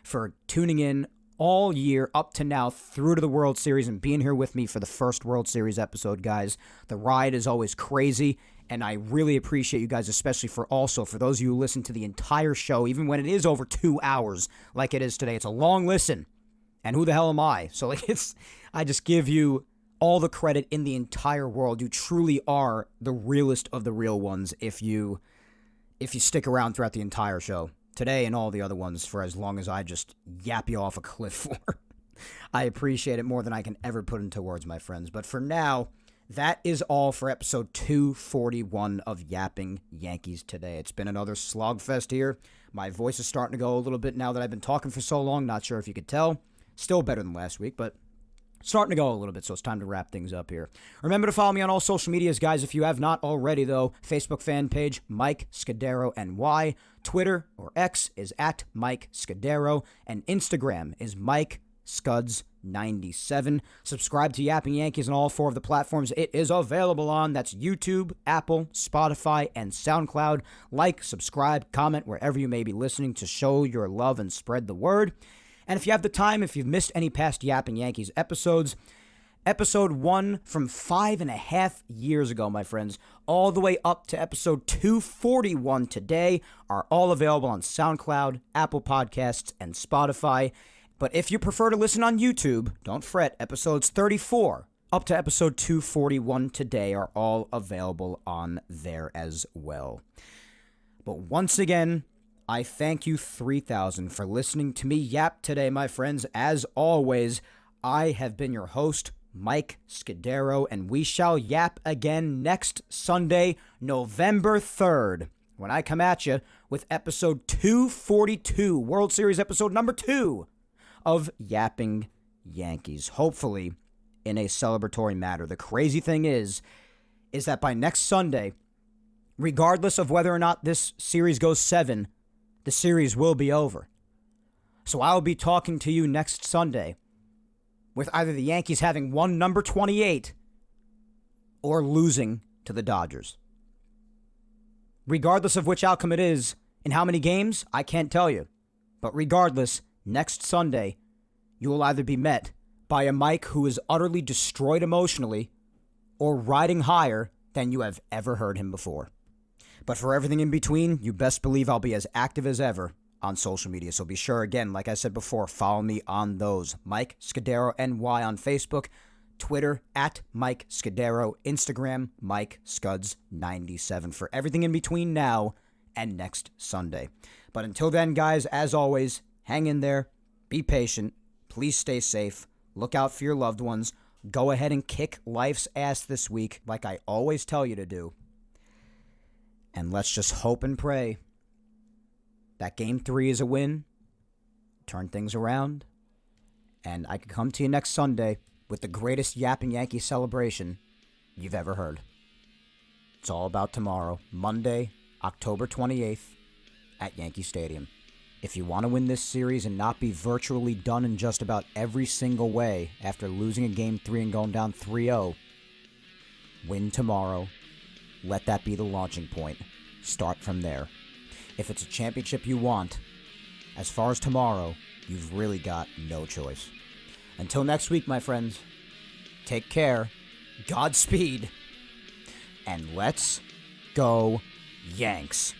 for tuning in all year up to now through to the World Series and being here with me for the first World Series episode, guys. The ride is always crazy, and I really appreciate you guys, especially for those of you who listen to the entire show, even when it is over 2 hours like it is today. It's a long listen, and who the hell am I? So I just give you all the credit in the entire world. You truly are the realest of the real ones if you stick around throughout the entire show. Today and all the other ones for as long as I just yap you off a cliff for. I appreciate it more than I can ever put into words, my friends. But for now, that is all for episode 241 of Yapping Yankees today. It's been another slogfest here. My voice is starting to go a little bit now that I've been talking for so long. Not sure if you could tell. Still better than last week, but starting to go a little bit, so it's time to wrap things up here. Remember to follow me on all social medias, guys, if you have not already, though. Facebook fan page, Mike Scudero NY. Twitter, or X, is at Mike Scudero. And Instagram is Mike Scuds97. Subscribe to Yapping Yankees on all 4 of the platforms it is available on. That's YouTube, Apple, Spotify, and SoundCloud. Like, subscribe, comment wherever you may be listening to show your love and spread the word. And if you have the time, if you've missed any past Yapping Yankees episodes, episode 1 from 5.5 years ago, my friends, all the way up to episode 241 today are all available on SoundCloud, Apple Podcasts, and Spotify. But if you prefer to listen on YouTube, don't fret, episodes 34 up to episode 241 today are all available on there as well. But once again, I thank you 3,000 for listening to me yap today, my friends. As always, I have been your host, Mike Scudero, and we shall yap again next Sunday, November 3rd, when I come at you with episode 242, World Series episode number 2 of Yapping Yankees, hopefully in a celebratory manner. The crazy thing is that by next Sunday, regardless of whether or not this series goes 7, the series will be over. So I will be talking to you next Sunday with either the Yankees having won number 28 or losing to the Dodgers. Regardless of which outcome it is, in how many games, I can't tell you. But regardless, next Sunday, you will either be met by a Mike who is utterly destroyed emotionally or riding higher than you have ever heard him before. But for everything in between, you best believe I'll be as active as ever on social media. So be sure, again, like I said before, follow me on those. Mike Scudero NY on Facebook, Twitter at Mike Scudero, Instagram Mike Scuds97 for everything in between now and next Sunday. But until then, guys, as always, hang in there, be patient, please stay safe, look out for your loved ones, go ahead and kick life's ass this week like I always tell you to do. And let's just hope and pray that Game 3 is a win, turn things around, and I can come to you next Sunday with the greatest Yapping Yankee celebration you've ever heard. It's all about tomorrow, Monday, October 28th, at Yankee Stadium. If you want to win this series and not be virtually done in just about every single way after losing a Game 3 and going down 3-0, win tomorrow. Let that be the launching point. Start from there. If it's a championship you want, as far as tomorrow, you've really got no choice. Until next week, my friends, take care, Godspeed, and let's go Yanks.